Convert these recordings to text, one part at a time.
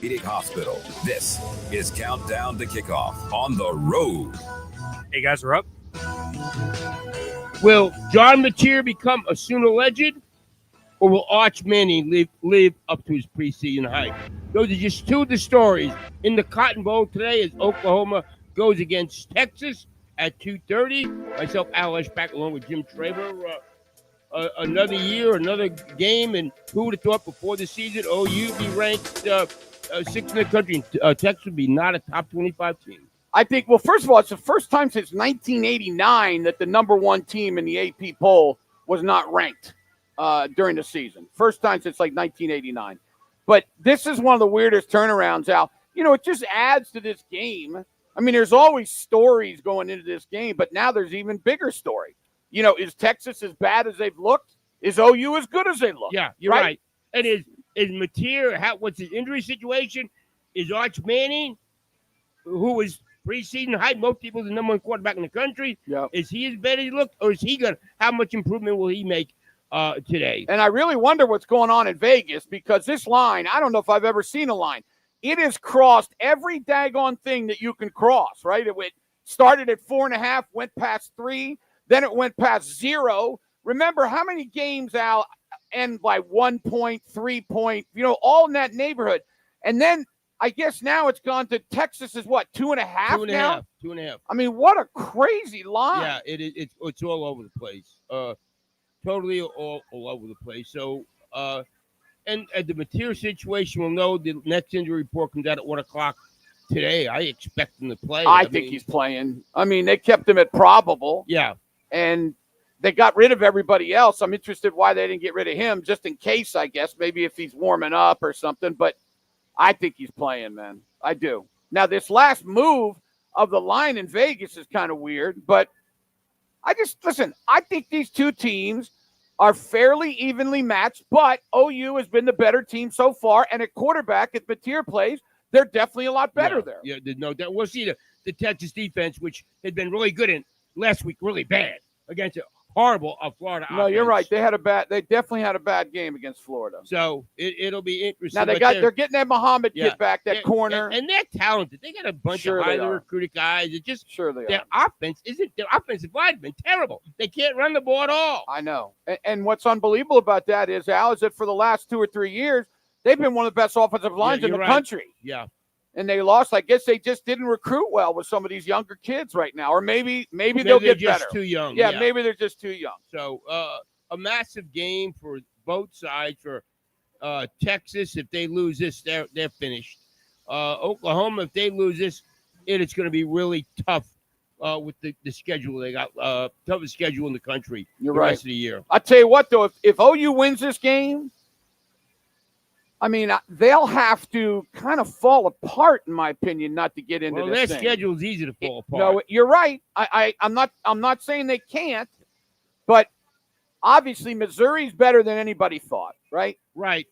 Orthopedic Hospital. This is Countdown to Kickoff on the road. Hey guys, we're up. Will John Mateer become a Sooner legend, or will Arch Manning live up to his preseason hype? Those are just two of the stories in the Cotton Bowl today as Oklahoma goes against Texas at 2:30. Myself, Al Eschbach, along with Jim Traver. Another year, another game, and who would have thought before the season OU be ranked sixth in the country, and Texas would be not a top 25 team? I think, well, first of all, it's the first time since 1989 that the number one team in the AP poll was not ranked during the season. First time since like 1989. But this is one of the weirdest turnarounds, Al. You know, it just adds to this game. I mean, there's always stories going into this game, but now there's even bigger story. You know, is Texas as bad as they've looked? Is OU as good as they look? Yeah, you're right. And is Mateer, what's his injury situation? Is Arch Manning, who was preseason hype, most people the number one quarterback in the country, is he as bad as he looked? Or is he how much improvement will he make today. And I really wonder what's going on in Vegas because this line, I don't know if I've ever seen a line. It has crossed every daggone thing that you can cross, right? It started at 4.5, went past 3, then it went past 0. Remember how many games, Al, end by 1 point, 3 point, all in that neighborhood. And then I guess now it's gone to Texas is what, 2.5 now? 2.5. I mean, what a crazy line. Yeah, it's all over the place. Totally all over the place. So, and the Mateer situation, we'll know the next injury report comes out at 1 o'clock today. I expect him to play. I think he's playing. I mean, they kept him at probable. Yeah. And they got rid of everybody else. I'm interested why they didn't get rid of him, just in case, I guess, maybe if he's warming up or something. But I think he's playing, man. I do. Now, this last move of the line in Vegas is kind of weird, but I think these two teams are fairly evenly matched, but OU has been the better team so far, and at quarterback, if Mateer plays, they're definitely a lot better there. Yeah, no doubt. We'll see the Texas defense, which had been really good in last week, really bad against a horrible Florida offense. No, you're right. They definitely had a bad game against Florida. So it'll be interesting. Now they're getting that Muhammad kid back, that corner. And they're talented. They got a bunch of highly recruited guys. It just their offensive line has been terrible. They can't run the ball at all. I know. And what's unbelievable about that is, Al, is that for the last 2 or 3 years, they've been one of the best offensive lines in the country. Yeah. And they lost. I guess they just didn't recruit well with some of these younger kids right now. Or maybe they'll get better. Just too young. Yeah, maybe they're just too young. So a massive game for both sides. For Texas, if they lose this, they're finished. Oklahoma, if they lose this, it's going to be really tough with the schedule they got. Toughest schedule in the country the rest of the year. I'll tell you what, though, if OU wins this game, I mean, they'll have to kind of fall apart, in my opinion, not to get into this their schedule is easy to fall apart. No, you're right. I'm not saying they can't, but obviously Missouri's better than anybody thought, right? Right.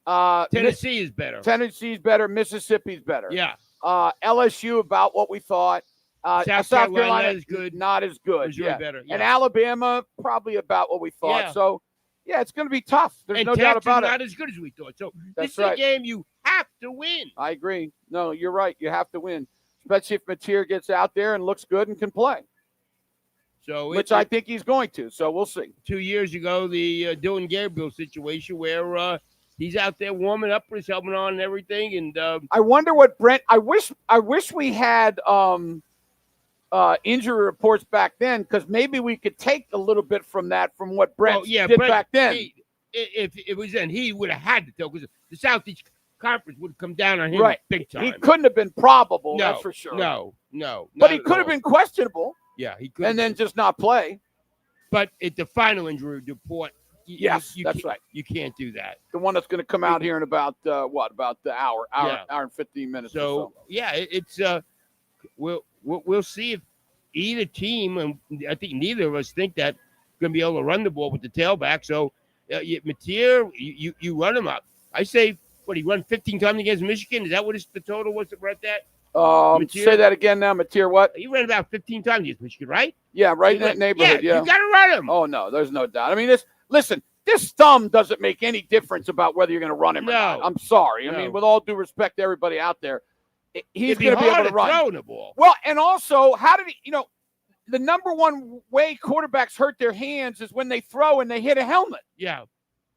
Tennessee is better. Tennessee's better. Mississippi's better. Yeah. LSU about what we thought. South Carolina is good. Not as good. Missouri better. Yeah. And Alabama probably about what we thought. Yeah. So. Yeah, it's going to be tough. There's no Texas doubt about it. Not as good as we thought. So That's this is a game you have to win. I agree. No, you're right. You have to win, especially if Mateer gets out there and looks good and can play. So which I think he's going to. So we'll see. 2 years ago, the Dylan Gabriel situation where he's out there warming up with his helmet on and everything. And I wonder what Brent. I wish we had injury reports back then, because maybe we could take a little bit from what Brent did back then. If it was then, he would have had to tell, because the Southeast Conference would come down on him big time. He couldn't have been probable, that's for sure. No. But he could have been questionable. Yeah, he could. And then just not play. But at the final injury report, that's right. You can't do that. The one that's going to come out here in about about the hour and 15 minutes. So it's we'll see if either team, and I think neither of us think that going to be able to run the ball with the tailback. So Mateer, you run him up. I say, he run 15 times against Michigan? Is that what the total was right that? Say that again now, Mateer. What? He ran about 15 times against Michigan, right? Yeah, right in that neighborhood. Yeah, you got to run him. Oh no, there's no doubt. I mean, this thumb doesn't make any difference about whether you're going to run him or not. I'm sorry. I mean, with all due respect to everybody out there, he's going to be able to run the ball. Well, and also, how did he? The number one way quarterbacks hurt their hands is when they throw and they hit a helmet. Yeah.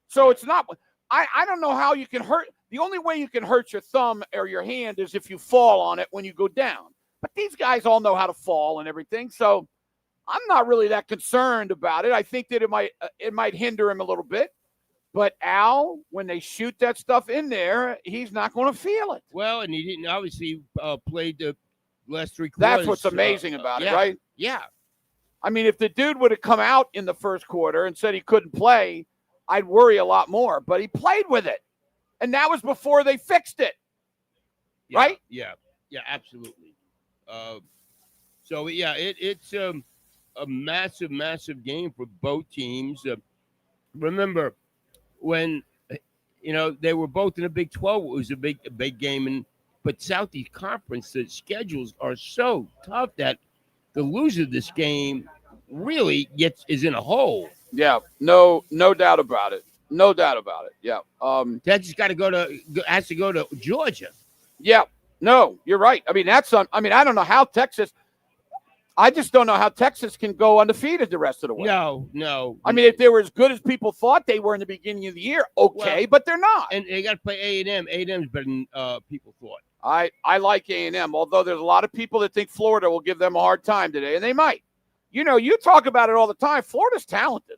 So it's not. I don't know how you can hurt. The only way you can hurt your thumb or your hand is if you fall on it when you go down. But these guys all know how to fall and everything, so I'm not really that concerned about it. I think that it might hinder him a little bit. But Al, when they shoot that stuff in there, he's not going to feel it. Well, and he didn't obviously play the last 3 quarters. That's what's amazing about it, right? Yeah. I mean, if the dude would have come out in the first quarter and said he couldn't play, I'd worry a lot more. But he played with it. And that was before they fixed it. Right? Yeah, absolutely. It's a massive, massive game for both teams. Remember, when they were both in the Big 12, it was a big game, but Southeast Conference, the schedules are so tough that the loser of this game really is in a hole. Yeah, no doubt about it. No doubt about it. Yeah. Texas has to go to Georgia. Yeah. No, you're right. I mean, I don't know how Texas. I just don't know how Texas can go undefeated the rest of the way. No. I mean, if they were as good as people thought they were in the beginning of the year, okay, but they're not. And they got to play A&M. A&M's better than people thought. I like A&M, although there's a lot of people that think Florida will give them a hard time today, and they might. You talk about it all the time. Florida's talented.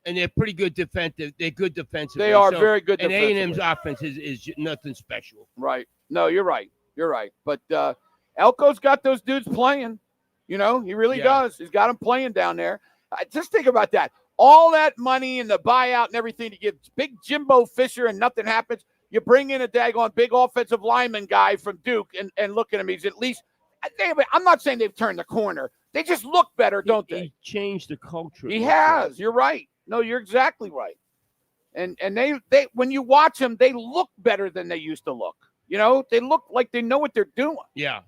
And they're pretty good defensive. They're good defensively. They are very good and defensively. And A&M's offense is nothing special. Right. No, you're right. You're right. But Elko's got those dudes playing. He really does. He's got them playing down there. Just think about that. All that money and the buyout and everything to give big Jimbo Fisher and nothing happens. You bring in a daggone big offensive lineman guy from Duke and look at him. He's at least – I'm not saying they've turned the corner. They just look better, don't they? He changed the culture. He has. You're right. No, you're exactly right. And they when you watch them, they look better than they used to look. They look like they know what they're doing. Yeah.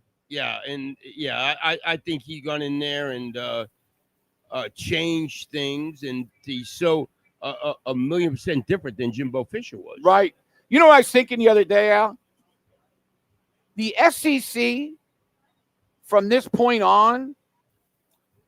And I think he got in there and changed things, and he's so 1,000,000% different than Jimbo Fisher was. Right. You know what I was thinking the other day, Al? The SEC, from this point on,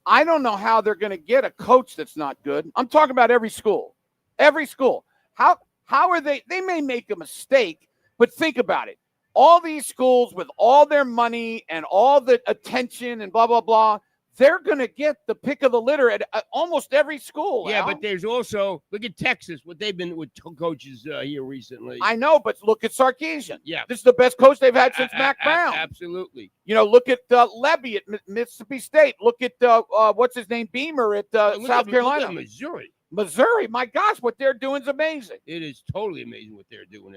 I don't know how they're going to get a coach that's not good. I'm talking about every school. Every school. How are they? They may make a mistake, but think about it. All these schools with all their money and all the attention and blah, blah, blah, they're going to get the pick of the litter at almost every school. Yeah, Al. but there's also, look at Texas, what they've been with coaches here recently. I know, but look at Sarkisian. Yeah. This is the best coach they've had since Mac Brown. Absolutely. Look at Levy at Mississippi State. Look at, what's his name, Beamer at South Carolina. Look at Missouri, my gosh, what they're doing is amazing. It is totally amazing what they're doing.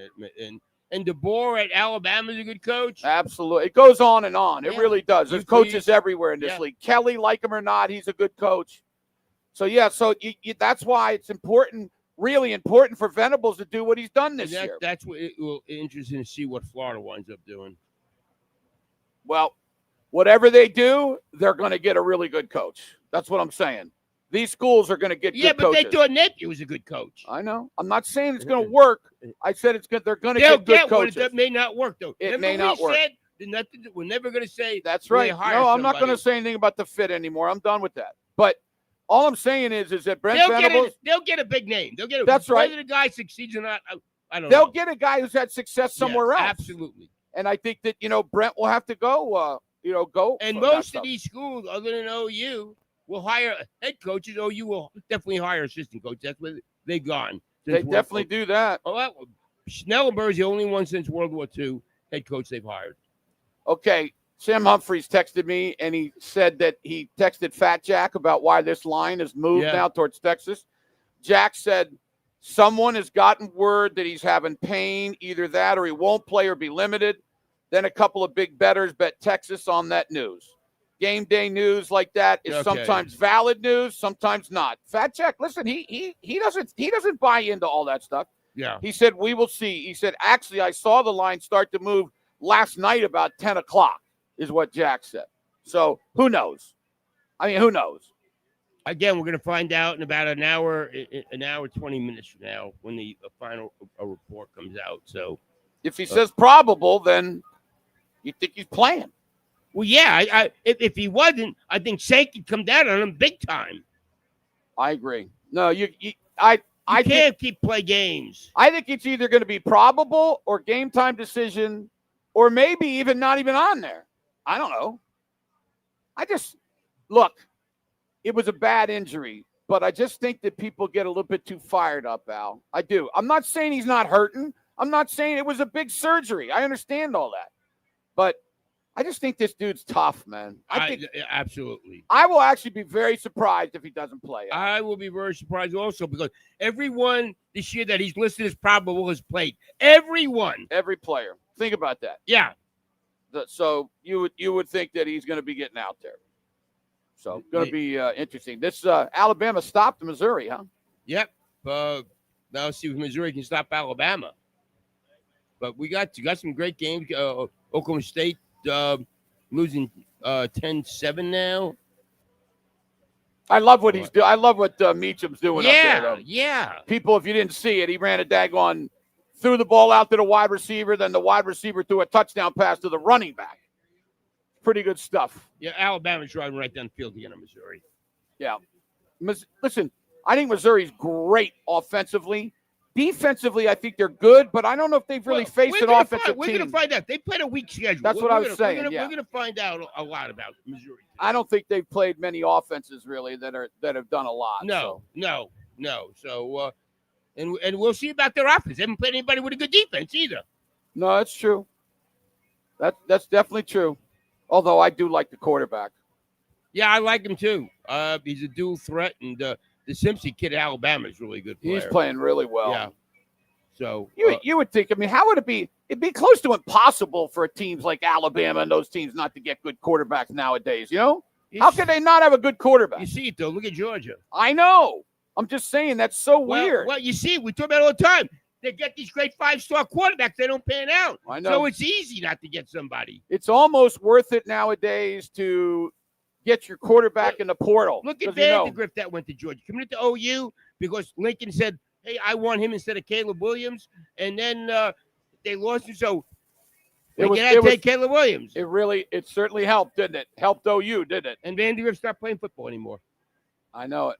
And DeBoer at Alabama is a good coach. Absolutely. It goes on and on. It really does. There's coaches everywhere in this league. Kelly, like him or not, he's a good coach. So, that's why it's important, really important for Venables to do what he's done this year. That's what it will be interesting to see what Florida winds up doing. Well, whatever they do, they're going to get a really good coach. That's what I'm saying. These schools are going to get good coaches. Yeah, but they thought Nephew was a good coach. I know. I'm not saying it's going to work. I said they're going to get good coaches. That may not work, though. It may not work. We're never going to say. That's right. No, I'm not going to say anything about the fit anymore. I'm done with that. But all I'm saying is that Brent Venables. They'll get a big name. They'll get. That's right. Whether the guy succeeds or not, I don't know. They'll get a guy who's had success somewhere else. Absolutely. And I think that Brent will have to go. Go. And most of these schools, other than OU, will hire head coaches. OU will definitely hire assistant coaches. That's where they've gone. They definitely do that. Schnellenberg's the only one since World War II head coach they've hired. Okay. Sam Humphreys texted me, and he said that he texted Fat Jack about why this line has moved now towards Texas. Jack said someone has gotten word that he's having pain, either that or he won't play or be limited. Then a couple of big bettors bet Texas on that news. Game day news like that is sometimes valid news, sometimes not. Fat Jack, listen, he doesn't buy into all that stuff. Yeah. He said, we will see. He said, actually, I saw the line start to move last night about 10 o'clock is what Jack said. So who knows? Who knows? Again, we're going to find out in about an hour, 20 minutes from now when the final report comes out. So if he says probable, then you think he's playing. Well, yeah. If he wasn't, I think Shake could come down on him big time. I agree. No, I can't keep play games. I think it's either going to be probable or game time decision, or maybe even not even on there. I don't know. Look, it was a bad injury, but I just think that people get a little bit too fired up, Al. I do. I'm not saying he's not hurting. I'm not saying it was a big surgery. I understand all that. But I just think this dude's tough, man. Absolutely. I will actually be very surprised if he doesn't play. I will be very surprised also because everyone this year that he's listed as probable has played. Everyone. Every player. Think about that. Yeah. So you would think that he's going to be getting out there. So going to be interesting. This Alabama stopped Missouri, huh? Yep. Now let's see if Missouri can stop Alabama. But we got some great games. Oklahoma State losing 10-7 now. I love what he's doing. I love what Meacham's doing up there, though. Yeah. People, if you didn't see it, he ran a daggone, threw the ball out to the wide receiver, then the wide receiver threw a touchdown pass to the running back. Pretty good stuff. Yeah, Alabama's driving right down the field again in Missouri. Yeah. Listen, I think Missouri's great offensively. Defensively, I think they're good, but I don't know if they've really faced an offensive team. We're going to find out. They played a weak schedule. That's what I was saying. We're going to find out a lot about Missouri. I don't think they've played many offenses really that have done a lot. No. So, and we'll see about their offense. They haven't played anybody with a good defense either. No, that's true. That's definitely true. Although I do like the quarterback. Yeah, I like him too. He's a dual threat, and the Simpson kid at Alabama is really good player. He's playing really well. Yeah. So you would think. I mean, how would it be? It'd be close to impossible for teams like Alabama and those teams not to get good quarterbacks nowadays. You know, how could they not have a good quarterback? You see it though. Look at Georgia. I know. I'm just saying that's so weird. Well, you see, we talk about it all the time. They get these great 5-star quarterbacks. They don't pan out. I know. So it's easy not to get somebody. It's almost worth it nowadays to get your quarterback in the portal. Look at Vandergrift that went to Georgia. Coming into OU because Lincoln said, hey, I want him instead of Caleb Williams. And then they lost him. So they had to take Caleb Williams. It certainly helped, didn't it? Helped OU, didn't it? And Vandergrift stopped playing football anymore. I know it.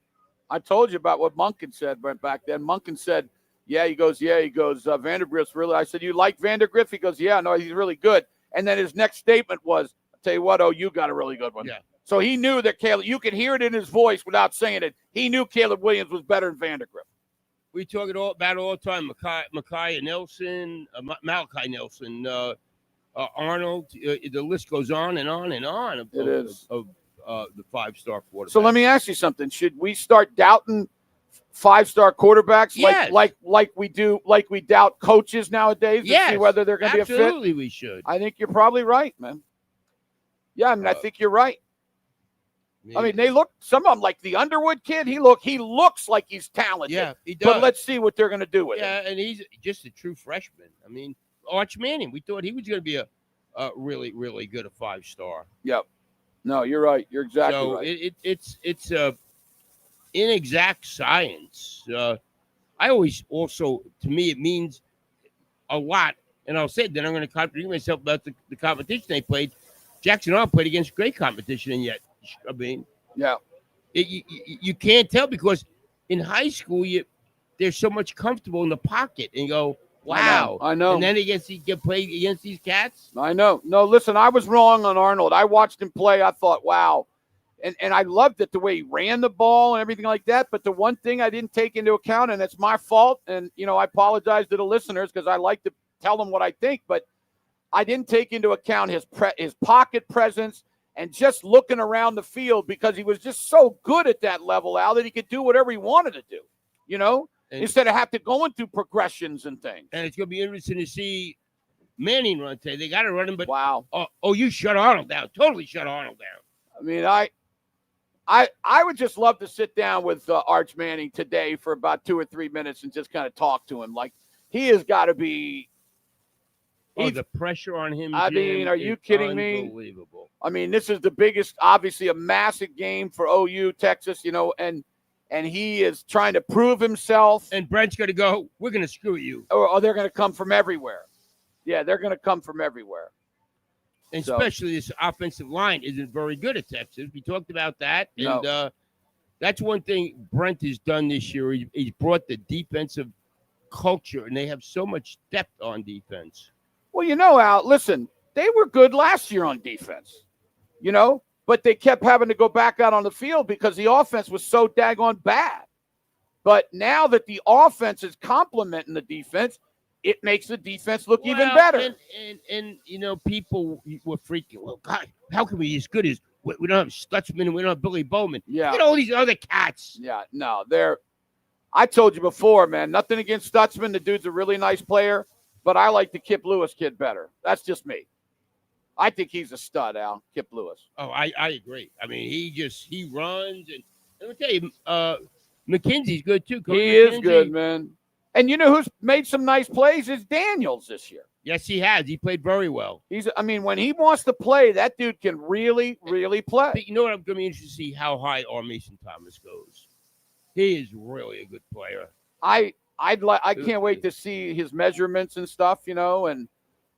I told you about what Munkin said back then. Munkin said, he goes, Vandergrift's really, I said, you like Vandergrift? He goes, yeah, no, he's really good. And then his next statement was, I'll tell you what, OU got a really good one. Yeah. So he knew that Caleb, you could hear it in his voice without saying it. He knew Caleb Williams was better than Vandergrift. We talk about it all the time. Malachi Nelson, Arnold. The list goes on and on and on. Of the 5-star quarterback. So let me ask you something. Should we start doubting 5-star quarterbacks yes. like we doubt coaches nowadays to see whether they're going to be a fit? Absolutely, we should. I think you're probably right, man. Yeah, I mean, I think you're right. I mean, some of them, like the Underwood kid, he looks like he's talented. Yeah, he does. But let's see what they're going to do with him. Yeah, and he's just a true freshman. I mean, Arch Manning, we thought he was going to be a really, really good 5-star. Yep. No, you're right. You're exactly right. It's inexact science. I always also, to me, it means a lot. And I'll say, then I'm going to contradict myself about the competition they played. Jackson Arnold played against great competition, and yet, I mean, yeah, you can't tell because in high school they're so much comfortable in the pocket and you go, wow, I know. And then you get played against these cats. I know. No, listen, I was wrong on Arnold. I watched him play. I thought, wow, and I loved it the way he ran the ball and everything like that. But the one thing I didn't take into account, and it's my fault, and I apologize to the listeners because I like to tell them what I think, but I didn't take into account his pocket presence. And just looking around the field because he was just so good at that level, Al, that he could do whatever he wanted to do, instead of have to go into progressions and things. And it's going to be interesting to see Manning run today. They got to run him, but wow. You shut Arnold down. Totally shut Arnold down. I mean, I would just love to sit down with Arch Manning today for about 2 or 3 minutes and just kind of talk to him. Like, he has got to be. The pressure on him. I mean, are you kidding me? Unbelievable. I mean, this is the biggest, obviously a massive game for OU, Texas, and he is trying to prove himself. And Brent's going to go, we're going to screw you. Or they're going to come from everywhere. Yeah, they're going to come from everywhere. And especially this offensive line isn't very good at Texas. We talked about that. And that's one thing Brent has done this year. He's brought the defensive culture, and they have so much depth on defense. Well, Al, listen, they were good last year on defense, but they kept having to go back out on the field because the offense was so daggone bad. But now that the offense is complementing the defense, it makes the defense look even better. And people were freaking, well, God, how can we be as good as we don't have Stutzman and we don't have Billy Bowman? Yeah. Look at all these other cats. Yeah, no, I told you before, man, nothing against Stutzman. The dude's a really nice player. But I like the Kip Lewis kid better. That's just me. I think he's a stud, Al, Kip Lewis. Oh, I agree. I mean, he runs. And let me tell you, McKenzie's good, too. He is good, man. And you know who's made some nice plays is Daniels this year. Yes, he has. He played very well. When he wants to play, that dude can really, really play. But you know what? I'm going to be interested to see how high R. Mason Thomas goes. He is really a good player. I can't wait to see his measurements and stuff, and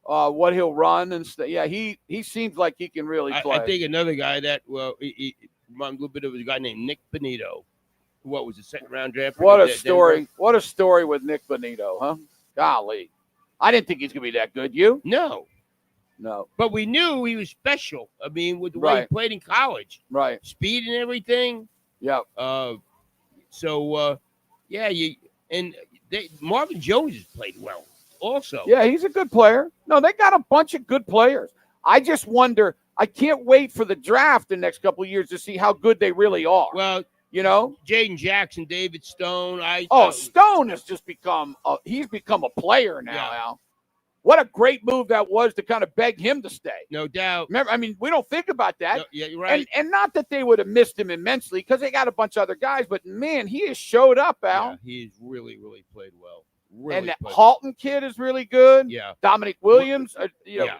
what he'll run and stuff. Yeah, he seems like he can really play. I think another guy that he reminds a little bit of a guy named Nick Benito. What was the second-round draft? What a story! Denver. What a story with Nick Benito, huh? Golly, I didn't think he's gonna be that good. You? No. But we knew he was special. I mean, with the way he played in college, right? Speed and everything. Yeah. Marvin Jones has played well also. Yeah, he's a good player. No, they got a bunch of good players. I just wonder. I can't wait for the draft the next couple of years to see how good they really are. Well, Jaden Jackson, David Stone. Stone has just become he's become a player now, yeah. Al. What a great move that was to kind of beg him to stay. No doubt. Remember, we don't think about that. No, yeah, you're right. And not that they would have missed him immensely because they got a bunch of other guys, but man, he has showed up, Al. Yeah, he's really, really played well. And that Halton kid is really good. Yeah. Dominic Williams,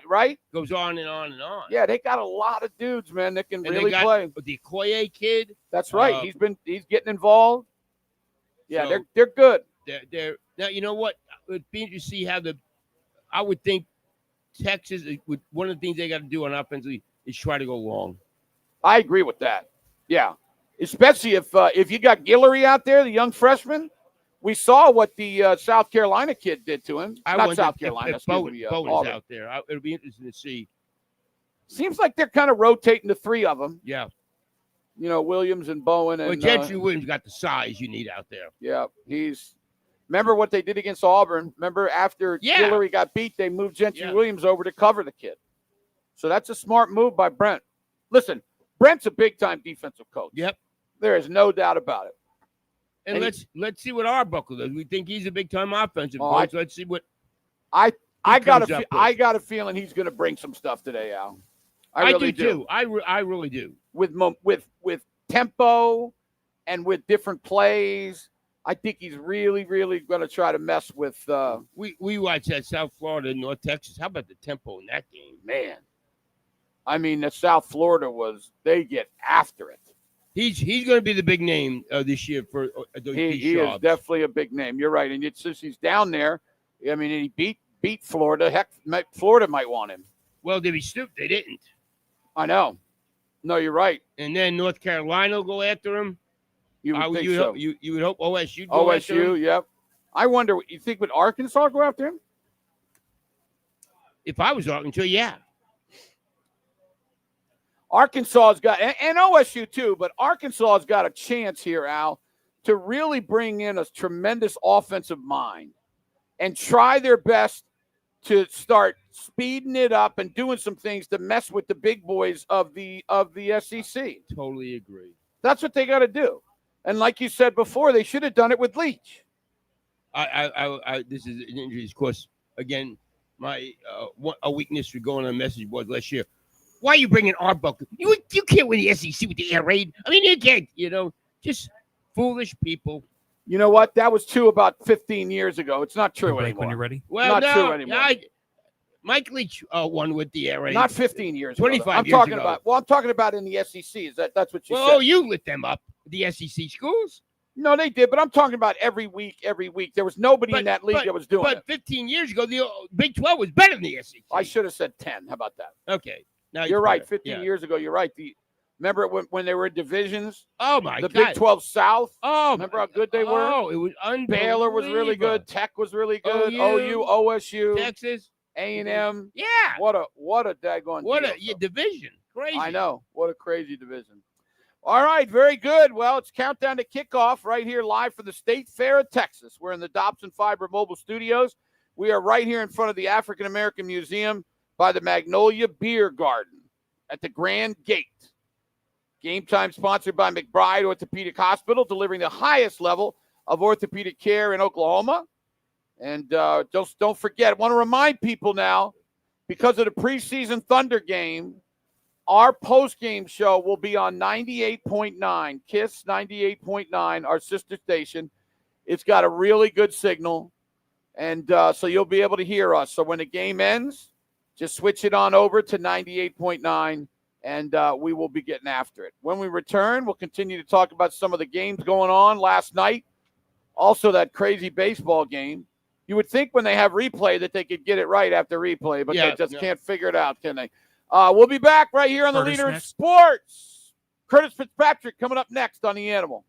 right? Goes on and on and on. Yeah, they got a lot of dudes, man, that can really play. The Okoye kid. That's right. He's getting involved. Yeah, they're good. They're now. You know what? It'd be interesting to see how I would think Texas one of the things they got to do on offensively is try to go long. I agree with that. Yeah, especially if you got Guillory out there, the young freshman. We saw what the South Carolina kid did to him. Not South Carolina. If Bowen's out there. It'll be interesting to see. Seems like they're kind of rotating the three of them. Yeah. Williams and Bowen. And Gentry Williams got the size you need out there. Yeah. Remember what they did against Auburn? Remember after Guillory got beat, they moved Gentry Williams over to cover the kid. So that's a smart move by Brent. Listen, Brent's a big-time defensive coach. Yep. There is no doubt about it. And let's see what Arbuckle does. We think he's a big time offensive coach. Let's see what I got a feeling he's going to bring some stuff today, Al. I really do too. I really do. With tempo and with different plays, I think he's really, really going to try to mess with. We watched that South Florida and North Texas. How about the tempo in that game, man? The South Florida they get after it. He's going to be the big name this year for he is definitely a big name. You're right, and since he's down there, he beat Florida. Heck, Florida might want him. Well, did he stoop? They didn't. I know. No, you're right. And then North Carolina will go after him. You would think so. You would hope OSU go after him. Yep. I wonder. You think would Arkansas go after him? If I was Arkansas, yeah. Arkansas's got, and OSU too, but Arkansas's got a chance here, Al, to really bring in a tremendous offensive mind and try their best to start speeding it up and doing some things to mess with the big boys of the SEC. Totally agree. That's what they got to do. And like you said before, they should have done it with Leach. This is an injury, of course. Again, my a weakness for going on message boards last year. Why are you bringing Arbuckle? You can't win the SEC with the air raid. You can't, just foolish people. You know what? That was true about 15 years ago. It's not true anymore. When you're ready. Well, not true anymore. Mike Leach won with the air raid. Not 15 years 25 ago. years ago. I'm talking about in the SEC. That's what you said. Oh, you lit them up, the SEC schools? No, they did, but I'm talking about every week. There was nobody in that league that was doing it. But 15 years ago, the Big 12 was better than the SEC. I should have said 10. How about that? Okay. Now you're right. 15 years ago, you're right. Remember when they were in divisions? Oh, my God. The Big 12 South. Oh, remember how good they were? Oh, it was unbelievable. Baylor was really good. Tech was really good. OU, OSU. Texas. A&M. Yeah. What a daggone division. Crazy. I know. What a crazy division. All right, very good. Well, it's countdown to kickoff right here live from the State Fair of Texas. We're in the Dobson Fiber Mobile Studios. We are right here in front of the African American Museum by the Magnolia Beer Garden at the Grand Gate. Game time sponsored by McBride Orthopedic Hospital, delivering the highest level of orthopedic care in Oklahoma. And just don't forget, I want to remind people now, because of the preseason Thunder game, our post-game show will be on 98.9, KISS 98.9, our sister station. It's got a really good signal. And so you'll be able to hear us. So when the game ends, just switch it on over to 98.9, and we will be getting after it. When we return, we'll continue to talk about some of the games going on last night. Also, that crazy baseball game. You would think when they have replay that they could get it right after replay, but they just can't figure it out, can they? We'll be back right here on the Leader in Sports. Curtis Fitzpatrick coming up next on The Animal.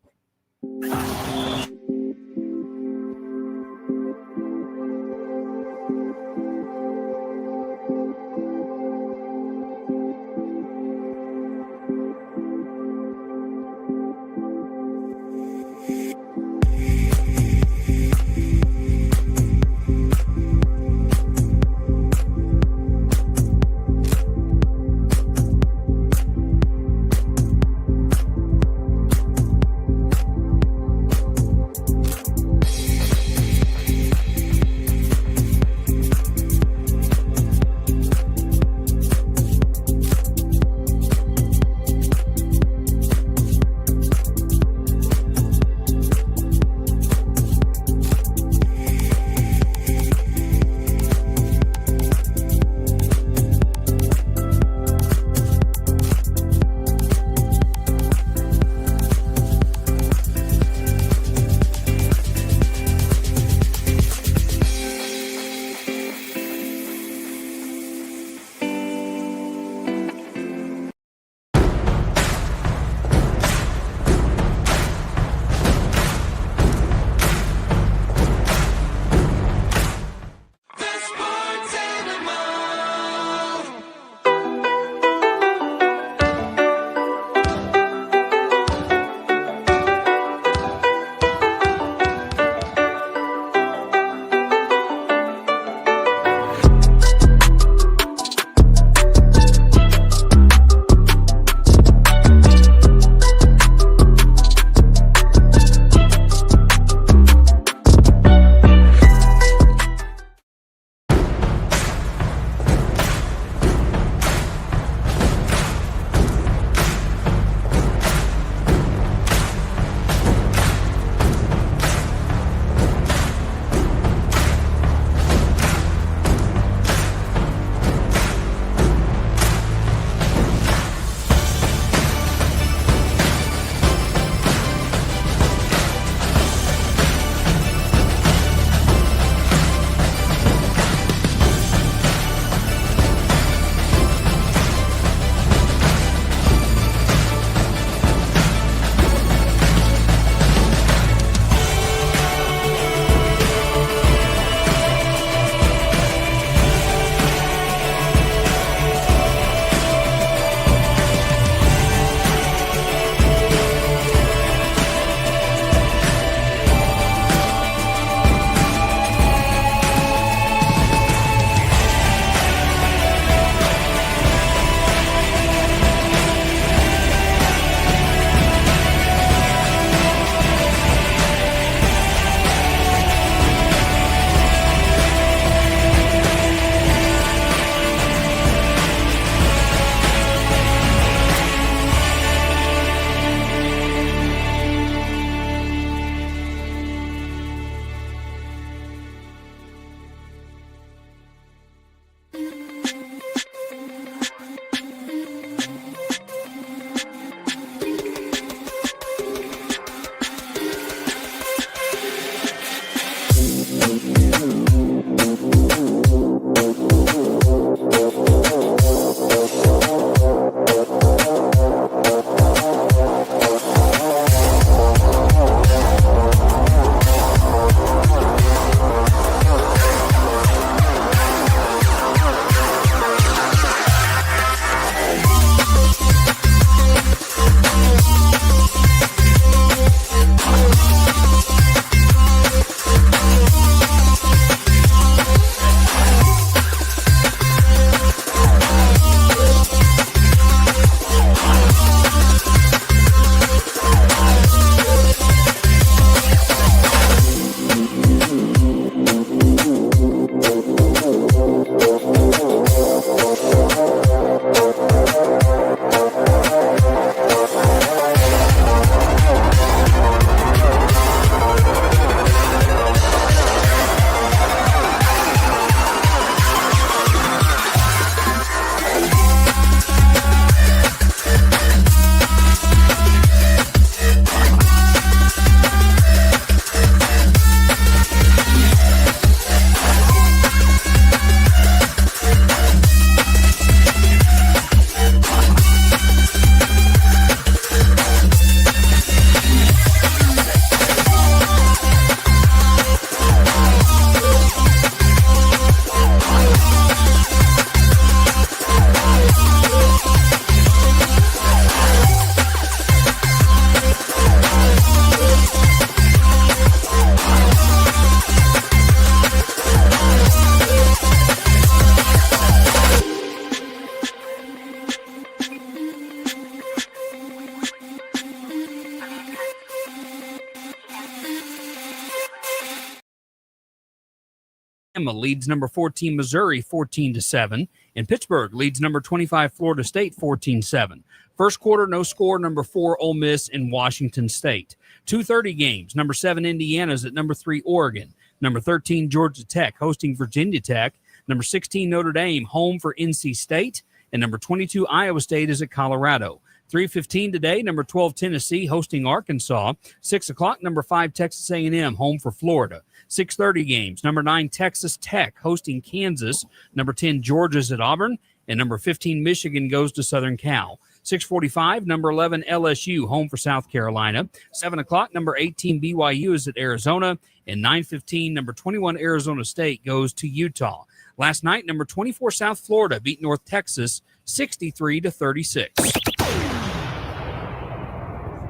Alabama leads number 14 Missouri 14-7, and Pittsburgh leads number 25 Florida State 14-7. First quarter, no score, number 4 Ole Miss in Washington State. 2:30 games, number 7 Indiana's at number 3 Oregon. Number 13 Georgia Tech hosting Virginia Tech. Number 16 Notre Dame home for NC State. And number 22 Iowa State is at Colorado. 3:15 today, number 12 Tennessee hosting Arkansas. 6 o'clock, number 5 Texas A&M home for Florida. 6:30 games, number 9 Texas Tech hosting Kansas. Number 10 Georgia's at Auburn. And number 15 Michigan goes to Southern Cal. 6:45, number 11 LSU home for South Carolina. 7 o'clock, number 18 BYU is at Arizona. And 9:15, number 21 Arizona State goes to Utah. Last night, number 24 South Florida beat North Texas 63-36.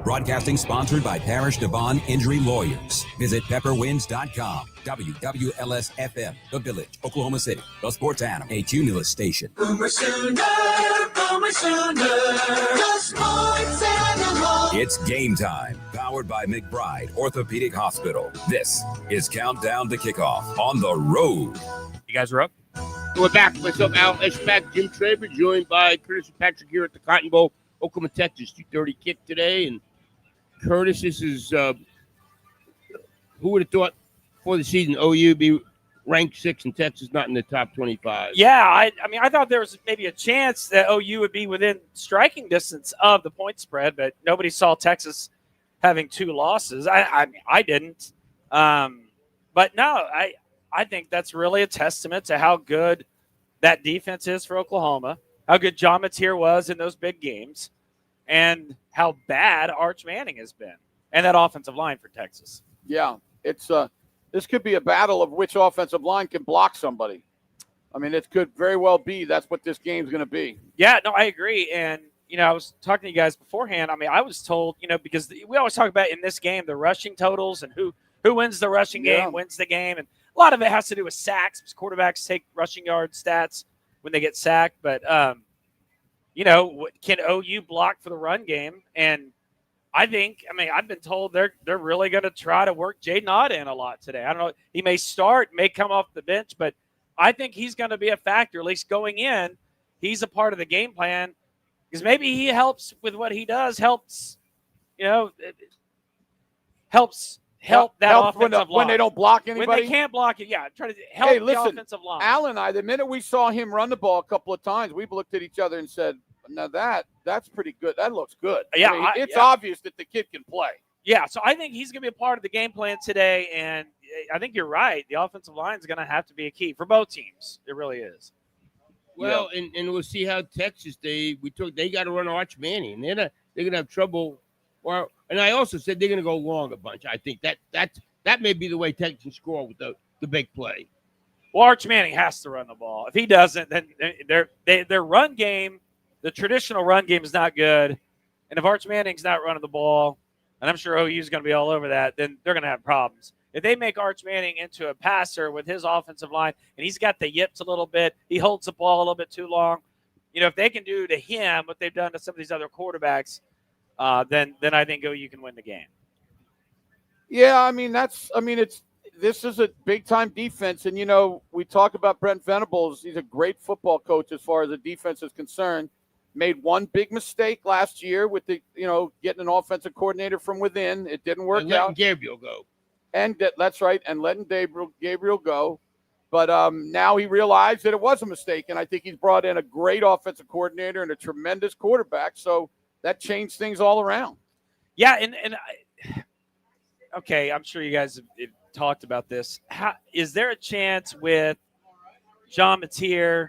Broadcasting sponsored by Parish Devon Injury Lawyers. Visit pepperwinds.com. WWLS FM, The Village, Oklahoma City, the Sports Animal, a Cumulus station. Boomer Sooner, the Sports Animal. It's game time. Powered by McBride Orthopedic Hospital. This is Countdown to Kickoff on the road. You guys are up? We're back. Myself, Al Eschbach, Jim Traver, joined by Curtis and Patrick here at the Cotton Bowl, Oklahoma, Texas. 2:30 kick today. And Curtis, this is, who would have thought before the season OU be ranked 6 and Texas not in the top 25? Yeah, I mean, I thought there was maybe a chance that OU would be within striking distance of the point spread, but nobody saw Texas having 2 losses. I didn't. But no, I think that's really a testament to how good that defense is for Oklahoma, how good John Mateer was in those big games, and how bad Arch Manning has been, and that offensive line for Texas. Yeah, it's this could be a battle of which offensive line can block somebody. I mean, it could very well be that's what this game's going to be. Yeah, no, I agree. And, I was talking to you guys beforehand. I mean, I was told, because we always talk about in this game the rushing totals and who wins the rushing game, wins the game. And a lot of it has to do with sacks because quarterbacks take rushing yard stats when they get sacked. But, can OU block for the run game? And I've been told they're really going to try to work Jaden Ott in a lot today. I don't know. He may start, may come off the bench, but I think he's going to be a factor, at least going in. He's a part of the game plan because maybe he helps with what he does, help that offensive line. When they don't block anybody? When they can't block it, try to help the offensive line. Al and I, the minute we saw him run the ball a couple of times, we looked at each other and said, now that's pretty good. That looks good. Yeah, it's obvious that the kid can play. Yeah, so I think he's going to be a part of the game plan today, and I think you're right. The offensive line is going to have to be a key for both teams. It really is. Well, and we'll see how Texas they got to run Arch Manning. They're going to have trouble. And I also said they're going to go long a bunch. I think that may be the way Texas can score with the big play. Well, Arch Manning has to run the ball. If he doesn't, then their run game. The traditional run game is not good. And if Arch Manning's not running the ball, and I'm sure OU is going to be all over that, then they're going to have problems. If they make Arch Manning into a passer with his offensive line, and he's got the yips a little bit, he holds the ball a little bit too long, if they can do to him what they've done to some of these other quarterbacks, then I think OU can win the game. Yeah, this is a big-time defense. And, we talk about Brent Venables. He's a great football coach as far as the defense is concerned. Made one big mistake last year with getting an offensive coordinator from within. It didn't work out. Letting Gabriel go. And that's right, and letting Gabriel go. But now he realized that it was a mistake, and I think he's brought in a great offensive coordinator and a tremendous quarterback. So that changed things all around. Yeah, okay, I'm sure you guys have talked about this. Is there a chance with John Mateer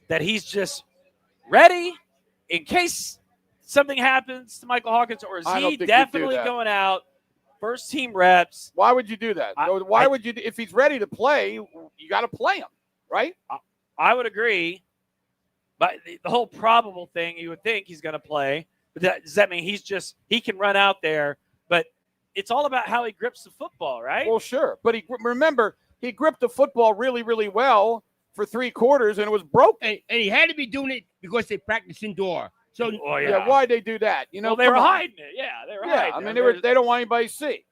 that he's just ready in case something happens to Michael Hawkins, or is he definitely going out first team reps? Why would you do that? Would you? If he's ready to play, you got to play him, right? I would agree, but the whole probable thing, you would think he's going to play. But does that mean he can run out there? But it's all about how he grips the football, right? Well, sure, but remember he gripped the football really, really well for 3 quarters, and it was broken. And he had to be doing it because they practice indoor. So why'd they do that? Well, they were hiding it. Yeah, they were hiding it. They don't want anybody to see.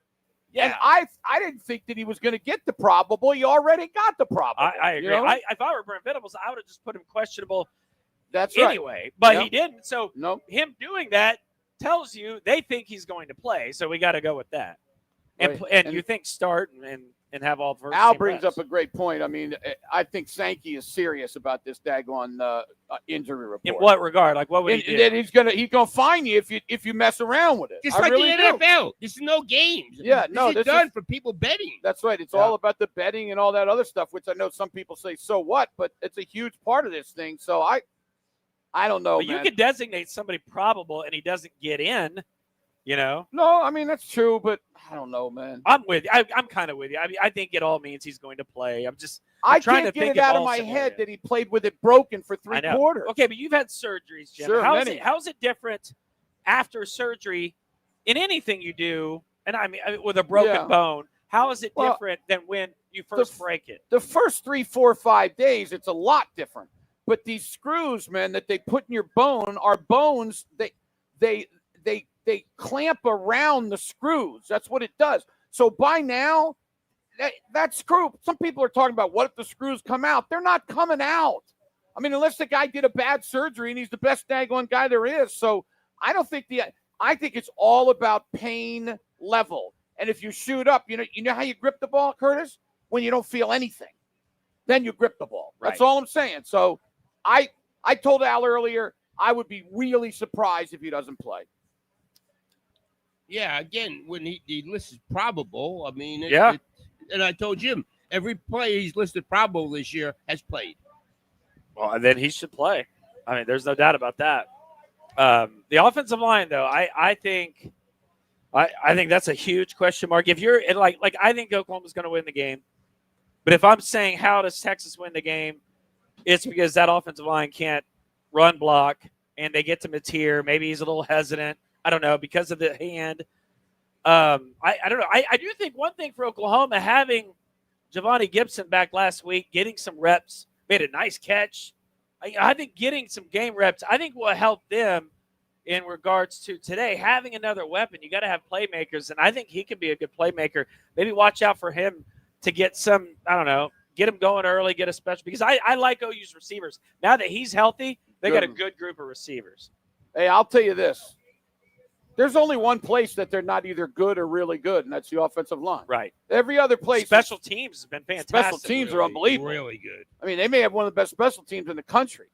And I didn't think that he was going to get the probable. He already got the probable. I agree. You know? If I were Brent Venables, I would have just put him questionable That's right. anyway. But Yep. he didn't. So Nope. him doing that tells you they think he's going to play. So we got to go with that. And, Right. and And- you think start and have all first Al team brings reps. up a great point. I mean, I think Sankey is serious about this daggone injury report. In what regard? Like what would And he do? that he's gonna fine you if you mess around with it. Just I like really the do. NFL. This is no games. Yeah, no, this this is done is- for people betting. That's right. It's Yeah. all about the betting and all that other stuff, which I know some people say, so what? But it's a huge part of this thing. So I don't know, But you man. could designate somebody probable and he doesn't get in, you know. No, I mean that's true, but I don't know, man. I'm with you. I'm kind of with you. I mean, I think it all means he's going to play. I trying can't to get think it of out of all my scenarios. head that he played with it broken for I know. 3/4. Okay, but you've had surgeries, Jim. Sure, many. How's it different after surgery in anything you do? And I mean, with a broken Yeah. bone, how is it Well, different than when you first break it? The first 3, 4, 5 days, it's a lot different. But these screws, man, that they put in your bone are bones. They clamp around the screws. That's what it does. So by now, that screw. Some people are talking about what if the screws come out? They're not coming out. I mean, unless the guy did a bad surgery and he's the best daggone guy there is. So I don't think I think it's all about pain level. And if you shoot up, you know how you grip the ball, Curtis? When you don't feel anything, then you grip the ball. That's Right. all I'm saying. So I told Al earlier I would be really surprised if he doesn't play. Yeah, again, when he lists probable, I mean, Yeah. and I told Jim, every player he's listed probable this year has played. Well, then he should play. I mean, there's no doubt about that. The offensive line, though, I think that's a huge question mark. If you're like I think Oklahoma's going to win the game, but if I'm saying how does Texas win the game, it's because that offensive line can't run block and they get to Mateer. Maybe he's a little hesitant. I don't know because of the hand. I don't know. I do think one thing for Oklahoma having Giovanni Gibson back last week, getting some reps, made a nice catch. I think getting some game reps, I think will help them in regards to today having another weapon. You got to have playmakers, and I think he could be a good playmaker. Maybe watch out for him to get some. I don't know, get him going early, get a special because I like OU's receivers. Now that he's healthy, they got a good group of receivers. Hey, I'll tell you this. There's only one place that they're not either good or really good, and that's the offensive line. Right. Every other place. Special teams have been fantastic. Special teams are unbelievable. Really good. I mean, they may have one of the best special teams in the country.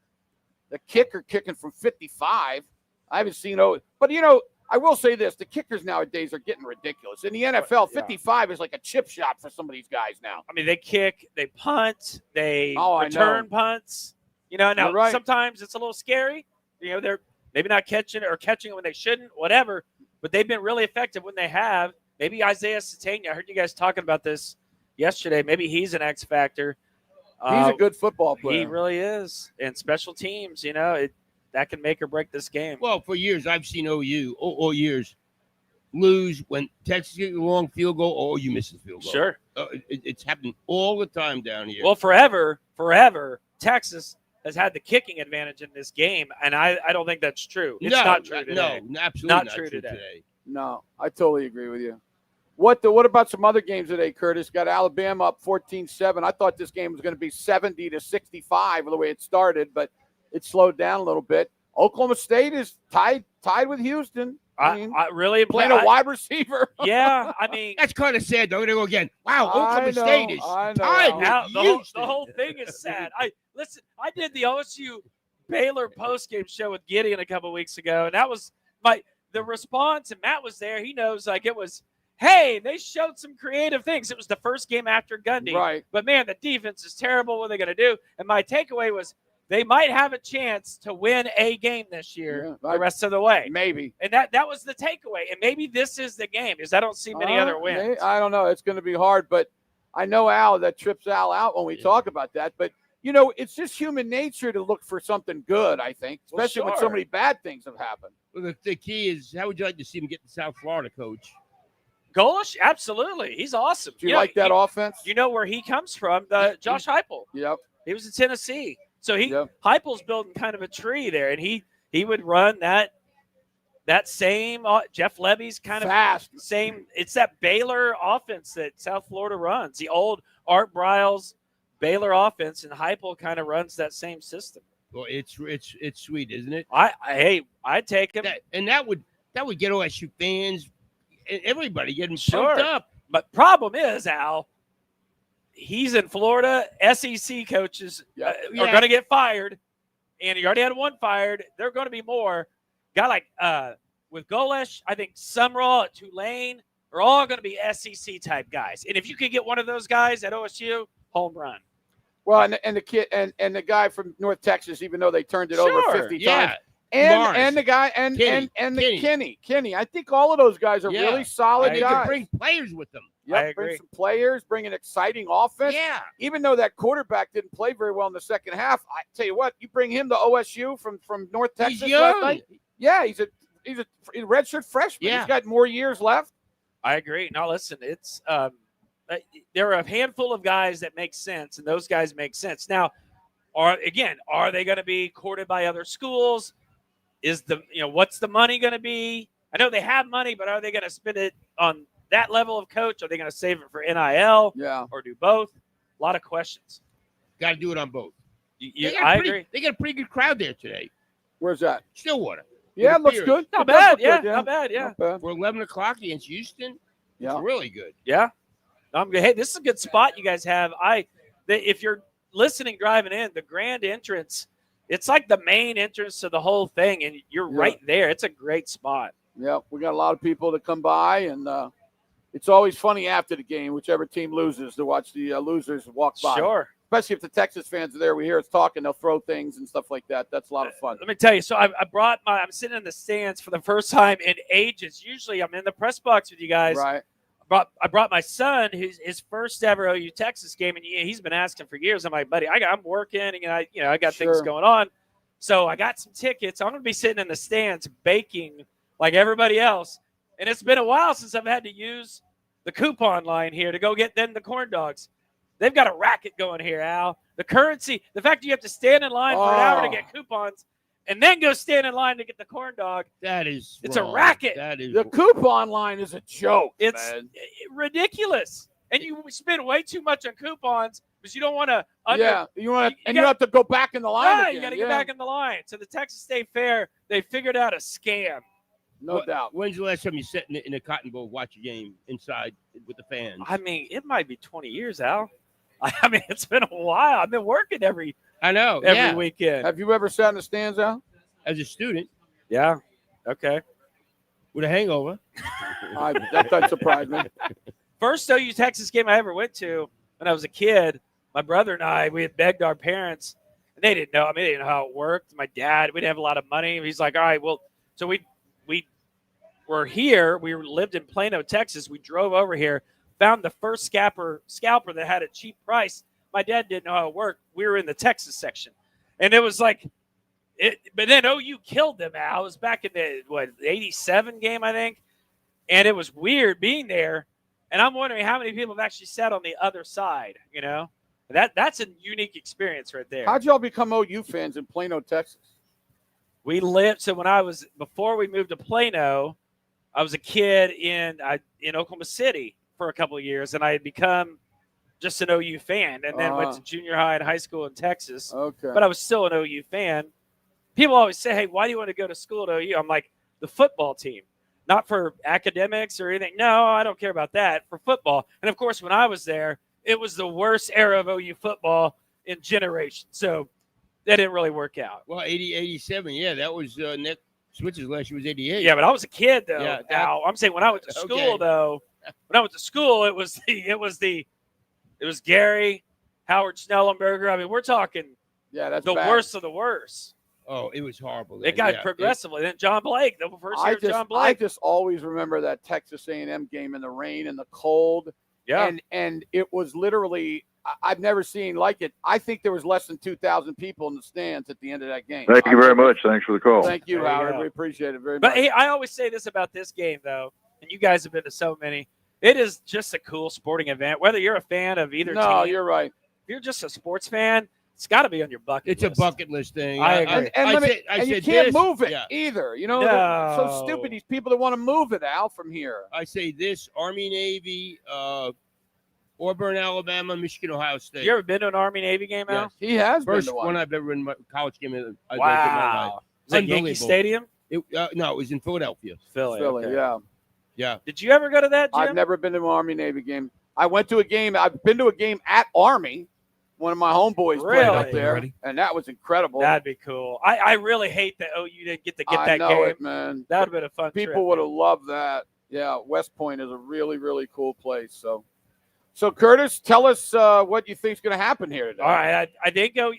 The kicker kicking from 55. I haven't seen but I will say this: the kickers nowadays are getting ridiculous. In the NFL, Yeah. 55 is like a chip shot for some of these guys now. I mean, they kick, they punt, they I return know. punts. Now You're right. sometimes it's a little scary. They're maybe not catching it or catching it when they shouldn't, whatever. But they've been really effective when they have. Maybe Isaiah Satania. I heard you guys talking about this yesterday. Maybe he's an X factor. He's a good football player. He really is. And special teams, that can make or break this game. Well, for years I've seen OU all years lose when Texas gets a long field goal or OU misses field goal. Sure. It's happened all the time down here. Well, forever, Texas has had the kicking advantage in this game, and I don't think that's true. It's not true today. No, absolutely Not not true true today. today. No, I totally agree with you. What about some other games today, Curtis? Got Alabama up 14-7. I thought this game was going to be 70-65 the way it started, but it slowed down a little bit. Oklahoma State is tied with Houston. I really playing a wide receiver. Yeah, I mean, That's kind of sad, though. I'm going to go again. Wow, I Oklahoma know, State is I know. tied with now, the Houston. whole thing is sad. I did the OSU Baylor postgame show with Gideon a couple weeks ago, and that was the response. And Matt was there. He knows it was. Hey, they showed some creative things. It was the first game after Gundy. Right. But, man, the defense is terrible. What are they going to do? And my takeaway was they might have a chance to win a game this year the rest of the way. Maybe. And that was the takeaway. And maybe this is the game because I don't see many other wins. I don't know. It's going to be hard, but I know Al, that trips Al out when we talk about that. But, it's just human nature to look for something good, I think, Well, especially when so sure. many bad things have happened. Well, the key is, how would you like to see him get the South Florida coach? Golish, absolutely. He's awesome. Do you like that offense? You know where he comes from, Josh Heupel. Yep. He was in Tennessee. So Yep. Heupel's building kind of a tree there, and he would run that that same Jeff Levy's kind Fast. of same. It's that Baylor offense that South Florida runs. The old Art Briles Baylor offense, and Heupel kind of runs that same system. Well, it's sweet, isn't it? I'd take him. That would get OSU fans and everybody getting Sure. pumped up. But problem is, Al, he's in Florida. SEC coaches are going to get fired, and he already had one fired. There are going to be more. Guy like with Golesh, I think Sumrall at Tulane are all going to be SEC type guys. And if you could get one of those guys at OSU, home run. Well, and the kid and the guy from North Texas, even though they turned it over 50 times. And the guy and Kenny. I think all of those guys are really solid They guys. can bring players with them. I agree. Bring some players, bring an exciting offense. Yeah. Even though that quarterback didn't play very well in the second half, I tell you what, you bring him to OSU from North Texas He's young. last night. Yeah, he's a redshirt freshman. Yeah. He's got more years left. I agree. Now, listen, it's there are a handful of guys that make sense, and those guys make sense. Now, are they going to be courted by other schools? Is what's the money going to be? I know they have money, but are they going to spend it on that level of coach? Are they going to save it for NIL? Yeah. Or do both? A lot of questions. Got to do it on both. I agree. They got a pretty good crowd there today. Where's that? Stillwater. Yeah, it looks good. Not It does bad. look Yeah, good, not bad. Yeah. Not bad. For 11 o'clock against Houston. Yeah. It's really good. Yeah. I'm good. Hey, this is a good spot you guys have. If you're listening driving in, the grand entrance, it's like the main entrance to the whole thing, and you're right there. It's a great spot. Yeah, we got a lot of people that come by, and it's always funny after the game, whichever team loses, to watch the losers walk by. Sure. Especially if the Texas fans are there. We hear us talking. They'll throw things and stuff like that. That's a lot of fun. Let me tell you. So I'm sitting in the stands for the first time in ages. Usually I'm in the press box with you guys. Right. I brought my son his first ever OU Texas game, and he's been asking for years. I'm like, buddy, I'm working, and I got things going on. So I got some tickets. I'm going to be sitting in the stands baking like everybody else. And it's been a while since I've had to use the coupon line here to go get them the corn dogs. They've got a racket going here, Al. The currency, the fact that you have to stand in line for an hour to get coupons and then go stand in line to get the corn dog. It's a racket. The coupon line is a joke. It's ridiculous. And you spend way too much on coupons because you don't want to. You have to go back in the line. Right, again. you got to get back in the line. So the Texas State Fair, they figured out a scam. No doubt. When's the last time you sat in the Cotton Bowl watch a game inside with the fans? I mean, it might be 20 years, Al. I mean, it's been a while. I've been working every weekend. Have you ever sat in the stands, Al? As a student. Yeah. Okay. With a hangover. That surprised me. First OU Texas game I ever went to when I was a kid, my brother and we had begged our parents, and they didn't know. I mean, they didn't know how it worked. My dad, we didn't have a lot of money. He's like, all right, well, so we were here. We lived in Plano, Texas. We drove over here, found the first scalper that had a cheap price. My dad didn't know how it worked. We were in the Texas section, and it was like but then OU killed them, Al. It was back in the 87 game, I think, and it was weird being there. And I'm wondering how many people have actually sat on the other side. That's a unique experience right there. How'd y'all become OU fans in Plano, Texas? We lived. So before we moved to Plano, I was a kid in Oklahoma City for a couple of years, and I had become just an OU fan, and then went to junior high and high school in Texas. Okay. But I was still an OU fan. People always say, hey, why do you want to go to school at OU? I'm like, the football team. Not for academics or anything. No, I don't care about that. For football. And, of course, when I was there, it was the worst era of OU football in generations. So that didn't really work out. Well, 87, yeah, that was Nick Switch's last year was 88. Yeah, but I was a kid, though. Yeah, now, I'm saying when I went to school, though, it was Gary, Howard Schnellenberger. I mean, we're talking that's the bad. worst of the worst. Oh, it was horrible. It got progressively. Then John Blake, the first year of John Blake. I just always remember that Texas A&M game in the rain and the cold. Yeah. And it was literally, I've never seen like it. I think there was less than 2,000 people in the stands at the end of that game. Thank you very much. Thanks for the call. Thank you, There you Howard. go. We appreciate it very But much. hey, I always say this about this game, though, and you guys have been to so many. It is just a cool sporting event. Whether you're a fan of either team. No, you're right. If you're just a sports fan, It's got to be on your bucket It's list. a bucket list thing. I agree. And you said can't this. move it Yeah. either. You know, No. they're so stupid. These people that want to move it out from here. I say this: Army, Navy, Auburn, Alabama, Michigan, Ohio State. You ever been to an Army-Navy game, Al? Yes. He has First been to one one. I've ever been in a college game. I've Wow. ever been in my life. Is that Yankee Unbelievable. Stadium? No, it was in Philadelphia. Philly. Philly, okay. yeah. Yeah. Did you ever go to that, Jim? I've never been to an Army-Navy game. I went to a game. I've been to a game at Army. One of my homeboys played up Really? there, and that was incredible. That'd be cool. I really hate that OU didn't get to get I that know game. it, man. That would have been a fun People trip. would have loved that. Yeah, West Point is a really, really cool place. So Curtis, tell us what you think is going to happen here today. All right, I did go.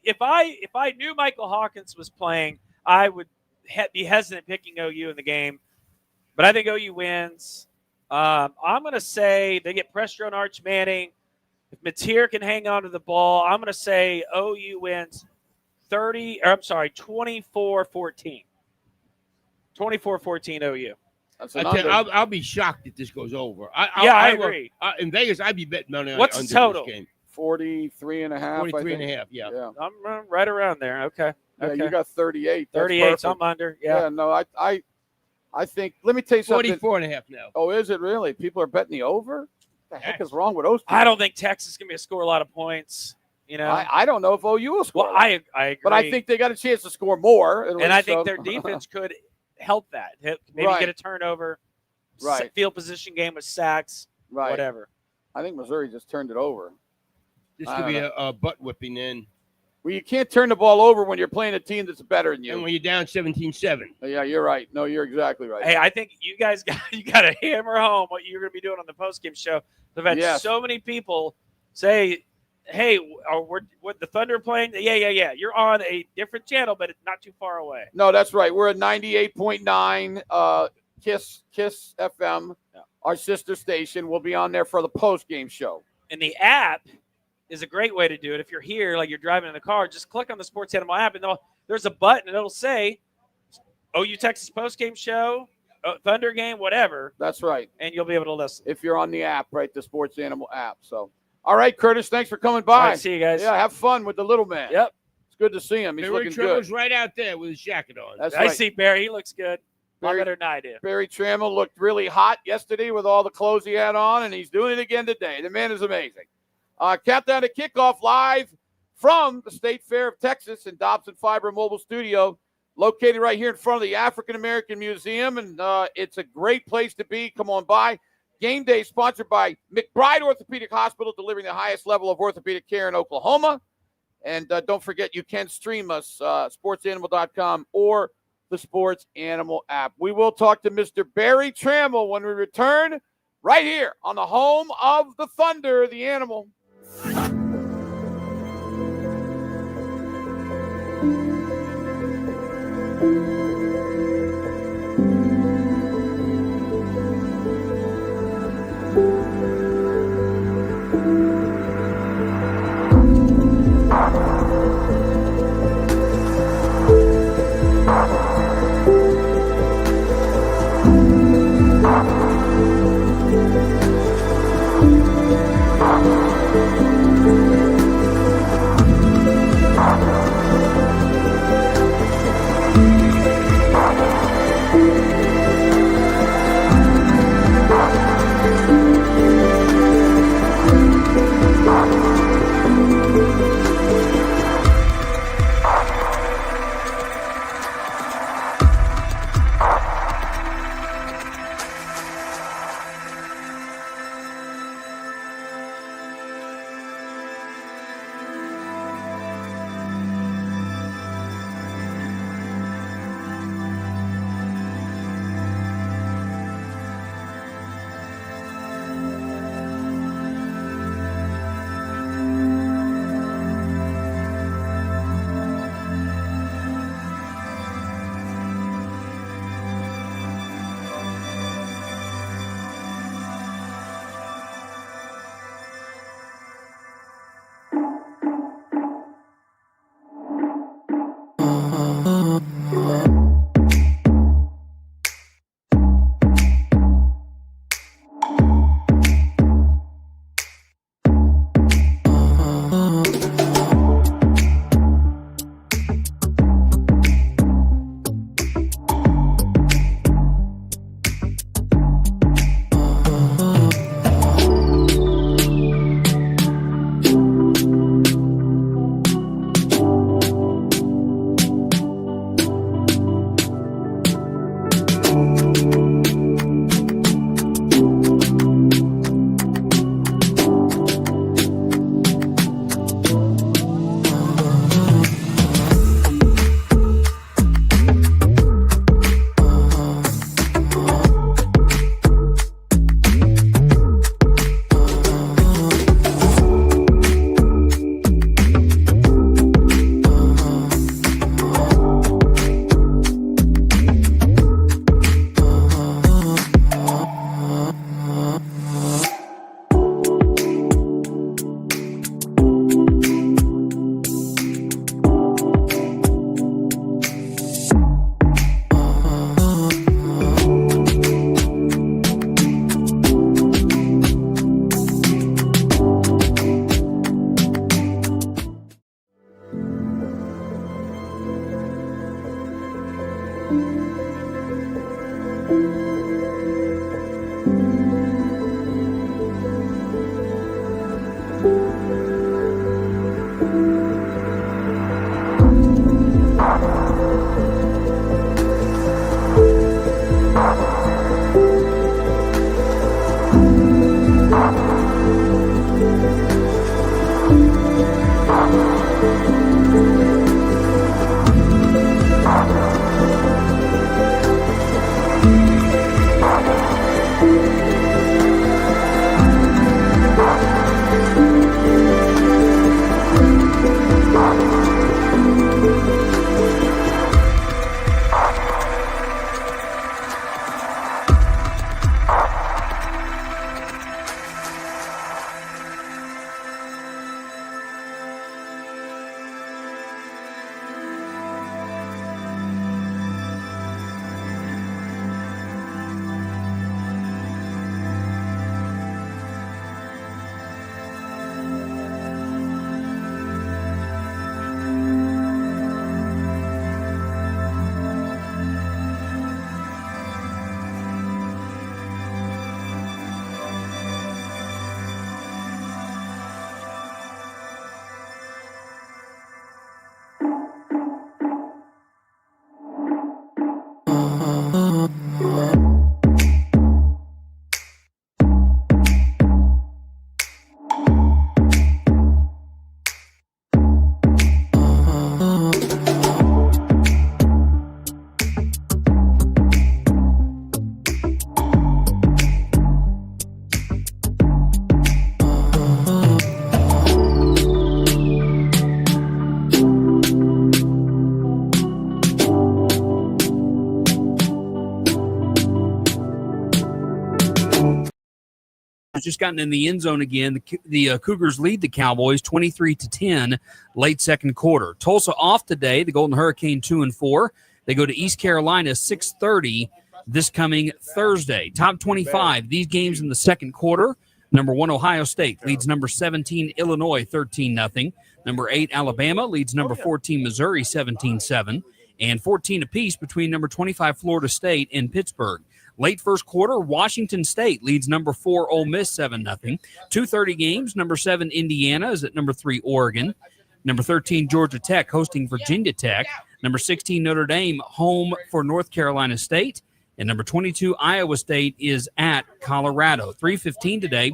If I knew Michael Hawkins was playing, I would be hesitant picking OU in the game, but I think OU wins. I'm going to say they get pressure on Arch Manning. If Mateer can hang on to the ball, I'm going to say OU wins 24-14. 24-14 OU. That's I an tell you, under. I'll be shocked if this goes over. I will- agree. in Vegas, I'd be betting money on What's under the total? this game. 43 and a half. 43 I think. and a half, yeah. Yeah. I'm right around there. Okay. Yeah, Okay. you got 38. That's 38. So perfect. I'm under. Yeah. No, I think. Let me tell you something. 44 and a half now. Oh, is it really? People are betting the over. What the heck is wrong with those people? I don't think Texas is going to be able to score a lot of points. You know. I don't know if OU will score. Well, I agree. but I think they got a chance to score more. and I think their defense could help that. Maybe Right. get a turnover. Right. Field position game with sacks. right. Whatever. I think Missouri just turned it over. This I could don't be know. a butt whipping in. Well, you can't turn the ball over when you're playing a team that's better than And you. when you're down 17-7. Yeah, you're right. No, you're exactly right. Hey, I think you guys got to hammer home what you're going to be doing on the postgame show. I've had Yes. so many people say, "Hey, what the Thunder playing?" Yeah. You're on a different channel, but it's not too far away. No, that's right. We're at 98.9 Kiss FM, our sister station. We'll be on there for the post-game show. And the app is a great way to do it. If you're here, like you're driving in the car, just click on the Sports Animal app, and there's a button, and it'll say OU Texas postgame show, Thunder game, whatever, That's right. and you'll be able to listen. If you're on the app, right, the Sports Animal app. So, all right, Curtis, thanks for coming All by. right, see you guys. Yeah, have fun with the little man. Yep. It's good to see him. He's Barry looking Trevor's good. right out there with his jacket on. That's I right. see Barry. He looks good. A lot Barry- better than I do. Barry Trammell looked really hot yesterday with all the clothes he had on, and he's doing it again today. The man is amazing. Countdown to kickoff live from the State Fair of Texas in Dobson Fiber Mobile Studio, located right here in front of the African American Museum, and it's a great place to be. Come on by. Game day sponsored by McBride Orthopedic Hospital, delivering the highest level of orthopedic care in Oklahoma. And don't forget, you can stream us, sportsanimal.com or the Sports Animal app. We will talk to Mr. Barry Trammell when we return right here on the home of the Thunder, the Animal. Just gotten in the end zone again. The Cougars lead the Cowboys 23-10 late second quarter. Tulsa off today. The Golden Hurricane 2-4. They go to East Carolina 6:30 this coming Thursday. Top 25. These games in the second quarter. Number 1 Ohio State leads number 17 Illinois 13-0. Number 8 Alabama leads number 14 Missouri 17-7, and 14 apiece between number 25 Florida State and Pittsburgh. Late first quarter, Washington State leads number 4 Ole Miss 7-0. 2:30 games. Number 7 Indiana is at number 3 Oregon. Number 13 Georgia Tech hosting Virginia Tech. Number 16 Notre Dame home for North Carolina State. And number 22 Iowa State is at Colorado. 3:15 today.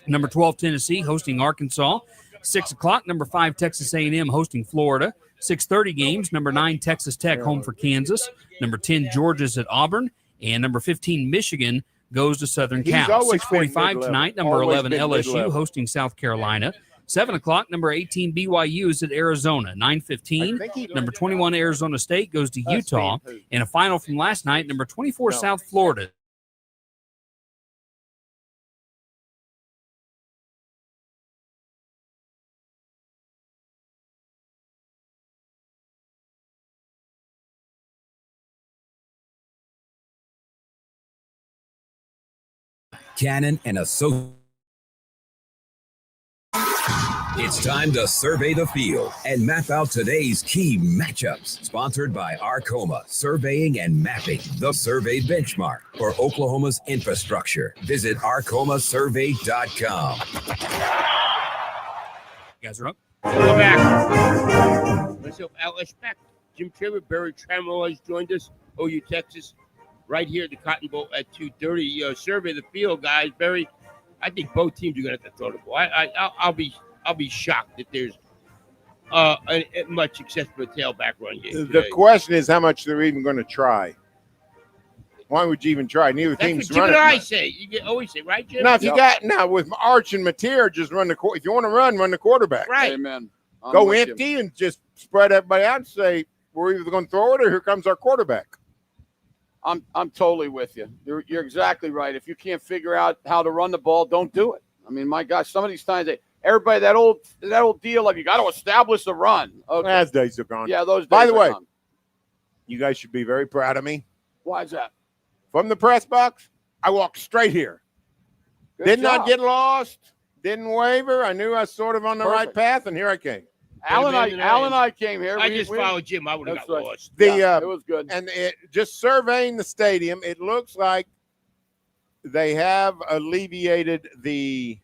Number 12 Tennessee hosting Arkansas. 6 o'clock. Number 5 Texas A&M hosting Florida. 6:30 games. Number 9 Texas Tech home for Kansas. Number 10 Georgia's at Auburn. And number 15, Michigan, goes to Southern Cal. 6:45 tonight, number 11, LSU, hosting South Carolina. 7 o'clock, number 18, BYU is at Arizona. 9:15, number 21, Arizona State goes to Utah. And a final from last night, number 24, South Florida. Cannon and Associates. It's time to survey the field and map out today's key matchups. Sponsored by Arcoma Surveying and Mapping, the survey benchmark for Oklahoma's infrastructure. Visit arcomasurvey.com. You guys are up? We're back. Myself, Alex Beck, Jim Trevor, Barry Trammell has joined us. OU Texas, right here at the Cotton Bowl at 2:30. Survey the field, guys. Barry, I think both teams are going to have to throw the ball. I'll be shocked that there's much success for a tailback run game. The question is how much they're even going to try. Why would you even try? Neither That's team's what Jim running. and I say. You always say, right, Jim? Now, if you got with Arch and Mateer, just run the. If you want to run the quarterback. Right. Amen. I'm Go with empty you. and just spread everybody out and say we're either going to throw it or here comes our quarterback. I'm totally with you. You're exactly right. If you can't figure out how to run the ball, don't do it. I mean, my gosh, some of these times everybody that old deal of you got to establish the run. Okay. As days are gone. Yeah, those days By the are way, gone. you guys should be very proud of me. Why is that? From the press box, I walked straight here. Good Did not job. get lost. Didn't waver. I knew I was sort of on the right Perfect. path, and here I came. Al and I came here. I just followed Jim. I would have That's got right. lost. It was good. And just surveying the stadium, it looks like they have alleviated the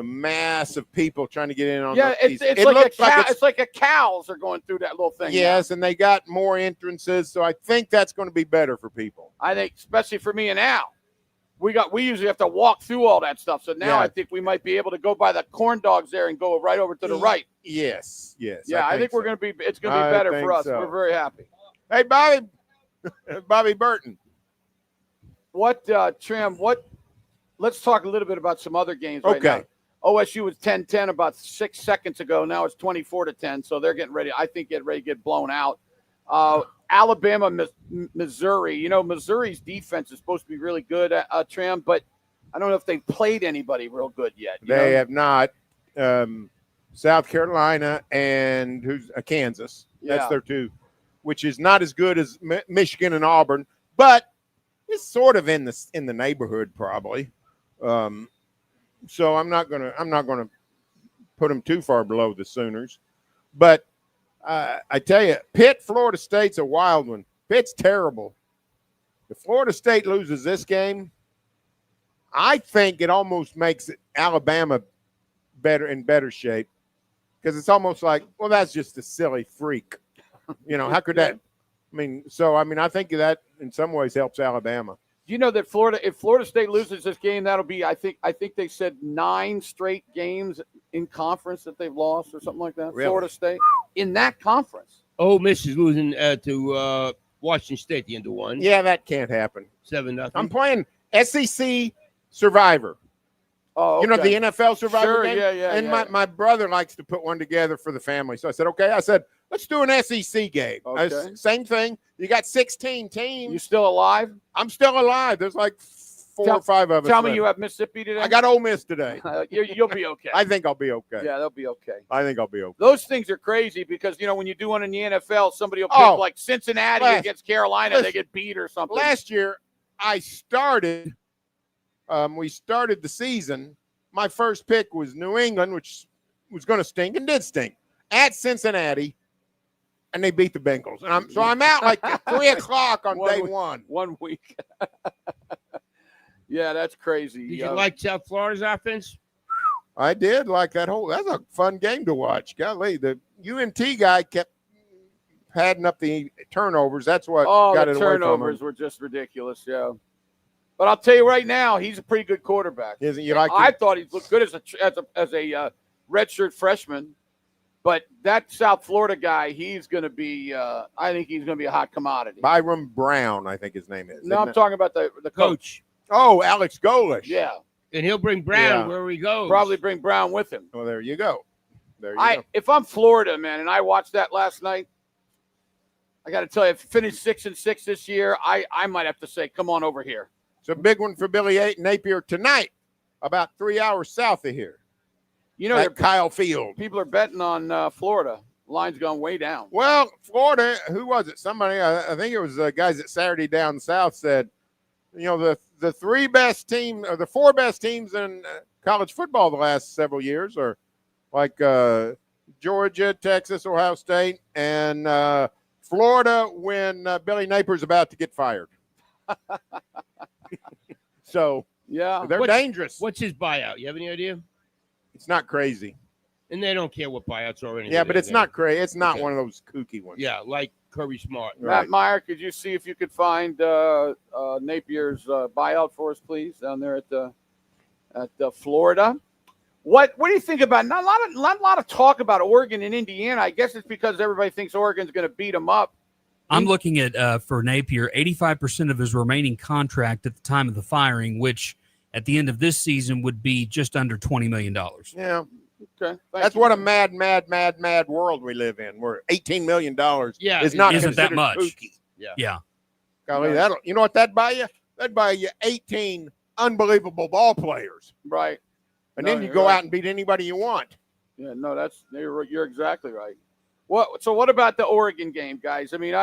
mass of people trying to get in on. It's like a cows are going through that little thing. Yes, and they got more entrances, so I think that's going to be better for people. I think, especially for me and Al. We usually have to walk through all that stuff. So now I think we might be able to go by the corn dogs there and go right over to the right. Yes. Yeah, I think we're going to be. It's going to be better for us. So. We're very happy. Hey, Bobby Burton. What Trim? Let's talk a little bit about some other games right now. OSU was 10-10 about 6 seconds ago. Now it's 24-10. So they're getting ready. I think getting ready to get blown out. Alabama, Missouri. Missouri's defense is supposed to be really good, Trim, but I don't know if they've played anybody real good yet. They have not. South Carolina and Kansas. That's their two, which is not as good as Michigan and Auburn, but it's sort of in the neighborhood probably. So I'm not gonna put them too far below the Sooners, but. I tell you, Florida State's a wild one. Pitt's terrible. If Florida State loses this game, I think it almost makes Alabama in better shape because it's almost like, well, that's just a silly freak. How could that? I think that in some ways helps Alabama. Do you know that if Florida State loses this game, that'll be, I think they said 9 straight games in conference that they've lost or something like that. Really? Florida State in that conference. Ole Miss is losing to Washington State at the end of one. Yeah, that can't happen. 7-0. I'm playing SEC Survivor. Oh, okay. The NFL Survivor game? Yeah. And my brother likes to put one together for the family. So I said, okay. I said, let's do an SEC game. Okay. Same thing. You got 16 teams. You still alive? I'm still alive. There's like 4 or 5 of us. Tell me you have Mississippi today? I got Ole Miss today. You'll be okay. I think I'll be okay. Yeah, they'll be okay. I think I'll be okay. Those things are crazy because, when you do one in the NFL, somebody will pick like Cincinnati against Carolina. They get beat or something. Last year, we started the season. My first pick was New England, which was going to stink and did stink, at Cincinnati, and they beat the Bengals. And I'm out like at 3 o'clock on day one. 1 week. Yeah, that's crazy. Did you like South Florida's offense? I did like that that's a fun game to watch. Golly, the UNT guy kept padding up the turnovers. That's what got it away from him. Turnovers were just ridiculous, yeah. But I'll tell you right now, he's a pretty good quarterback. Isn't you like? I thought he looked good as a redshirt freshman, but that South Florida guy, he's going to be. I think he's going to be a hot commodity. Byram Brown, I think his name is. No, I'm talking about the coach. Oh, Alex Golish. Yeah, and he'll bring Brown where he goes. Probably bring Brown with him. Well, there you go. Go. If I'm Florida, man, and I watched that last night, I got to tell you, if you finish 6-6 this year, I might have to say, come on over here. It's a big one for Billy Napier tonight, about 3 hours south of here. At Kyle Field. People are betting on Florida. Line's gone way down. Well, Florida, who was it? Somebody, I think it was guys at Saturday Down South said, the 3 best teams or the 4 best teams in college football the last several years are like Georgia, Texas, Ohio State, and Florida when Billy Napier's about to get fired. So yeah, they're dangerous. What's his buyout? You have any idea? It's not crazy. And they don't care what buyouts are or anything. Yeah, but it's not crazy. It's not one of those kooky ones. Yeah, like Kirby Smart. Right. Matt Meyer, could you see if you could find Napier's buyout for us, please, down there at Florida? What do you think about? Not a lot of talk about Oregon and Indiana. I guess it's because everybody thinks Oregon's going to beat them up. I'm looking at for Napier, 85% of his remaining contract at the time of the firing, which at the end of this season would be just under $20 million. Yeah. Okay. That's what a mad world we live in. Where $18 million is not isn't that much. Kooky. Yeah. Golly, you know what that buy you? That'd buy you 18 unbelievable ball players. Right. And then you go out and beat anybody you want. Yeah, no, you're exactly right. So what about the Oregon game, guys? I mean,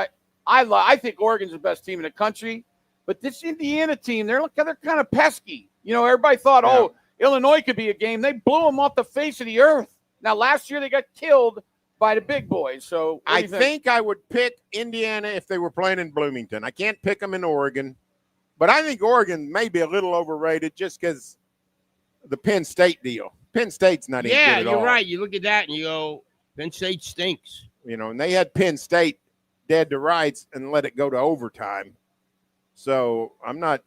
I think Oregon's the best team in the country, but this Indiana team, they're kind of pesky. Everybody thought, Illinois could be a game. They blew them off the face of the earth. Now, last year they got killed by the big boys. So what do I you think I would pick Indiana if they were playing in Bloomington. I can't pick them in Oregon, but I think Oregon may be a little overrated just because the Penn State deal. Penn State's not any good Yeah, at you're all. right. You look at that and you go, Penn State stinks. You know, and they had Penn State dead to rights and let it go to overtime. So I'm not.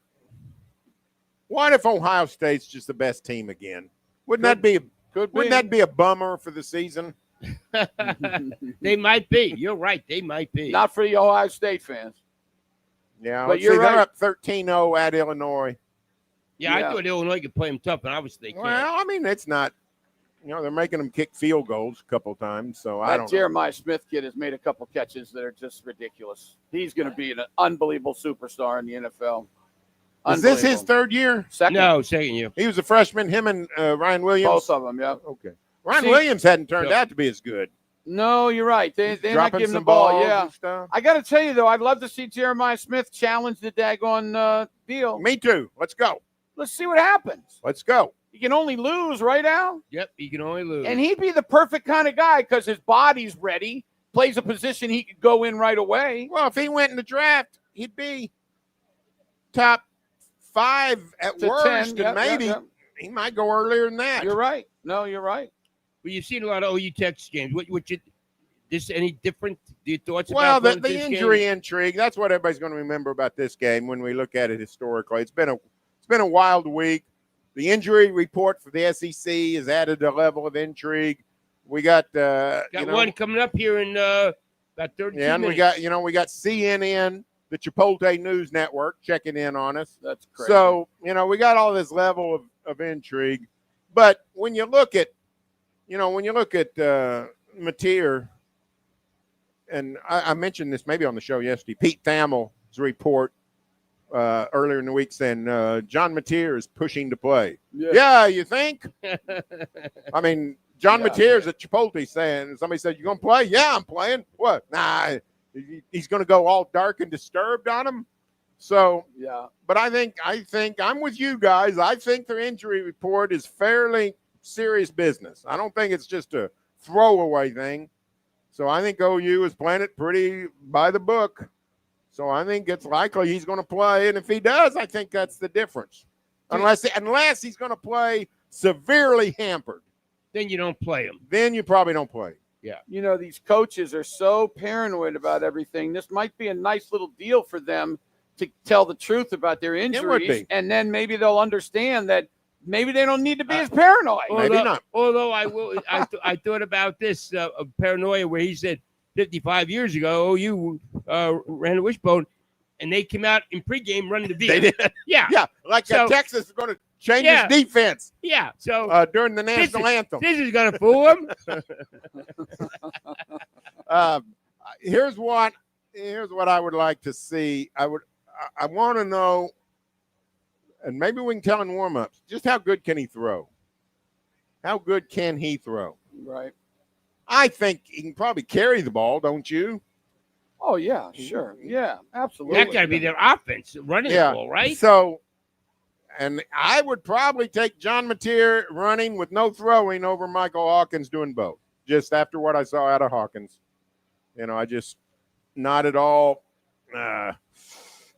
What if Ohio State's just the best team again? Wouldn't that be a bummer for the season? They might be. You're right. They might be. Not for the Ohio State fans. Yeah, But let's you're see, they're right. up 13-0 at Illinois. Yeah, I Yeah. thought Illinois could play them tough, and obviously they can't. Well, I mean, it's not. You know, they're making them kick field goals a couple times, so I That don't know. Jeremiah Smith kid has made a couple catches that are just ridiculous. He's going to be an unbelievable superstar in the NFL. Is this his Unbelievable. third year? Second? No, second year. He was a freshman, him and Ryan Williams? Both of them, yeah. Okay. Ryan See- Williams hadn't turned Yeah. out to be as good. No, you're right. They're not Dropping giving the some ball. balls Yeah. and stuff. I got to tell you, though, I'd love to see Jeremiah Smith challenge the daggone deal. Me too. Let's go. Let's see what happens. Let's go. He can only lose, right, Al? Yep, you can only lose. And he'd be the perfect kind of guy because his body's ready, plays a position he could go in right away. Well, if he went in the draft, he'd be top 5 at To worst, 10, and yep, maybe yep, he might go earlier than that. yep. You're right. No, you're right. Well, you've seen a lot of OU Texas games. What you this any different? Your thoughts Well, about the this injury game? intrigue, that's what everybody's going to remember about this game when we look at it historically. It's been a wild week. The injury report for the SEC has added a level of intrigue. We got One coming up here in about 32 yeah, and minutes. we got CNN, the Chipotle News Network, checking in on us. That's crazy. So, we got all this level of intrigue. But when you look at, Mateer, and I mentioned this maybe on the show yesterday, Pete Thamel's report earlier in the week saying John Mateer is pushing to play. Yeah, you think? I mean, John Mateer's at Chipotle saying, somebody said, you going to play? Yeah, I'm playing. What? Nah, he's going to go all dark and disturbed on him. So, yeah. but I think I'm with you guys. I think their injury report is fairly serious business. I don't think it's just a throwaway thing. So I think OU is playing it pretty by the book. So I think it's likely he's going to play. And if he does, I think that's the difference. Unless he's going to play severely hampered. Then you don't play him. Then you probably don't play. Yeah. These coaches are so paranoid about everything. This might be a nice little deal for them to tell the truth about their injuries. be. And then maybe they'll understand that maybe they don't need to be as paranoid. Maybe not. Although I thought about this paranoia where he said 55 years ago, OU ran a wishbone, and they came out in pregame running the deal. They did. Yeah. Yeah, like So- Texas is going to change Yeah. his defense Yeah. So during the national anthem. this is going to fool him. Here's what I would like to see. I want to know, and maybe we can tell in warm-ups, just how good can he throw? How good can he throw? Right. I think he can probably carry the ball, don't you? Oh, yeah, sure. Yeah, absolutely. That got to be their offense running the ball, right? So, and I would probably take John Mateer running with no throwing over Michael Hawkins doing both. Just after what I saw out of Hawkins, I just not at all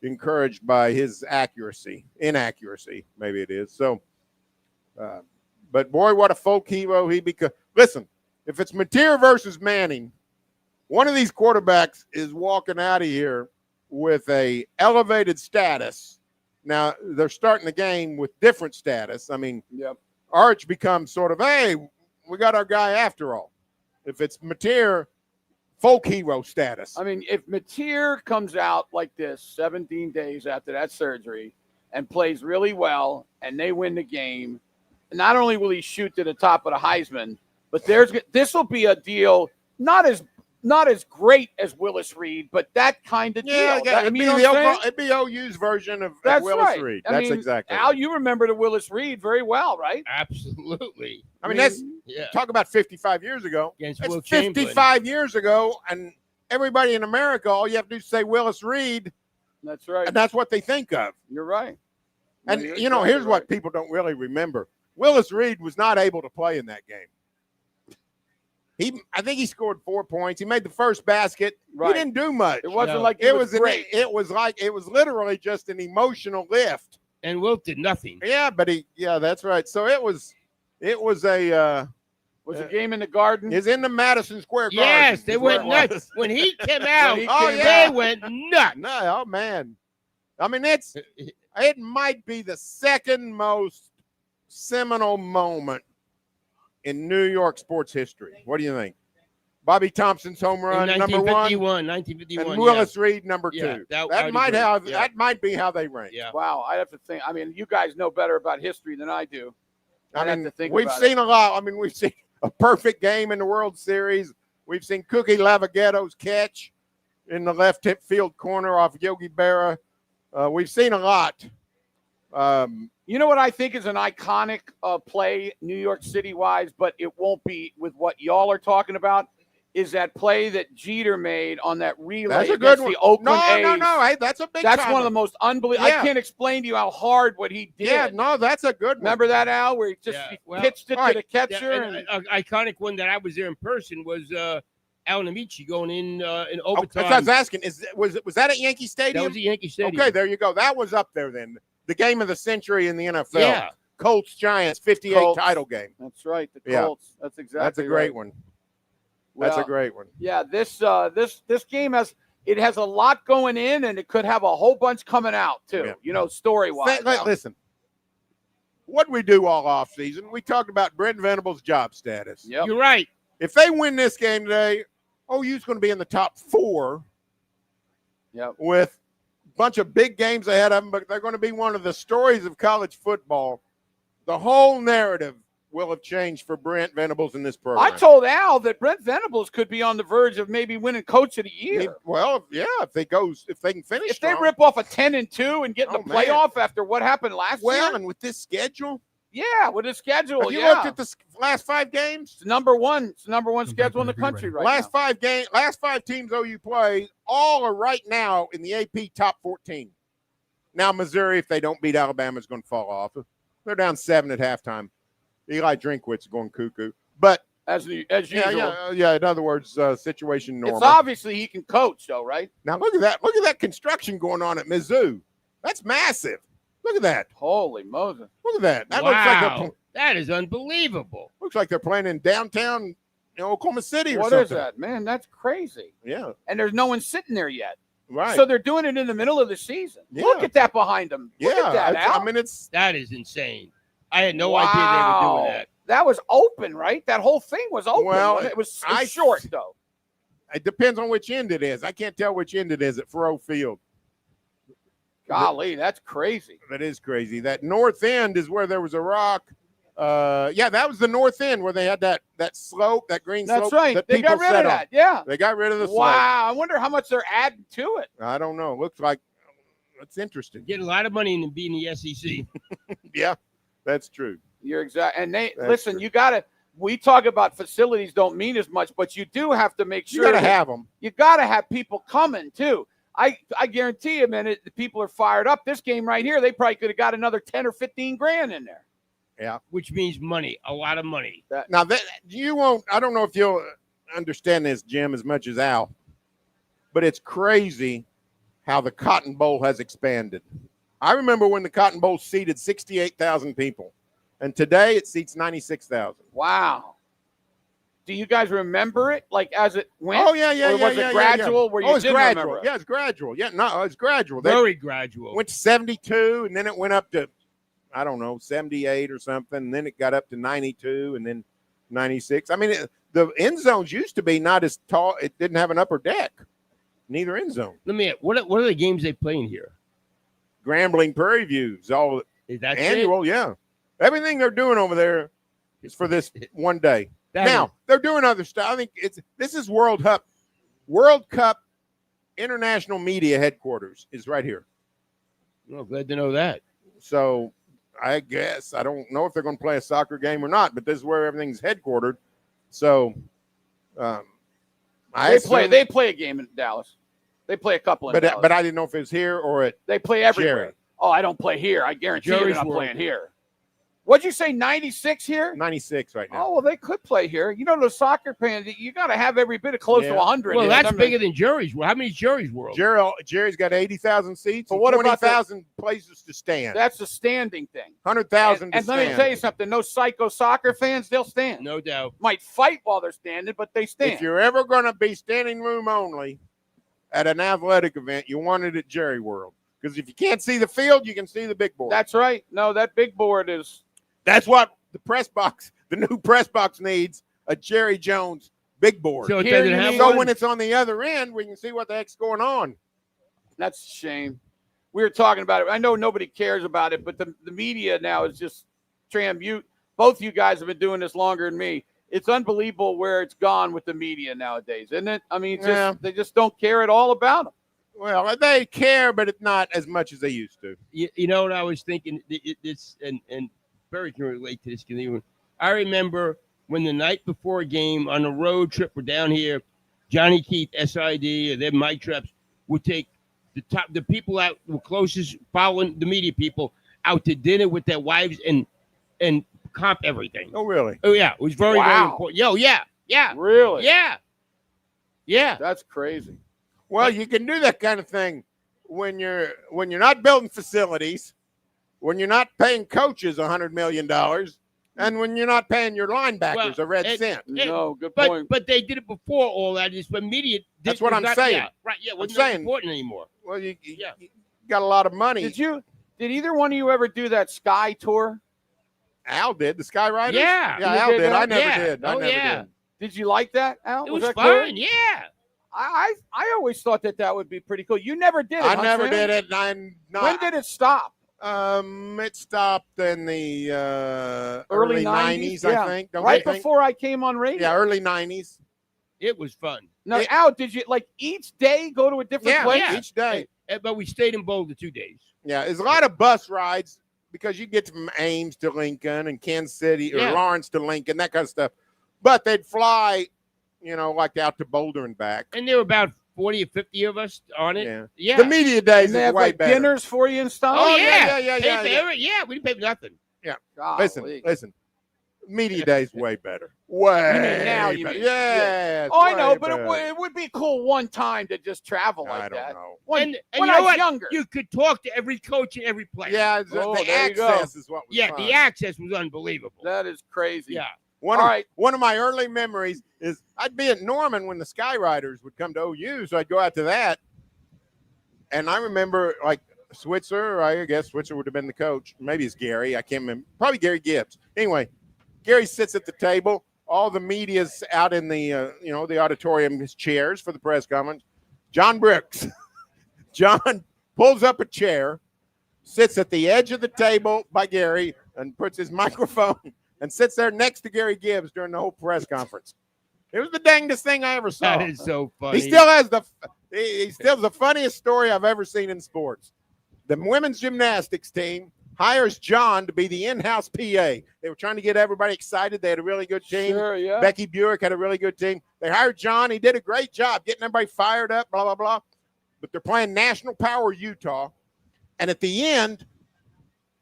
encouraged by his inaccuracy. Maybe it is. So, but boy, what a folk hero he became. Listen, if it's Mateer versus Manning, one of these quarterbacks is walking out of here with a elevated status. Now, they're starting the game with different status. I mean, Arch becomes sort of, hey, we got our guy after all. If it's Mateer, folk hero status. I mean, if Mateer comes out like this 17 days after that surgery and plays really well and they win the game, not only will he shoot to the top of the Heisman, but this will be a deal not as great as Willis Reed, but that kind of deal. It'd be OU's version of That's Willis right. Reed. I That's mean, exactly Al, right. you remember the Willis Reed very well, right? Absolutely. I mean, Yeah. talk about 55 years ago. Against That's Will Chamberlain. 55 years ago, and everybody in America, all you have to do is say Willis Reed, That's right. and that's what they think of. You're right. And, You're here's exactly what right. people don't really remember. Willis Reed was not able to play in that game. I think he scored 4 points. He made the first basket. Right. He didn't do much. It wasn't No. like It was great. it was literally just an emotional lift. And Wilt did nothing. Yeah, but that's right. So it was a Was a game in the Garden? is in the Madison Square Garden. Yes, they is where went it was. nuts. When he came out, he Oh, came yeah. they went nuts. No, oh man. I mean, it might be the second most seminal moment in New York sports history. What do you think? Bobby Thompson's home run, number 1, 1951, and Willis Reed, number 2. Yeah, that that might agree. have Yeah. that might be how they rank. Yeah. Wow, I have to think. I mean, you guys know better about history than I do. I I'd have mean, to think we've about seen a lot. I mean, we've seen a perfect game in the World Series. We've seen Cookie Lavaghetto's catch in the left hip field corner off Yogi Berra. We've seen a lot. You know what I think is an iconic play, New York City wise, but it won't be with what y'all are talking about. Is that play that Jeter made on that relay That's a against good one. the Oakland A's? No. Hey, that's a big. That's timer. one of the most unbelievable. Yeah. I can't explain to you how hard what he did. Yeah, no, that's a good one. Remember that, Al, where he just Yeah. he Well, pitched it all right. to the catcher? Yeah, and an iconic one that I was there in person was Alan Amici going in Oh, overtime. that's what I was asking. Was that at Yankee That Stadium? was at Yankee Stadium. Okay, there you go. That was up there then. The game of the century in the NFL. Yeah. Colts Giants 58 Colts. title game. That's right, the Yeah. Colts. That's exactly. That's a great right. one. That's a Well, great one. Yeah, this game has a lot going in, and it could have a whole bunch coming out too. Yeah. You know, story wise. Listen, what we do all off season, we talked about Brent Venables' job status. Yep. You're right. If they win this game today, OU's going to be in the top 4 Yep. with a bunch of big games ahead of them, but they're going to be one of the stories of college football. The whole narrative will have changed for Brent Venables in this program. I told Al that Brent Venables could be on the verge of maybe winning Coach of the Year. If they can finish. If they strong. rip off a 10-2 and get in Oh, the man. playoff after what happened last year, and with this schedule, yeah, with his schedule, have you yeah, looked at the last 5 games? it's number one. It's the number one schedule in the country right last now. 5 teams OU play, all are right now in the AP top 14. Now Missouri, if they don't beat Alabama, is going to fall off. They're down 7 at halftime. Eli Drinkwitz is going cuckoo, but As usual. yeah. In other words, situation normal. It's obviously he can coach, though, right? Now look at that! Look at that construction going on at Mizzou. That's massive. Look at that! Holy Moses! Look at that! That Wow. That is unbelievable. looks like they're playing in downtown Oklahoma City or What something. is that, man? That's crazy. Yeah, And there's no one sitting there yet. right. So they're doing it in the middle of the season. Yeah. Look at that behind them. Look yeah, at that, Al. I mean it's That is insane. I had no idea they were doing that. That was open, right? That whole thing was open. Well, wasn't it? It was I- short, though. it depends on which end it is. I can't tell which end it is at Faroe Field. Golly, that's crazy. That is crazy. That north end is where there was a rock. That was the north end where they had that slope, that green That's slope. right. That They people got rid sat of on. that. Yeah. They got rid of the slope. Wow. I wonder how much they're adding to it. I don't know. Looks like it's interesting. Getting a lot of money in being the SEC. Yeah, that's true. You're exact. And they That's listen. true. You got to. We talk about facilities don't mean as much, but you do have to make You sure got to that- have them. You got to have people coming too. I guarantee you, man, the people are fired up. This game right here, they probably could have got another 10 or 15 grand in there. Which means money, a lot of money. Now that you won't. I don't know if you'll understand this, Jim, as much as Al, but it's crazy how the Cotton Bowl has expanded. I remember when the Cotton Bowl seated 68,000 people, and today it seats 96,000. Wow. Do you guys remember it, like as it went? Oh yeah. Or was it gradual? Where you it's didn't gradual. remember it? Yeah, it's gradual. Yeah, no, it's gradual. They Very gradual. went to 72, and then it went up to, I don't know, 78 or something. And then it got up to 92, and then 96. I mean, the end zones used to be not as tall. It didn't have an upper deck. Neither end zone. Let me. What are the games they play in here? Grambling, Prairie Views, all Is that annual. Yeah, everything they're doing over there is for this one day. That Now is- they're doing other stuff. I think this is World Cup International Media Headquarters is right here. Oh, glad to know that. So I guess I don't know if they're going to play a soccer game or not, but this is where everything's headquartered. So They play a game in Dallas. They play a couple in Dallas. but I didn't know if it was here or at They play everywhere. Jerry. Oh, I don't play here. I guarantee Jerry's you're not World. playing here. What'd you say, 96 here? 96 right now. Oh, well, they could play here. You know, those soccer fans, you got to have every bit of close to 100. Well, here. that's I mean, bigger than Jerry's World. How many Jerry's World? Jerry's got 80,000 seats But and what about 20,000 places to stand. That's a standing thing. 100,000 to And let stand. me tell you something. Those psycho soccer fans, they'll stand. No doubt. Might fight while they're standing, but they stand. If you're ever going to be standing room only at an athletic event, you want it at Jerry World. Because if you can't see the field, you can see the big board. That's right. No, that big board is. That's what the press box, the new press box needs, a Jerry Jones big board. So it Here doesn't you have need- So one? when it's on the other end, we can see what the heck's going on. That's a shame. We were talking about it. I know nobody cares about it, but the media now is just both you guys have been doing this longer than me. It's unbelievable where it's gone with the media nowadays, isn't it? I mean, they just don't care at all about them. Well, they care, but it's not as much as they used to. You know what I was thinking? This and Barry can relate to this. I remember when the night before a game on a road trip, we're down here, Johnny Keith, SID, or then Mike Treps would take the people out were closest, following the media people, out to dinner with their wives and comp everything. Oh, really? Oh yeah, it was very very Wow. important. Yo, yeah, Really? yeah. That's crazy. Well, you can do that kind of thing when you're not building facilities, when you're not paying coaches $100 million, and when you're not paying your linebackers a red cent. No, good point. But they did it before all that. Is when media. That's what I'm saying. Yeah, right. Yeah, I'm wasn't that saying. important anymore. Well, you got a lot of money. Did either one of you ever do that Sky tour? Al did, the Skyriders? Yeah. Yeah, You Al did did. that? I never Yeah. did. I Oh, never yeah. did. Did you like that, Al? It was that fun. cool? Yeah. I always thought that would be pretty cool. You never did it. I huh, never Sam? did it. And I'm not. When did it stop? It stopped in the Early early 90s, yeah. I think. Don't Right you think? before I came on radio. Yeah, early 90s. It was fun. Now, Yeah. Al, did you each day go to a different Yeah, place? yeah. each day. But we stayed in Boulder 2 days. Yeah, there's a lot of bus rides because you get from Ames to Lincoln and Kansas City or Yeah. Lawrence to Lincoln, that kind of stuff. But they'd fly, like out to Boulder and back. And there were about 40 or 50 of us on it. Yeah. Yeah. The media days And they is have way like better. dinners for you and stuff. Oh, yeah, yeah. yeah, Paid yeah, for yeah. every- we didn't pay for nothing. Golly. Listen. Media days way better. Way You mean now, you better. mean. Yeah. Oh, I know, way but better. it would be cool one time to just travel like I don't that. know. When, And when you I know was what? younger. You could talk to every coach and every player. Yeah, Oh, the there you go. access is what was Yeah, fun. the access was unbelievable. That is crazy. Yeah. One All of, right. one of my early memories is I'd be at Norman when the Skyriders would come to OU, so I'd go out to that. And I remember, like, Switzer, I guess Switzer would have been the coach. Maybe it's Gary. I can't remember. Probably Gary Gibbs. Anyway, Gary sits at the table. All the media's out in the, the auditorium, his chairs for the press conference. John Brooks. John pulls up a chair, sits at the edge of the table by Gary, and puts his microphone and sits there next to Gary Gibbs during the whole press conference. It was the dangest thing I ever saw. That is so funny. He still has he's still the funniest story I've ever seen in sports. The women's gymnastics team hires John to be the in-house PA. They were trying to get everybody excited. They had a really good team. Sure, yeah. Becky Buick had a really good team. They hired John. He did a great job getting everybody fired up, blah, blah, blah. But they're playing National Power Utah. And at the end,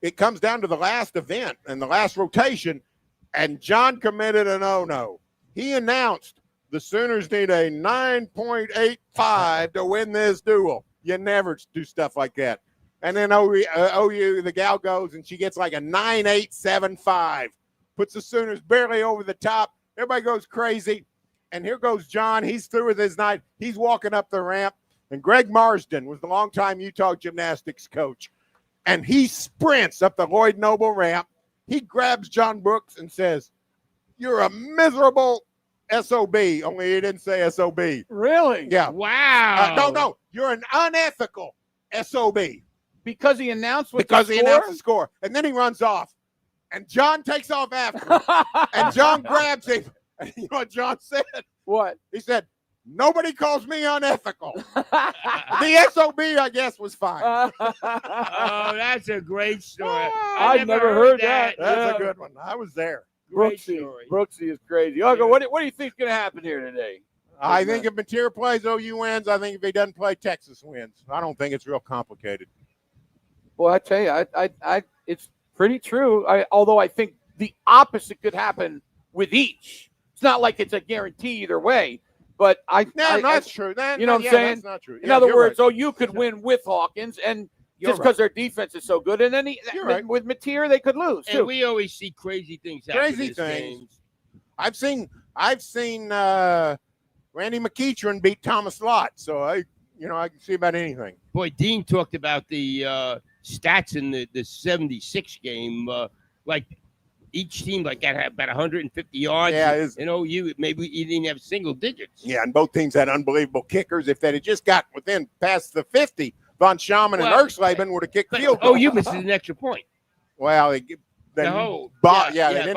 it comes down to the last event and the last rotation, and John committed an oh-no. He announced the Sooners need a 9.85 to win this duel. You never do stuff like that. And then OU, the gal goes, and she gets like a 9.875. Puts the Sooners barely over the top. Everybody goes crazy. And here goes John. He's through with his night. He's walking up the ramp. And Greg Marsden was the longtime Utah gymnastics coach. And he sprints up the Lloyd Noble ramp. He grabs John Brooks and says, "You're a miserable SOB." Only he didn't say SOB. Really? Yeah. Wow. No. You're an unethical SOB. Because he announced what Because the he score? announced the score. And then he runs off. And John takes off after him. And John grabs him. And you know what John said? What? He said, "Nobody calls me unethical." The SOB, I guess, was fine. Oh, that's a great story. I've never heard that. That's Yeah. a good one. I was there. Great Brooksy. story. Brooksy is crazy. Uncle, what do you think's going to happen here today? I think if Mateer plays, OU wins. I think if he doesn't play, Texas wins. I don't think it's real complicated. Well, I tell you, it's Pretty true. Although I think the opposite could happen with each. It's not like it's a guarantee either way. But that's true. You know what I'm saying? That's not true. In other words, right. you could win with Hawkins, and You're just because their defense is so good, and then with Mateer they could lose too. And we always see crazy things happen. Crazy in things. games. I've seen Randy McEachern beat Thomas Lott, so I can see about anything. Boy, Dean talked about the stats in the 76 game. Like each team had about 150 yards. Yeah, OU maybe you didn't have single digits. Yeah, and both teams had unbelievable kickers. If they had just got past the 50, Von Schaman and Erxleben would have kicked field goal. OU misses an extra point. Well, they didn't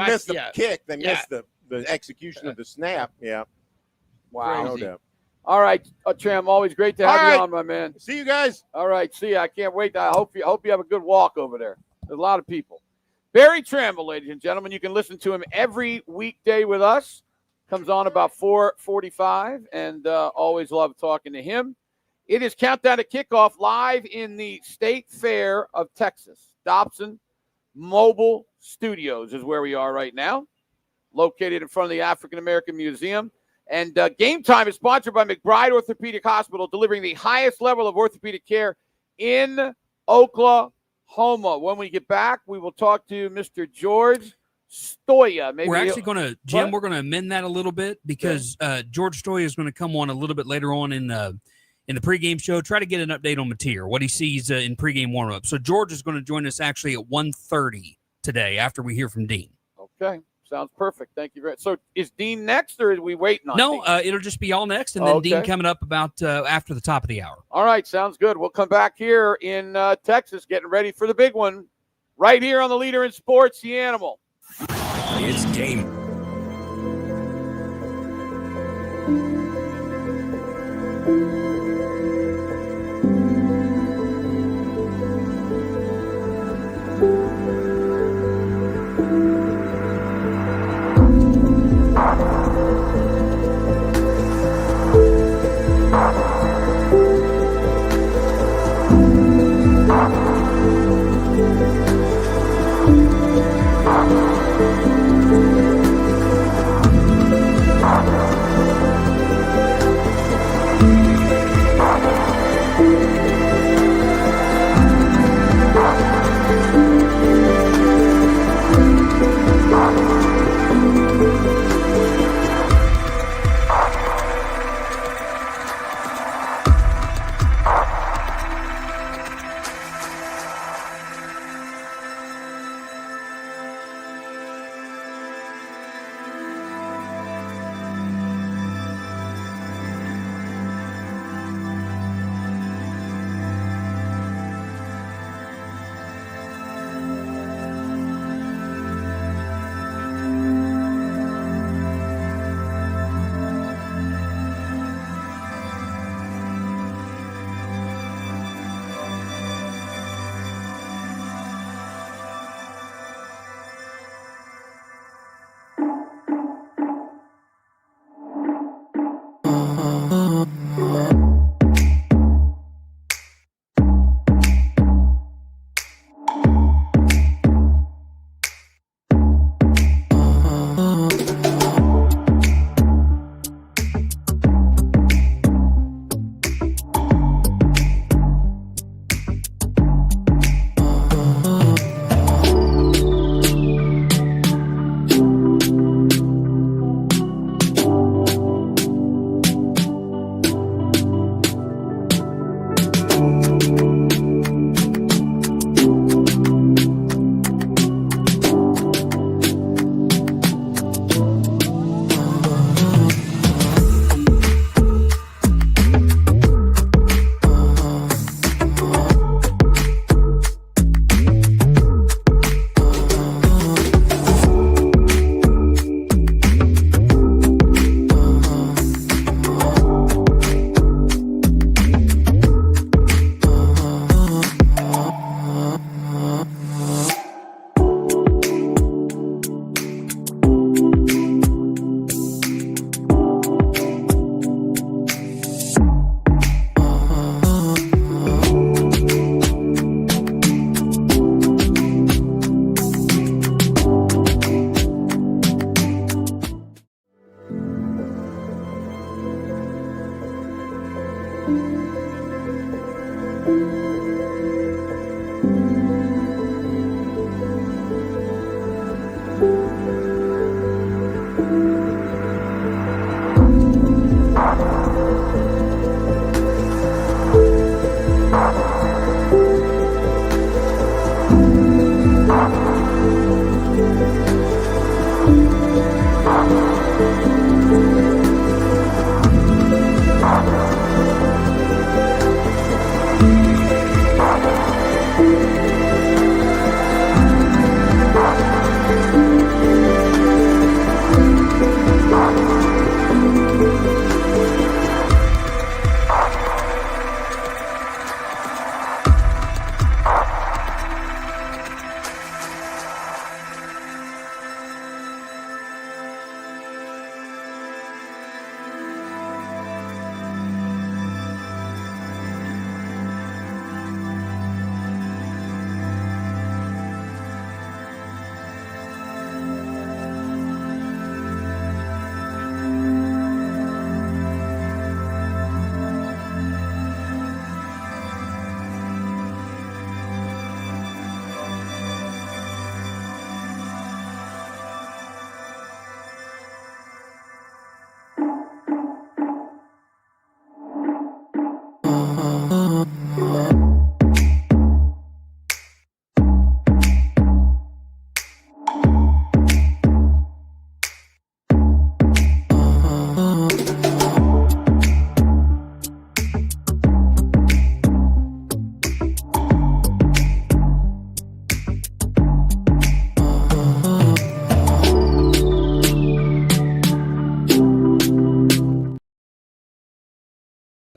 miss the kick. They missed the execution of the snap. Yeah. Wow. No doubt. All right, Tram, always great to have you on, my man. See you guys. All right, see you. I can't wait. I hope you have a good walk over there. There's a lot of people. Barry Tramble, ladies and gentlemen. You can listen to him every weekday with us. Comes on about 4:45, and always love talking to him. It is Countdown to Kickoff live in the State Fair of Texas. Dobson Mobile Studios is where we are right now, located in front of the African American Museum. And Game Time is sponsored by McBride Orthopedic Hospital, delivering the highest level of orthopedic care in Oklahoma. When we get back, we will talk to Mr. George Stoya. We're actually going to, Jim, we're going to amend that a little bit because George Stoya is going to come on a little bit later on in the pregame show, try to get an update on Mateer, what he sees in pregame warm-up. So George is going to join us actually at 1:30 today after we hear from Dean. Okay. Sounds perfect. Thank you very much. So is Dean next, or are we waiting on No, Dean? it'll just be all next, and then Dean coming up about after the top of the hour. All right, sounds good. We'll come back here in Texas, getting ready for the big one, right here on the Leader in Sports, The Animal. It's game.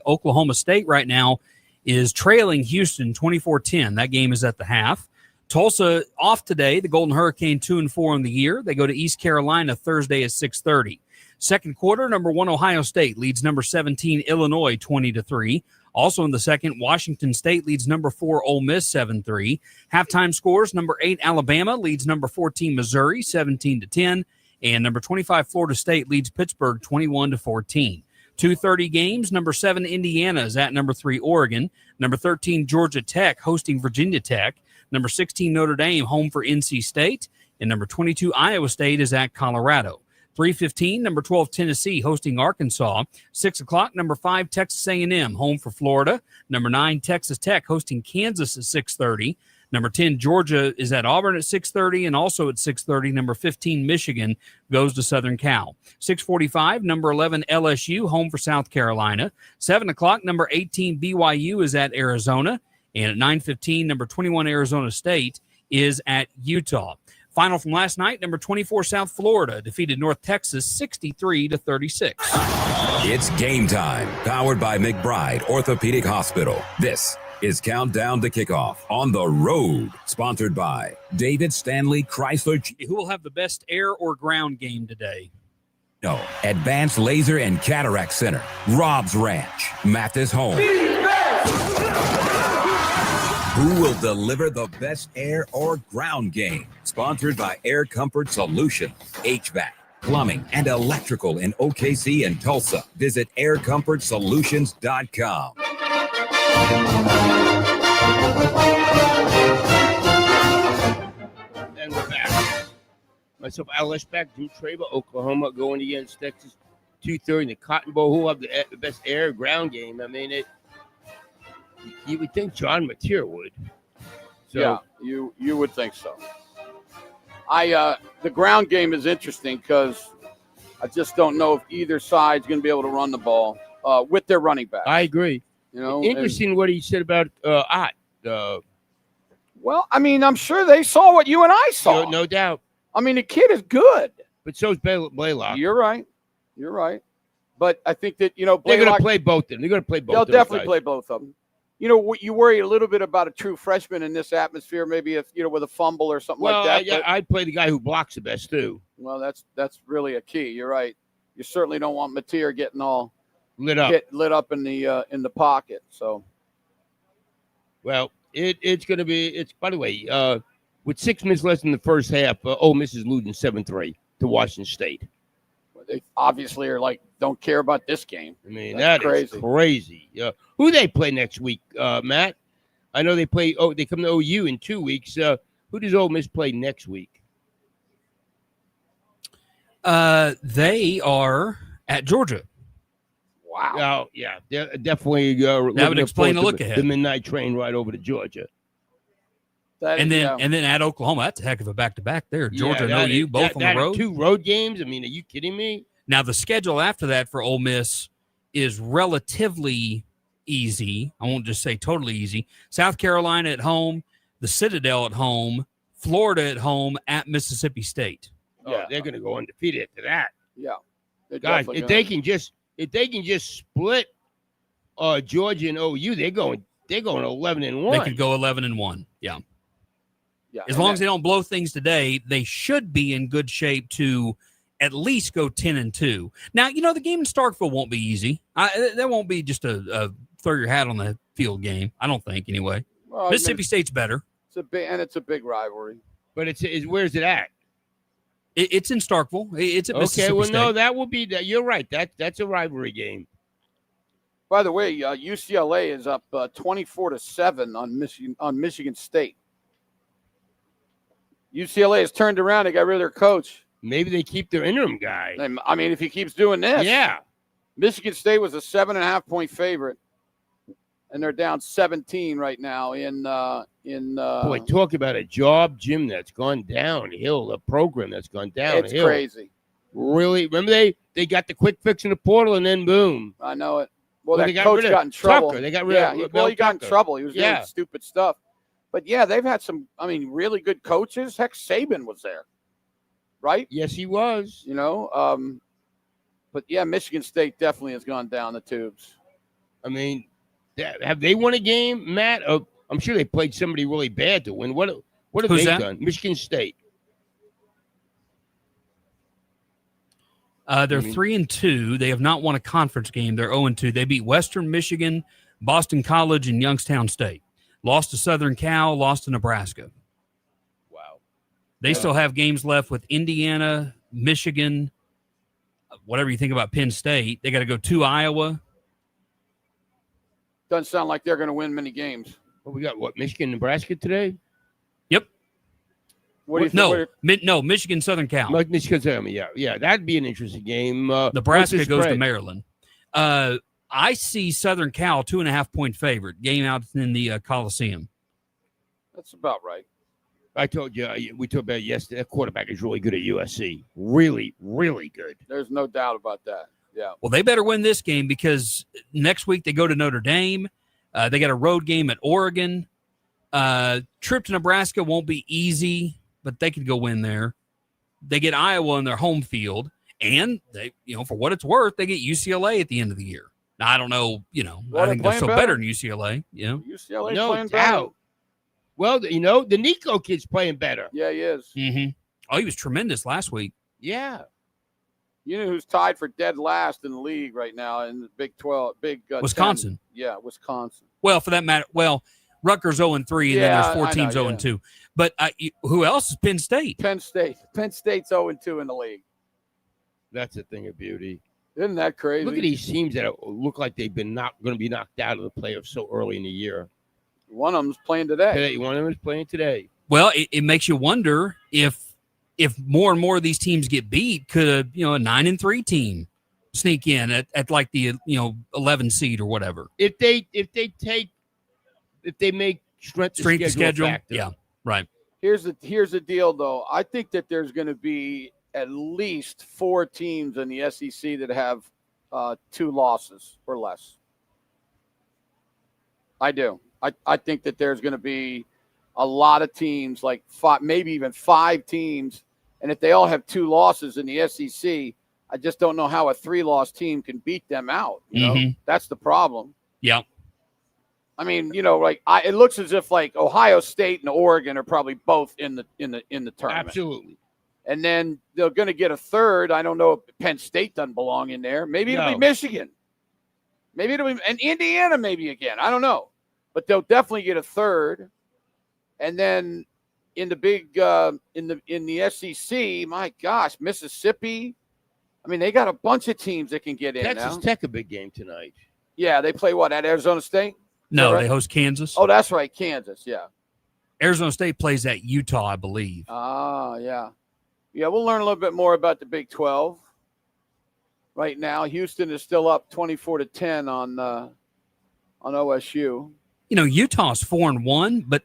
Oklahoma State right now is trailing Houston 24-10. That game is at the half. Tulsa off today. The Golden Hurricane 2-4 in the year. They go to East Carolina Thursday at 6:30. Second quarter, number 1 Ohio State leads number 17 Illinois 20-3. Also in the second, Washington State leads number 4 Ole Miss 7-3. Halftime scores, number 8 Alabama leads number 14 Missouri 17-10. And number 25 Florida State leads Pittsburgh 21-14. 2:30 games. Number 7 Indiana is at number 3 Oregon. Number 13 Georgia Tech hosting Virginia Tech. Number 16 Notre Dame home for NC State. And number 22 Iowa State is at Colorado. 3:15 number 12 Tennessee hosting Arkansas. 6 o'clock number 5 Texas A&M home for Florida. Number 9 Texas Tech hosting Kansas at 6:30. Number 10, Georgia is at Auburn at 6:30, and also at 6:30, number 15, Michigan goes to Southern Cal. 6:45, number 11, LSU, home for South Carolina. 7 o'clock, number 18, BYU is at Arizona. And at 9:15, number 21, Arizona State is at Utah. Final from last night, number 24, South Florida defeated North Texas 63-36. It's game time, powered by McBride Orthopedic Hospital. This is Countdown to Kickoff on the road, sponsored by David Stanley Chrysler. Who will have the best air or ground game today? No, Advanced Laser and Cataract Center, Rob's Ranch, Mathis Home. Who will deliver the best air or ground game? Sponsored by Air Comfort Solutions, HVAC, plumbing, and electrical in OKC and Tulsa. Visit aircomfortsolutions.com. And we're back. Myself, Al Eschbach, Drew Traber, Oklahoma, going against Texas. 2:30 in the Cotton Bowl. Who will have the best air ground game? I mean, you would think John Mateer would. So, yeah, you would think so. The ground game is interesting because I just don't know if either side's going to be able to run the ball with their running back. I agree. You know, interesting what he said about Ott. Well, I mean, I'm sure they saw what you and I saw. No doubt. I mean, the kid is good. But so is Blaylock. You're right. But I think that, they're going to play both of them. They're going to play both of them. They'll definitely play both of them. You know, you worry a little bit about a true freshman in this atmosphere, maybe if, with a fumble or something like that. I'd play the guy who blocks the best, too. Well, that's really a key. You're right. You certainly don't want Mateer getting all lit up in the pocket. So, well, it's going to be. It's, by the way, with 6 minutes left in the first half, Ole Miss is losing 7-3 to Washington State. They obviously are like, don't care about this game. I mean, That's that's crazy. crazy. Who they play next week, Matt? I know they play. Oh, they come to OU in 2 weeks. Who does Ole Miss play next week? They are at Georgia. Wow. Oh, yeah, they're definitely. That would explain the look ahead. The midnight train right over to Georgia. And then at Oklahoma, that's a heck of a back-to-back there. Georgia Yeah, and OU, both on the road. 2 road games. I mean, are you kidding me? Now, the schedule after that for Ole Miss is relatively easy. I won't just say totally easy. South Carolina at home, the Citadel at home, Florida at home, at Mississippi State. Oh, they're going to go undefeated after that. Yeah. Guys, if they can just split Georgia and OU, they're going 11-1. They could go 11-1. Yeah. Yeah. As long as they don't blow things today, they should be in good shape to at least go 10-2. Now, the game in Starkville won't be easy. That won't be just a throw your hat on the field game. I don't think, anyway. Well, Mississippi State's better. It's a big rivalry. But it's where's it at? It's in Starkville. It's at Mississippi Okay, well, State. no, that will be that. You're right. That's a rivalry game. By the way, UCLA is up 24-7 on Michigan State. UCLA has turned around. They got rid of their coach. Maybe they keep their interim guy. I mean, if he keeps doing this, Yeah. Michigan State was a 7.5-point favorite, and they're down 17 right now in Boy, talk about a job, Jim, that's gone downhill. A program that's gone downhill. It's crazy. Really? Remember they got the quick fix in the portal, and then boom. I know it. Well, Well, that they got coach rid of got in trouble. Tucker. They got rid of he Mel got in Tucker. trouble. He was doing Yeah. stupid stuff. But yeah, they've had some. Really good coaches. Heck, Saban was there, right? Yes, he was. But yeah, Michigan State definitely has gone down the tubes. I mean, have they won a game, Matt? I'm sure they played somebody really bad to win. What have Who's they that? done? Michigan State. They're 3-2. They have not won a conference game. They're 0-2. They beat Western Michigan, Boston College, and Youngstown State. Lost to Southern Cal, lost to Nebraska. Wow. They still have games left with Indiana, Michigan, whatever you think about Penn State. They got to go to Iowa. Doesn't sound like they're going to win many games. Well, we got Michigan, Nebraska today? Yep. What do you think? No, Michigan, Southern Cal. Michigan, yeah, that'd be an interesting game. Nebraska what's the goes to spread? Maryland. I see Southern Cal 2.5-point favorite. Game out in the Coliseum. That's about right. I told you, we talked about it yesterday. That quarterback is really good at USC. Really, really good. There's no doubt about that. Yeah. Well, they better win this game because next week they go to Notre Dame. They got a road game at Oregon. Trip to Nebraska won't be easy, but they could go win there. They get Iowa in their home field, and they, for what it's worth, they get UCLA at the end of the year. Now, I don't know, I think they're still better than UCLA. UCLA's No playing doubt. better. Well, the Nico kid's playing better. Yeah, he is. Mm-hmm. Oh, he was tremendous last week. Yeah. You know who's tied for dead last in the league right now in the Big 12? Wisconsin. 10. Yeah, Wisconsin. Well, for that matter, Rutgers 0-3, and then there's 4 teams 0-2. But who else is Penn State? Penn State. Penn State's 0-2 in the league. That's a thing of beauty. Isn't that crazy? Look at these teams that look like they've been going to be knocked out of the playoffs so early in the year. One of them's playing today. One of them is playing today. Well, it makes you wonder if more and more of these teams get beat, could a 9-3 team sneak in at like the 11 seed or whatever? If they make strength of schedule factor. Yeah, right. Here's the deal, though. I think that there's going to be at least 4 teams in the SEC that have 2 losses or less. I do. I think that there's going to be a lot of teams, like 5, maybe even 5 teams, and if they all have 2 losses in the SEC, I just don't know how a 3-loss team can beat them out. That's the problem. Yeah. I mean, it looks as if like Ohio State and Oregon are probably both in the tournament. Absolutely. And then they're going to get a third. I don't know if Penn State doesn't belong in there. Maybe it'll be Michigan. Maybe it'll be and Indiana. Maybe again. I don't know, but they'll definitely get a third. And then in the big in the SEC, my gosh, Mississippi, I mean, they got a bunch of teams that can get in Texas now. Tech a big game tonight. Yeah, they play what, at Arizona State? No, right? they host Kansas. Oh, that's right, Kansas, yeah. Arizona State plays at Utah, I believe. Ah, yeah. Yeah, we'll learn a little bit more about the Big 12. Right now, Houston is still up 24-10 on OSU. You know, Utah's 4-1, but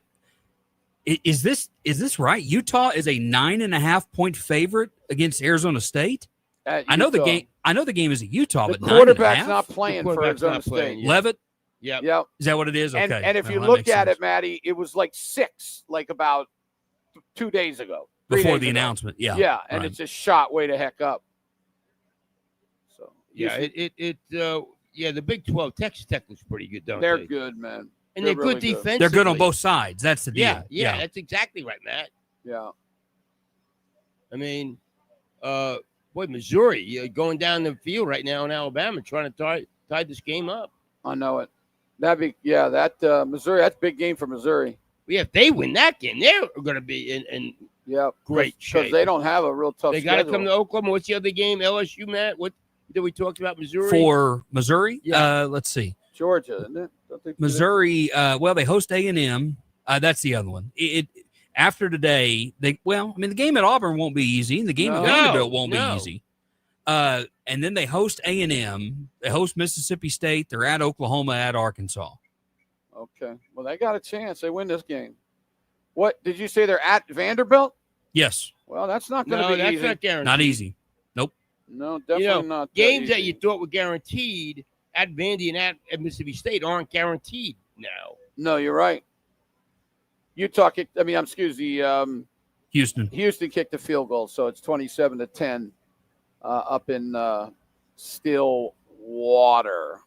is this right? Utah is a 9.5-point favorite against Arizona State. I know the game. I know the game is at Utah, The but quarterback's 9.5? not playing for quarterback's Arizona not playing, State. yeah. Levitt. Yeah. Yep. Is that what it is? Okay. And if you Well, that look makes at sense. it, Maddie, it was like 6, like about 2 days ago. 3 before days the ago. announcement, yeah, Yeah, and right. it's just shot way the heck up. So Yeah, the Big 12, Texas Tech looks pretty good, don't they're they? good, man. And they're really good defensively. They're good on both sides. That's the deal. Yeah, that's exactly right, Matt. Yeah. I mean, Missouri going down the field right now in Alabama trying to tie this game up. I know it. Missouri, that's a big game for Missouri. Yeah, if they win that game, they're going to be in Yeah, great shape. because they don't have a real tough They got to schedule. come to Oklahoma. What's the other game? LSU, Matt? What did we talk about? Missouri? For Missouri, Yeah. let's see. Georgia, isn't it? Don't they- Missouri, well, they host A&M. That's the other one. After today, the game at Auburn won't be easy. The game at No. Vanderbilt won't No. be easy. And then they host A&M. They host Mississippi State. They're at Oklahoma, at Arkansas. Okay. Well, they got a chance. They win this game. What did you say? They're at Vanderbilt? Yes, Well, that's not going to No, be that's easy. not guaranteed. not easy. No, definitely not. Games easy. that you thought were guaranteed at Vandy and at Mississippi State aren't guaranteed now. No, you're right. Utah kicked. Houston. Houston kicked the field goal, so it's 27-10 up in Stillwater.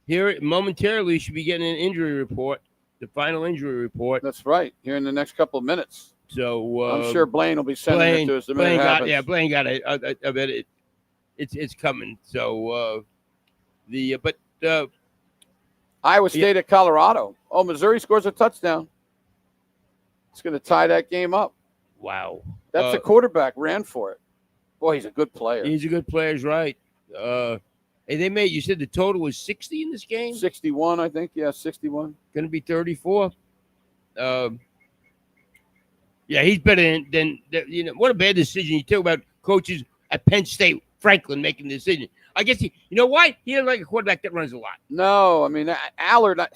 Here momentarily you should be getting an injury report, the final injury report. That's right. Here in the next couple of minutes. So I'm sure Blaine will be sending it to us the minute it happens. Blaine got it. I bet it's coming. So Iowa State at Colorado. Oh, Missouri scores a touchdown. It's going to tie that game up. wow, That's the quarterback ran for it. Boy, he's a good player. he's a good player. He's right. Hey, you said the total was 60 in this game. 61, I think. Yeah, 61. Going to be 34. Yeah, he's better than what a bad decision. You talk about coaches at Penn State, Franklin making the decision. I guess you know why? He doesn't like a quarterback that runs a lot. No, I mean Allard. I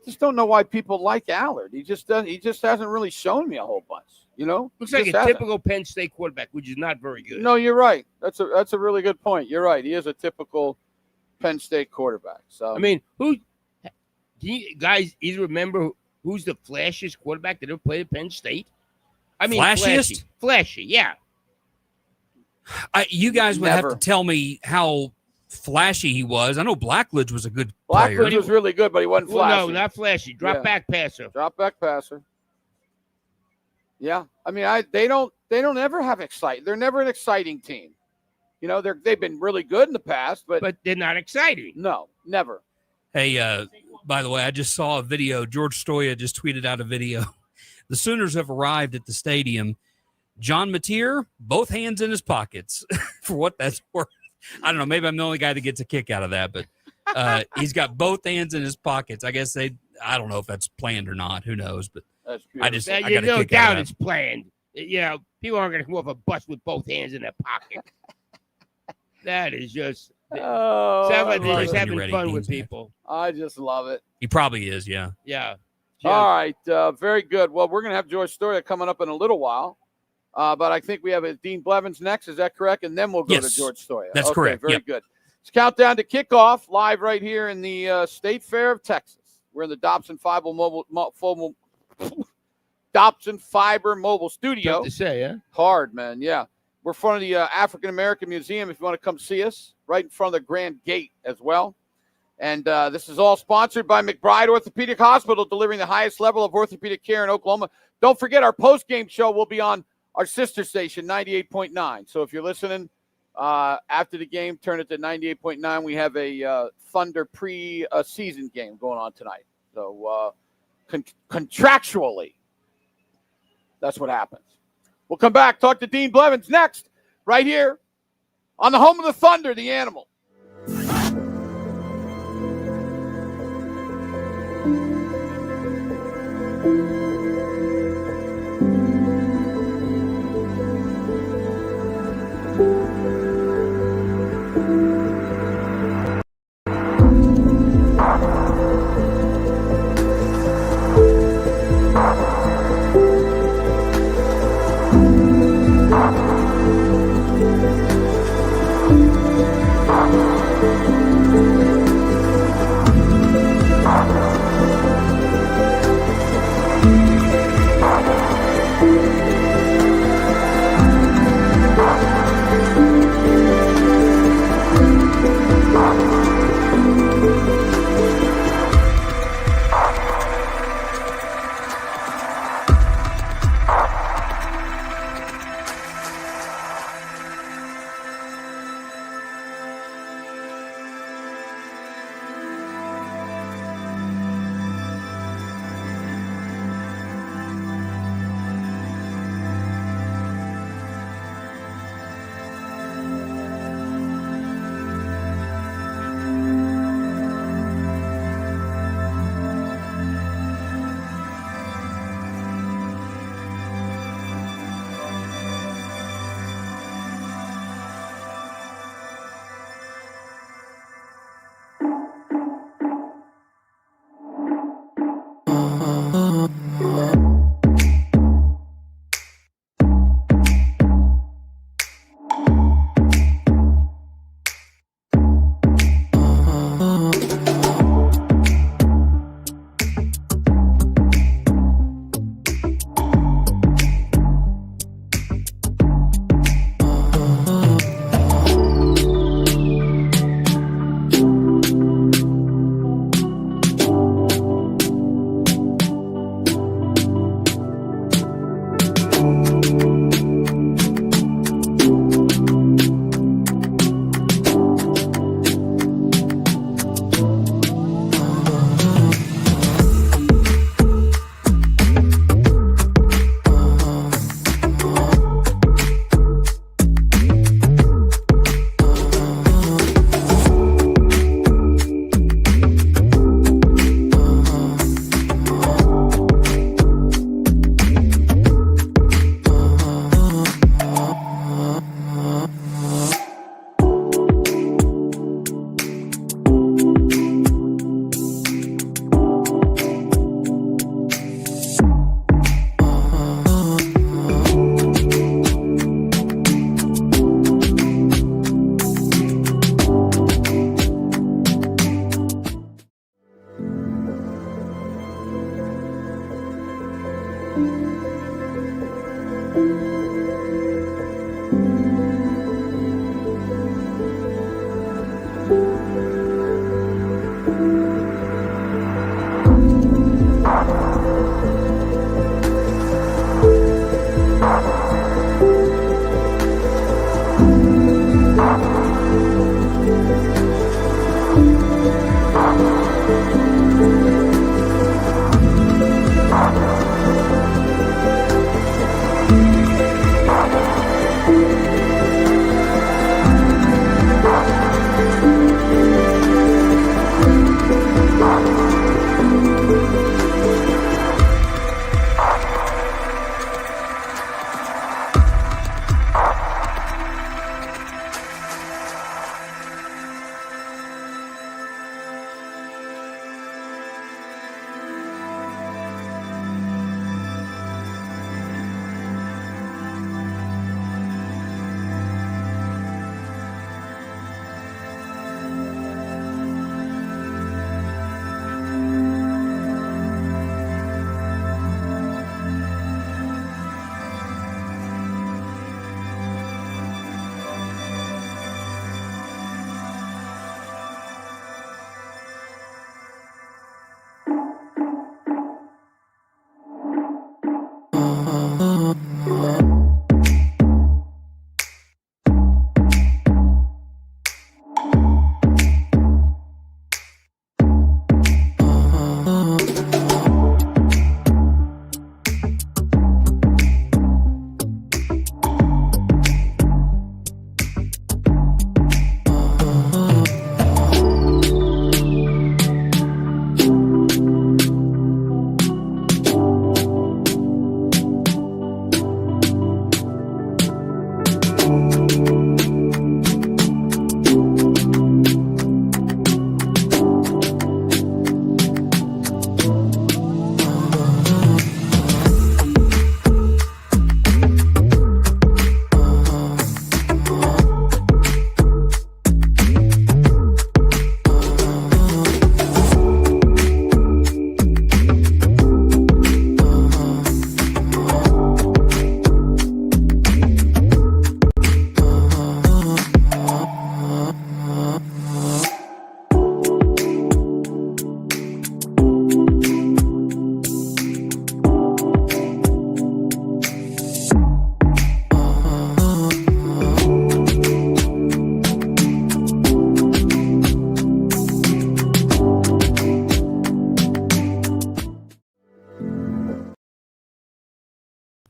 just don't know why people like Allard. He just doesn't. He just hasn't really shown me a whole bunch. Looks He like just a hasn't. typical Penn State quarterback, which is not very good. No, you're right. That's a really good point. You're right. He is a typical Penn State quarterback. So I mean, do you guys either remember who's the flashiest quarterback that ever played at Penn State? I mean, Flashiest? flashy, yeah. You guys would have Never. to tell me how flashy he was. I know Blackledge was a good player. Blackledge was really good, but he wasn't Well, flashy. no, not flashy. Drop Yeah. back passer. Drop back passer. Yeah, I mean, they don't ever have exciting. They're never an exciting team. They've been really good in the past, but But they're not exciting. no, never. Hey, by the way, I just saw a video. George Stoya just tweeted out a video. The Sooners have arrived at the stadium. John Mateer, both hands in his pockets, for what that's worth. I don't know. Maybe I'm the only guy that gets a kick out of that, but he's got both hands in his pockets. I guess I don't know if that's planned or not. Who knows? But That's I beautiful. just, Now, I you got a no kick out doubt of it's planned. People aren't going to come off a bus with both hands in their pocket. That is just Oh, sounds like I they're love just it. having Ready, fun with Dean's back. people. I just love it. He probably is, yeah. Yeah. All right, very good. Well, we're going to have George Storia coming up in a little while, but I think we have Dean Blevins next. Is that correct? And then we'll go Yes, to George Storia. that's Okay, correct. Very Yep. good. It's countdown to kickoff live right here in the State Fair of Texas. We're in the Dobson Fiber Mobile Studio. Tough to say, huh? Hard, man. Yeah. We're in front of the African American Museum if you want to come see us, right in front of the Grand Gate as well. And this is all sponsored by McBride Orthopedic Hospital, delivering the highest level of orthopedic care in Oklahoma. Don't forget, our post-game show will be on our sister station, 98.9. So if you're listening after the game, turn it to 98.9. We have a Thunder pre-season game going on tonight. So contractually, that's what happens. We'll come back, talk to Dean Blevins next. right here on the home of the Thunder, the Animal.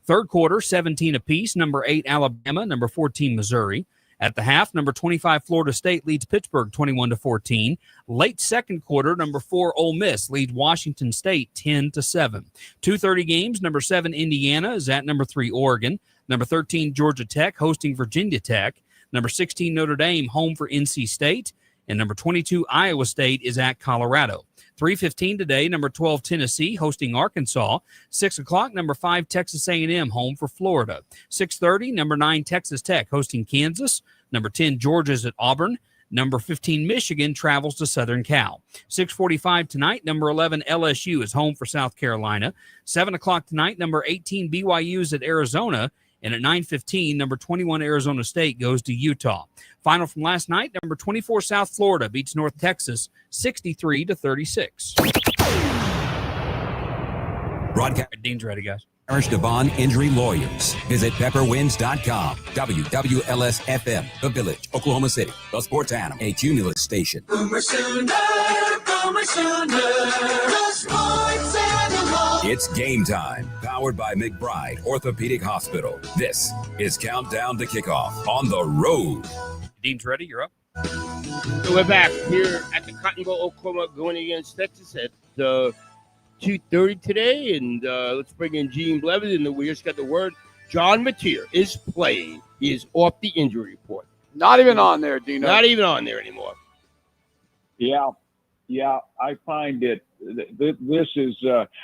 Third quarter, 17 apiece. Number 8, Alabama. Number 14, Missouri. At the half, number 25, Florida State leads Pittsburgh 21-14. Late second quarter, number 4, Ole Miss leads Washington State 10-7. 2:30 games, number 7, Indiana is at number 3, Oregon. Number 13, Georgia Tech hosting Virginia Tech. Number 16, Notre Dame home for NC State. And number 22, Iowa State is at Colorado. 3:15 today, number 12, Tennessee hosting Arkansas. 6 o'clock, number 5, Texas A&M home for Florida. 6:30, number 9, Texas Tech hosting Kansas. Number 10, Georgia's at Auburn. Number 15, Michigan travels to Southern Cal. 6:45 tonight, number 11, LSU is home for South Carolina. 7 o'clock tonight, number 18, BYU is at Arizona. And at 9:15, number 21, Arizona State goes to Utah. Final from last night, number 24, South Florida beats North Texas 63-36. Broadcast. Dean's ready, guys. Parish Devon Injury Lawyers. Visit pepperwinds.com. WWLS FM, The Village, Oklahoma City. The Sports Animal, a Cumulus station. Boomer Sooner, the sports animal. It's game time. Powered by McBride Orthopedic Hospital. This is Countdown to Kickoff on the road. Dean's ready. You're up. So we're back here at the Cotton Bowl, Oklahoma, going against Texas at 2:30 today. And let's bring in Gene Blevins. And we just got the word. John Mateer is playing. He is off the injury report. Not even on there, Dino. Not even on there anymore. Yeah, I find it. This is.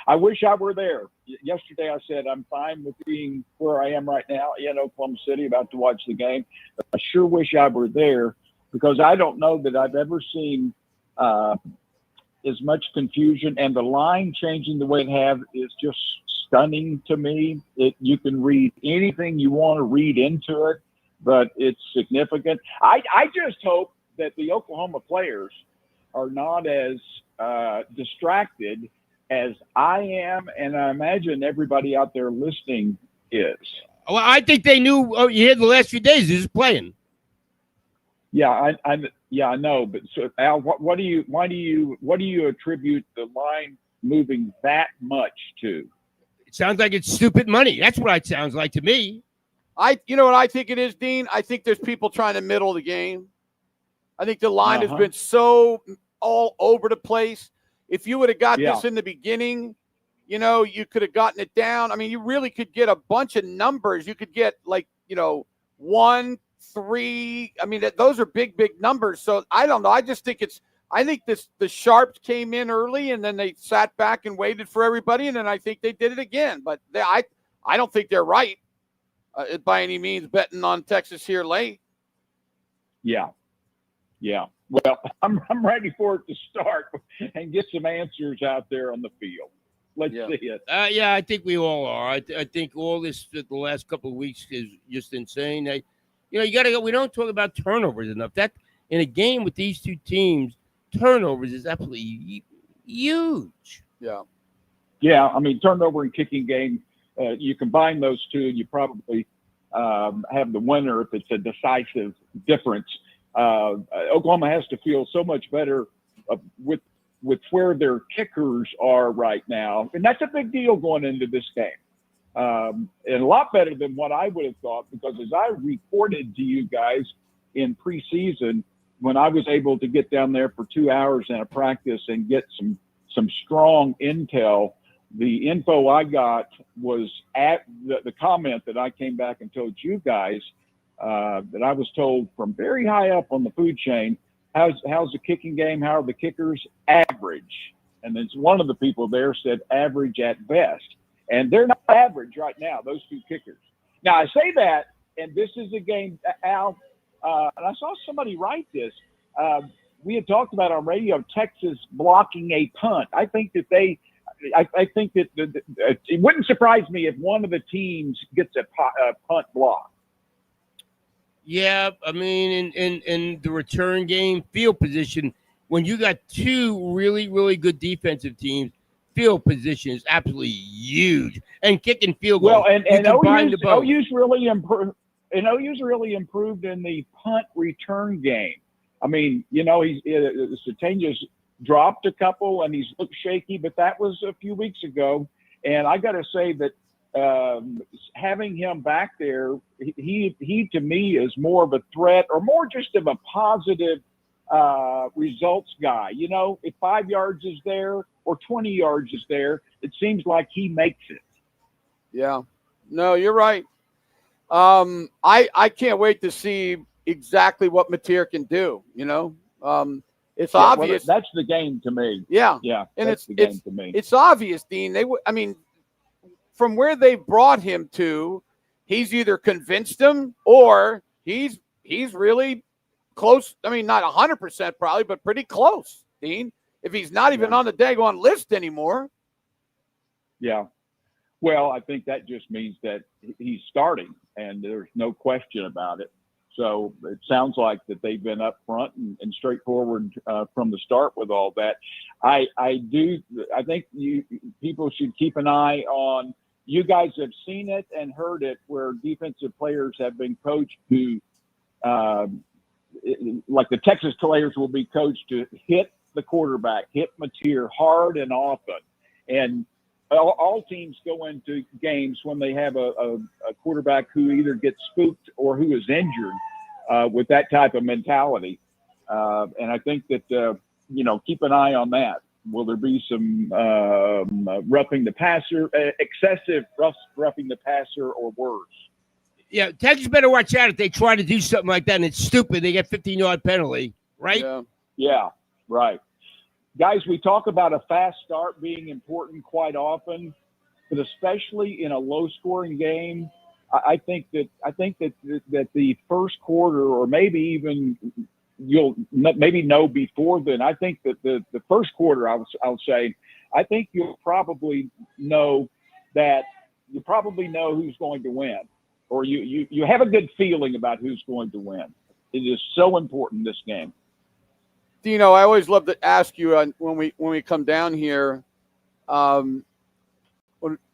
I wish I were there. Yesterday, I said I'm fine with being where I am right now in Oklahoma City, about to watch the game. But I sure wish I were there, because I don't know that I've ever seen as much confusion, and the line changing the way it have is just stunning to me. You can read anything you want to read into it, but it's significant. I just hope that the Oklahoma players are not as distracted as I am, and I imagine everybody out there listening is. Well, I think they knew. Oh, you heard the last few days he was playing. Yeah, I know. But so, Al, why do you attribute the line moving that much to? It sounds like it's stupid money. That's what it sounds like to me. You know what I think it is, Dean? I think there's people trying to middle the game. I think the line has been so all over the place. If you would have got this in the beginning, you could have gotten it down. I mean, you really could get a bunch of numbers. You could get 1, 3. I mean, those are big numbers. So I don't know. I just think the Sharps came in early, and then they sat back and waited for everybody, and then I think they did it again. But I don't think they're right by any means betting on Texas here late. Yeah. Well, I'm ready for it to start and get some answers out there on the field. Let's see it. I think we all are. I think all this the last couple of weeks is just insane. You got to go. We don't talk about turnovers enough. That in a game with these two teams, turnovers is absolutely huge. Yeah. I mean, turnover and kicking game. You combine those two, and you probably have the winner if it's a decisive difference. Oklahoma has to feel so much better with where their kickers are right now, and that's a big deal going into this game. And a lot better than what I would have thought, because as I reported to you guys in preseason, when I was able to get down there for 2 hours in a practice and get some strong intel, the info I got was at the comment that I came back and told you guys that I was told from very high up on the food chain. How's the kicking game? How are the kickers? Average. And then one of the people there said average at best. And they're not average right now, those two kickers. Now, I say that, and this is a game, Al, and I saw somebody write this. We had talked about on radio Texas blocking a punt. I think that I think that it wouldn't surprise me if one of the teams gets a punt block. Yeah, I mean, in the return game, field position, when you got two really, really good defensive teams, field position is absolutely huge. And kicking field goals. Well, and OU's really improved. And OU's really improved in the punt return game. I mean, Satania's dropped a couple and he's looked shaky, but that was a few weeks ago. And I got to say that having him back there, he to me is more of a threat or more just of a positive results guy. You know, if 5 yards is there or 20 yards is there, it seems like he makes it. Yeah. No, you're right. I can't wait to see exactly what Mateer can do. You know, it's obvious. Well, that's the game to me. Yeah. Yeah. And that's the game to me. It's obvious, Dean. I mean, from where they brought him to, he's either convinced them or he's really close. I mean, not 100% probably, but pretty close, Dean. If he's not even on the daggone list anymore. Yeah. Well, I think that just means that he's starting, and there's no question about it. So it sounds like that they've been up front and straightforward from the start with all that. I think people should keep an eye on. You guys have seen it and heard it where defensive players have been coached to, like the Texas players will be coached to hit the quarterback, hit Mateer hard and often. And all teams go into games when they have a quarterback who either gets spooked or who is injured with that type of mentality. And I think that, keep an eye on that. Will there be some roughing the passer, excessive roughing the passer, or worse? Yeah, Texas better watch out if they try to do something like that and it's stupid. They get 15-yard penalty, right? Yeah, right. Guys, we talk about a fast start being important quite often, but especially in a low-scoring game, I think that the first quarter, or maybe even you'll maybe know before then. I think that the first quarter, I'll say, I think you'll probably know who's going to win, or you have a good feeling about who's going to win. It is so important this game. Dino, I always love to ask you when we come down here. When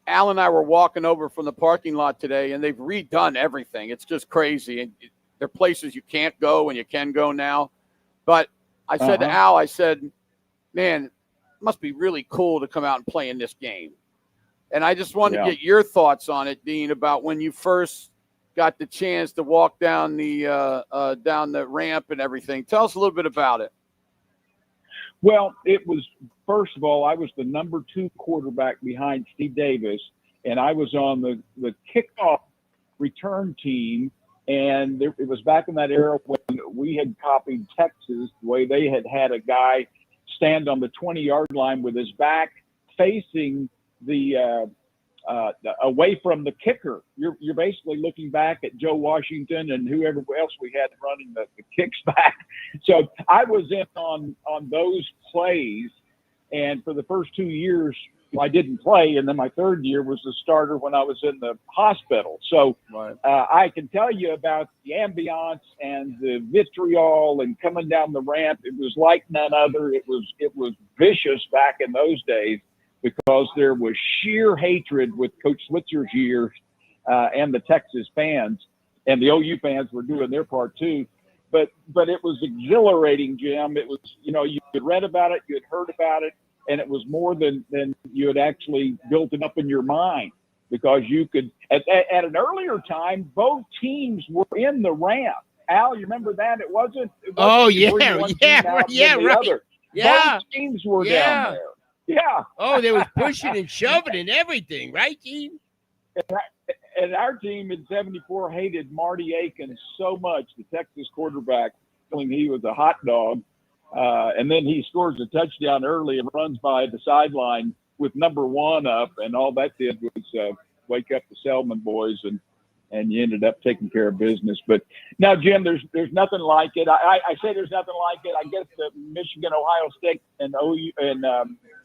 Al and I were walking over from the parking lot today, and they've redone everything. It's just crazy. And there are places you can't go and you can go now. But I said to Al, I said, man, it must be really cool to come out and play in this game. And I just wanted to get your thoughts on it, Dean, about when you first got the chance to walk down the ramp and everything. Tell us a little bit about it. Well, it was, first of all, I was the number 2 quarterback behind Steve Davis, and I was on the kickoff return team. And it was back in that era when we had copied Texas, the way they had a guy stand on the 20-yard line with his back facing the away from the kicker. You're basically looking back at Joe Washington and whoever else we had running the kicks back. So I was in on those plays, and for the first 2 years I didn't play, and then my third year was the starter when I was in the hospital. So I can tell you about the ambiance and the vitriol and coming down the ramp. It was like none other. It was vicious back in those days, because there was sheer hatred with Coach Switzer's years and the Texas fans, and the OU fans were doing their part too. But it was exhilarating, Jim. It was, you had read about it, you had heard about it, and it was more than you had actually built it up in your mind, because you could, at an earlier time, both teams were in the ramp. Al, you remember that? It wasn't right. Yeah. Both teams were down there. Yeah. Oh, they was pushing and shoving and everything, right, team? And our team in 74 hated Marty Aiken so much, the Texas quarterback, feeling he was a hot dog. And then he scores a touchdown early and runs by the sideline with number 1 up, and all that did was wake up the Selman boys, and you ended up taking care of business. But now, Jim, there's nothing like it. I say there's nothing like it. I guess the Michigan, Ohio State, and OU and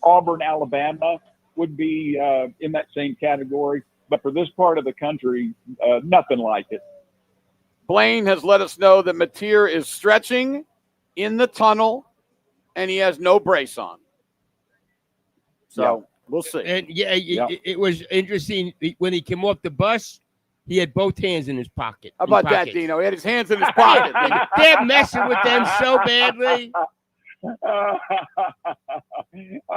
Auburn, Alabama would be in that same category. But for this part of the country, nothing like it. Blaine has let us know that Mateer is stretching in the tunnel, and he has no brace on. So we'll see. And it was interesting when he came off the bus. He had both hands in his pocket. How about that, Dino? He had his hands in his pocket. They're messing with them so badly. Oh,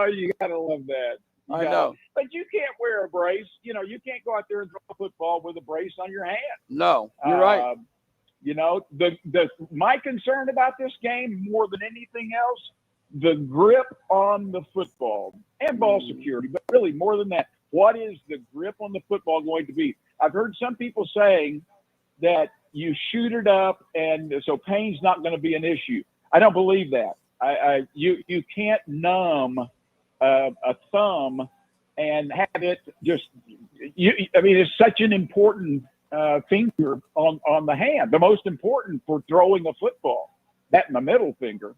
you gotta love that. I know. But you can't wear a brace. You know, you can't go out there and throw a football with a brace on your hand. No, you're right. You know, my concern about this game more than anything else, the grip on the football and ball security, but really more than that, what is the grip on the football going to be? I've heard some people saying that you shoot it up and so pain's not going to be an issue. I don't believe that. You can't numb a thumb and have it just. I mean, it's such an important finger on the hand, the most important for throwing a football. That and the middle finger.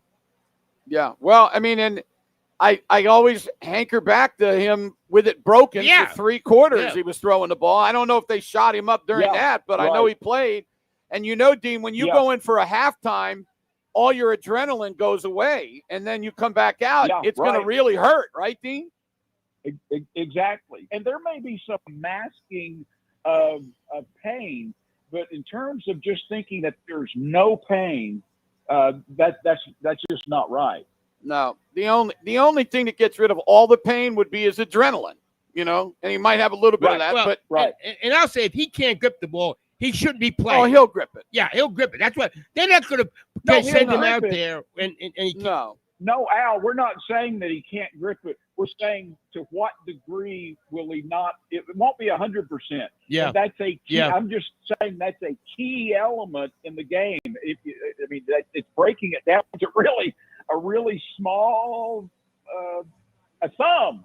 Yeah. Well, I mean, and I always hanker back to him with it broken for 3 quarters. He was throwing the ball. I don't know if they shot him up during that, but I know he played. And you know, Dean, when you go in for a halftime, all your adrenaline goes away, and then you come back out. It's going to really hurt, right, Dean? Exactly. And there may be some masking of pain, but in terms of just thinking that there's no pain, that's just not right. No, the only thing that gets rid of all the pain would be his adrenaline, you know, and he might have a little bit of that. Well, but and I'll say if he can't grip the ball, he shouldn't be playing. Oh, he'll grip it. Yeah, he'll grip it. That's what they're not going to send him out there and he can't. No, Al, we're not saying that he can't grip it. We're saying to what degree will he not? It won't be 100%. Yeah, and that's a key. Yeah. I'm just saying that's a key element in the game. It's breaking it down to a really small a thumb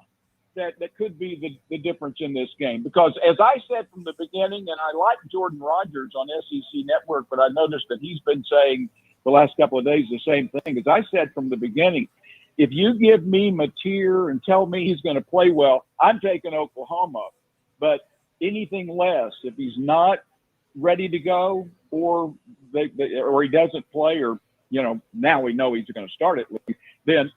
that could be the difference in this game. Because as I said from the beginning, and I like Jordan Rogers on SEC Network, but I noticed that he's been saying the last couple of days the same thing. As I said from the beginning, if you give me Mateer and tell me he's going to play well, I'm taking Oklahoma. But anything less, if he's not ready to go or he doesn't play, or now we know he's going to start at least,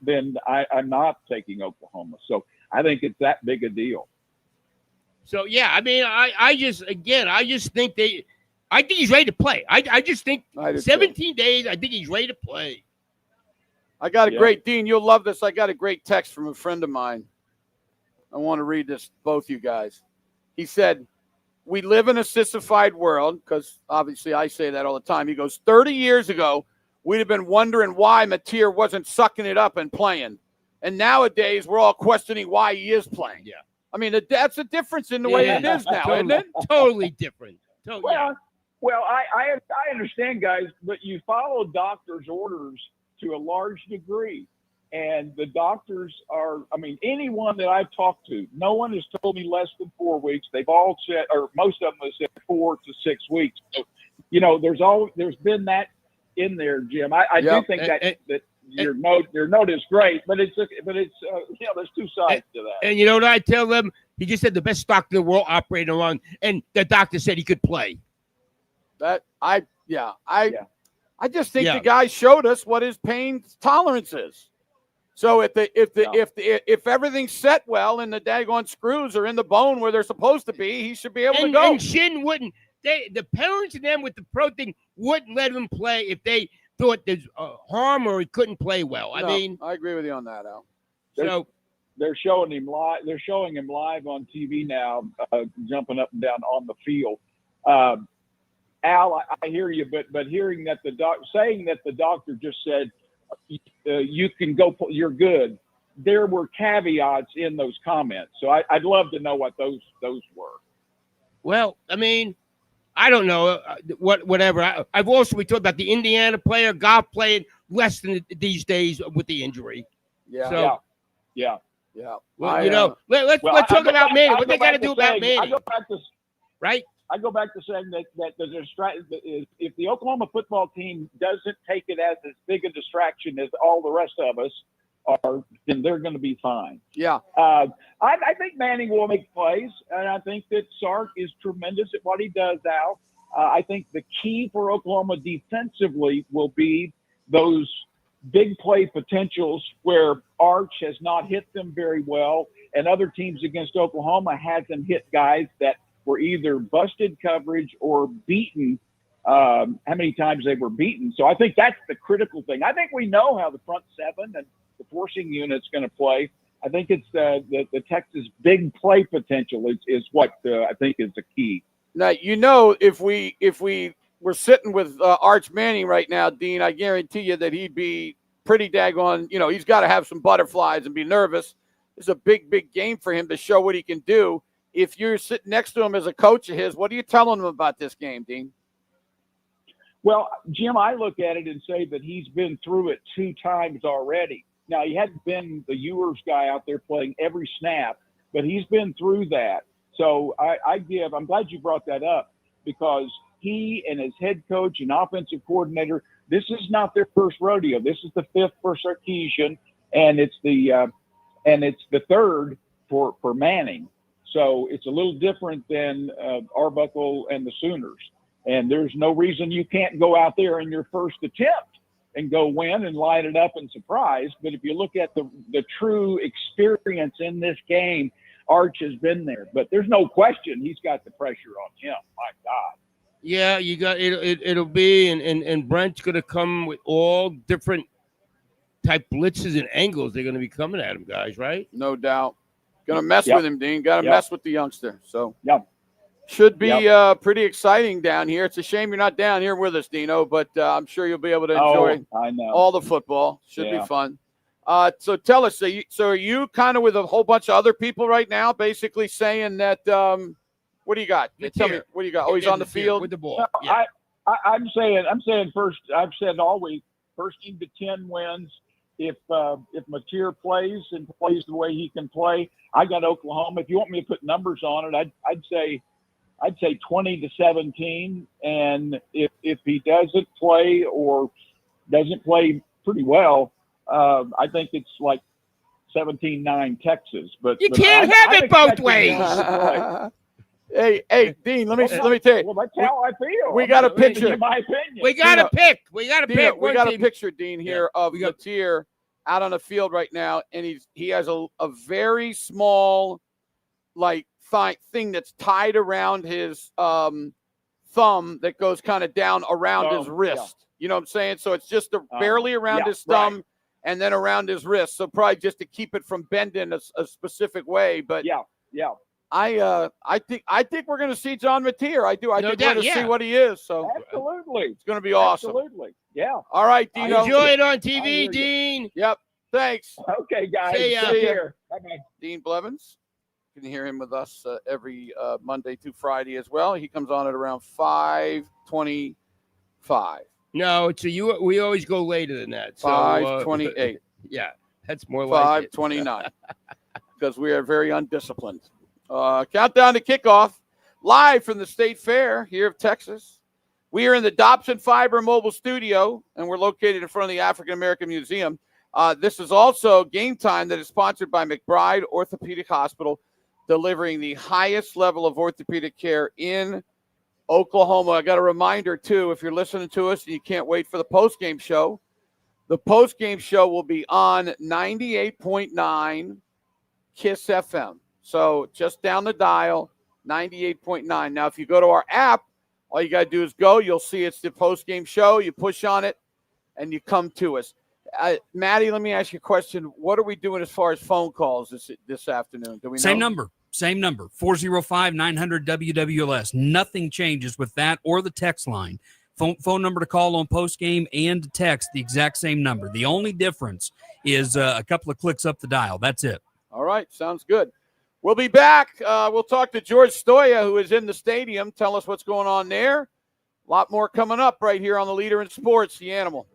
then I'm not taking Oklahoma. So I think it's that big a deal. So yeah, I mean, I just think I think he's ready to play. I just think 17 days, I think he's ready to play. I got a great, Dean, you'll love this. I got a great text from a friend of mine. I want to read this, both you guys. He said, we live in a sissified world, because obviously I say that all the time. He goes, 30 years ago, we'd have been wondering why Mateer wasn't sucking it up and playing. And nowadays, we're all questioning why he is playing. Yeah. I mean, that's a difference in the way it is now, isn't it? Totally different. Well, I understand, guys, but you follow doctors' orders to a large degree. And the doctors are, I mean, anyone that I've talked to, no one has told me less than 4 weeks. They've all said, or most of them have said 4 to 6 weeks. So, there's been that in there, Jim. I do think that your note is great, but it's there's two sides to that. And you know what I tell them? He just said the best doctor in the world operating on, and the doctor said he could play. I just think the guy showed us what his pain tolerance is. So if everything's set well and the daggone screws are in the bone where they're supposed to be, he should be able to go. And Shin wouldn't. The parents and them with the pro thing wouldn't let him play if they thought there's harm or he couldn't play well. I mean, I agree with you on that, Al. So they're showing him live. They're showing him live on TV now, jumping up and down on the field. Al, I hear you, but hearing that saying that the doctor just said you can go, you're good. There were caveats in those comments, so I'd love to know what those were. Well, I mean, I don't know whatever. We talked about the Indiana player, Goff playing less than these days with the injury. Yeah. So, yeah. Well, let's talk about Manning. What they got to do about Manning? I go back to saying that if the Oklahoma football team doesn't take it as big a distraction as all the rest of us are, then they're going to be fine. Yeah. I think Manning will make plays, and I think that Sark is tremendous at what he does, Al. I think the key for Oklahoma defensively will be those big play potentials where Arch has not hit them very well, and other teams against Oklahoma hasn't hit guys that were either busted coverage or beaten, how many times they were beaten. So I think that's the critical thing. I think we know how the front seven and the forcing unit's going to play. I think it's the Texas big play potential is what I think is the key. Now, if we were sitting with Arch Manning right now, Dean, I guarantee you that he'd be pretty daggone, he's got to have some butterflies and be nervous. It's a big, big game for him to show what he can do. If you're sitting next to him as a coach of his, what are you telling him about this game, Dean? Well, Jim, I look at it and say that he's been through it 2 times already. Now, he hadn't been the Ewers guy out there playing every snap, but he's been through that. So I'm glad you brought that up, because he and his head coach and offensive coordinator, this is not their first rodeo. This is the 5th for Sarkisian, and it's the third for Manning. So it's a little different than Arbuckle and the Sooners. And there's no reason you can't go out there in your first attempt and go win and line it up and surprise. But if you look at the true experience in this game, Arch has been there. But there's no question he's got the pressure on him. My God. Yeah, you got it. It'll be, and Brent's going to come with all different type blitzes and angles. They're going to be coming at him, guys, right? No doubt. Going to mess with him, Dean. Got to mess with the youngster. So should be pretty exciting down here. It's a shame you're not down here with us, Dino, but I'm sure you'll be able to enjoy all the football. Should be fun. So tell us, so are you kind of with a whole bunch of other people right now, basically saying that what do you got? Tell me, what do you got? Oh, he's on the field with the ball. No, I'm saying first. I've said always, first team to 10 wins. If Mateer plays and plays the way he can play, I got Oklahoma. If you want me to put numbers on it, I'd say 20-17. And if he doesn't play or doesn't play pretty well, I think it's like 17-9 Texas. But you can't have it both ways. Hey, Dean, let me tell you. Well, that's how I feel. We got a picture. In my opinion. We got to pick. We got to pick. We got a picture, Dean, here of Mateer out on the field right now, and he has a very small, like, thing that's tied around his thumb that goes kind of down around his wrist. Yeah. You know what I'm saying? So it's just barely around his thumb and then around his wrist. So probably just to keep it from bending a specific way. But I think we're going to see John Mateer. I do. I think we're going to see what he is. So absolutely, it's going to be awesome. Absolutely, yeah. All right, Dino. Enjoy it on TV, Dean. Yep. Thanks. Okay, guys. See ya. Bye-bye. Dean Blevins. You can hear him with us every Monday through Friday as well. He comes on at around 5:25. No, we always go later than that. So 5:28. Yeah, that's more like 5:29 because we are very undisciplined. Countdown to kickoff, live from the State Fair here of Texas. We are in the Dobson Fiber Mobile Studio, and we're located in front of the African American Museum. This is also Game Time that is sponsored by McBride Orthopedic Hospital, delivering the highest level of orthopedic care in Oklahoma. I got a reminder, too, if you're listening to us and you can't wait for the postgame show, the postgame show will be on 98.9 KISS FM. So just down the dial, 98.9. Now, if you go to our app, all you got to do is go. You'll see it's the postgame show. You push on it, and you come to us. Maddie, let me ask you a question. What are we doing as far as phone calls this afternoon? Do we know? Same number, 405-900-WWLS. Nothing changes with that or the text line. Phone number to call on postgame and to text, the exact same number. The only difference is a couple of clicks up the dial. That's it. All right, sounds good. We'll be back. We'll talk to George Stoya, who is in the stadium. Tell us what's going on there. A lot more coming up right here on the Leader in Sports, The Animal.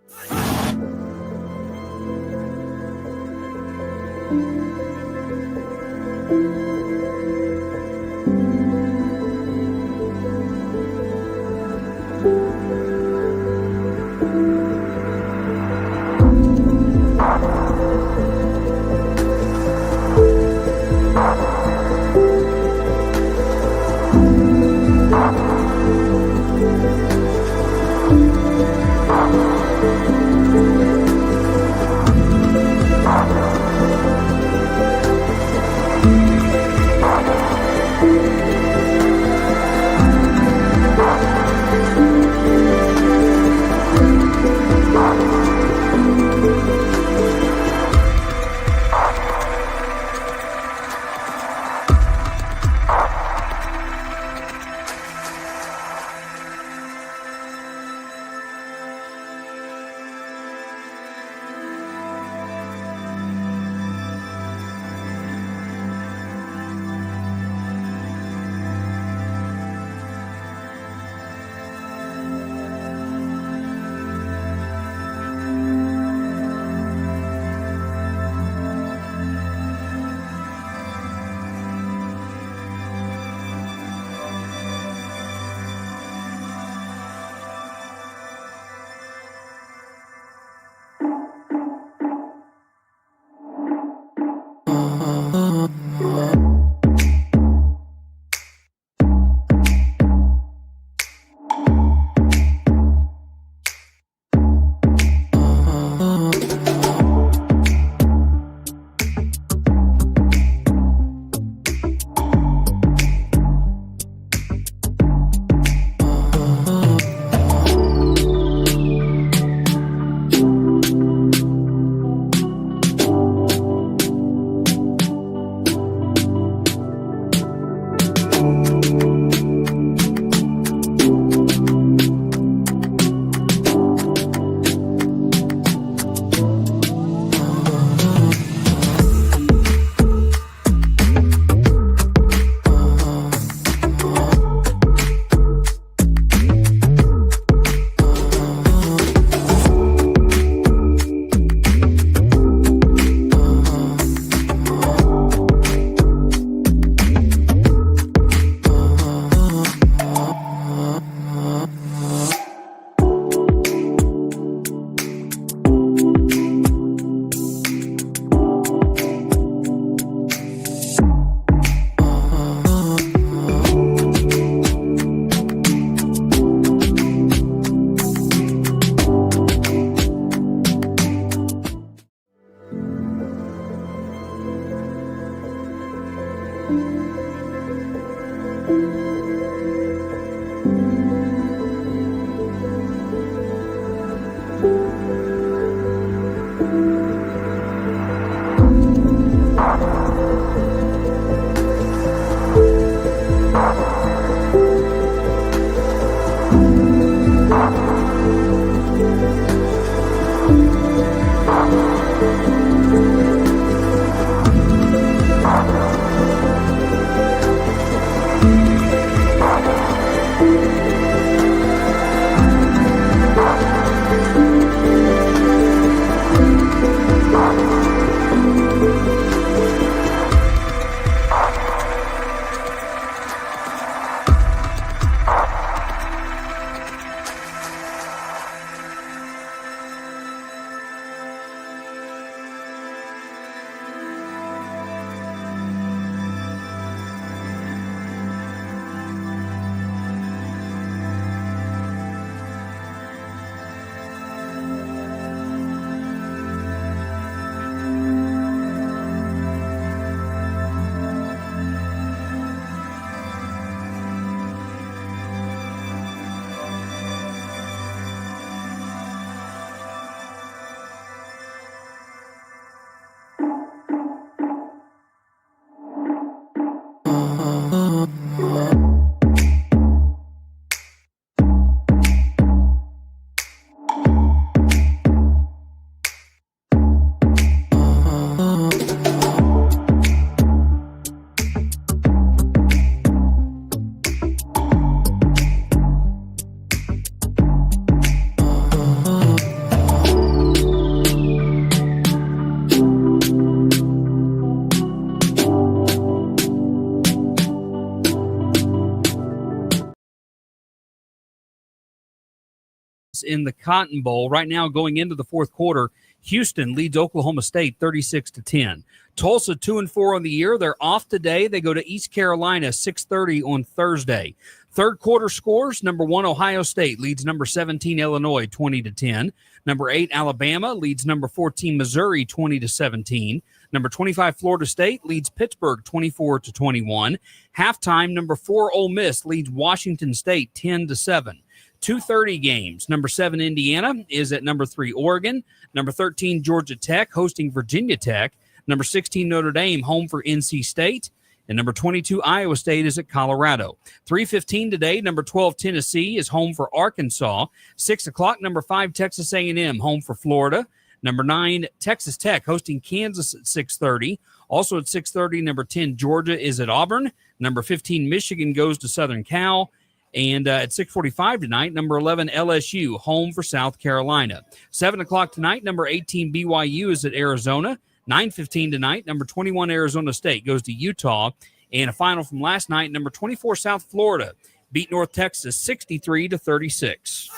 In the Cotton Bowl right now, going into the fourth quarter, Houston leads Oklahoma State 36-10. Tulsa 2-4 on the year. They're off today. They go to East Carolina 6:30 on Thursday. Third quarter scores: number 1 Ohio State leads number 17 Illinois 20-10. Number 8 Alabama leads number 14 Missouri 20-17. Number 25 Florida State leads Pittsburgh 24-21. Halftime, number 4 Ole Miss leads Washington State 10-7. 2:30 games. Number 7 Indiana is at number 3 Oregon. Number 13 Georgia Tech hosting Virginia Tech. Number 16 Notre Dame home for NC State. And number 22 Iowa State is at Colorado. 3:15 today. Number 12 Tennessee is home for Arkansas. 6 o'clock. Number 5 Texas A&M home for Florida. Number 9 Texas Tech hosting Kansas at 6:30. Also at 6:30, number 10 Georgia is at Auburn. Number 15 Michigan goes to Southern Cal. And at 6:45 tonight, number 11 LSU home for South Carolina. 7 o'clock tonight, number 18 BYU is at Arizona. 9:15 tonight, number 21 Arizona State goes to Utah. And a final from last night, number 24 South Florida beat North Texas 63-36.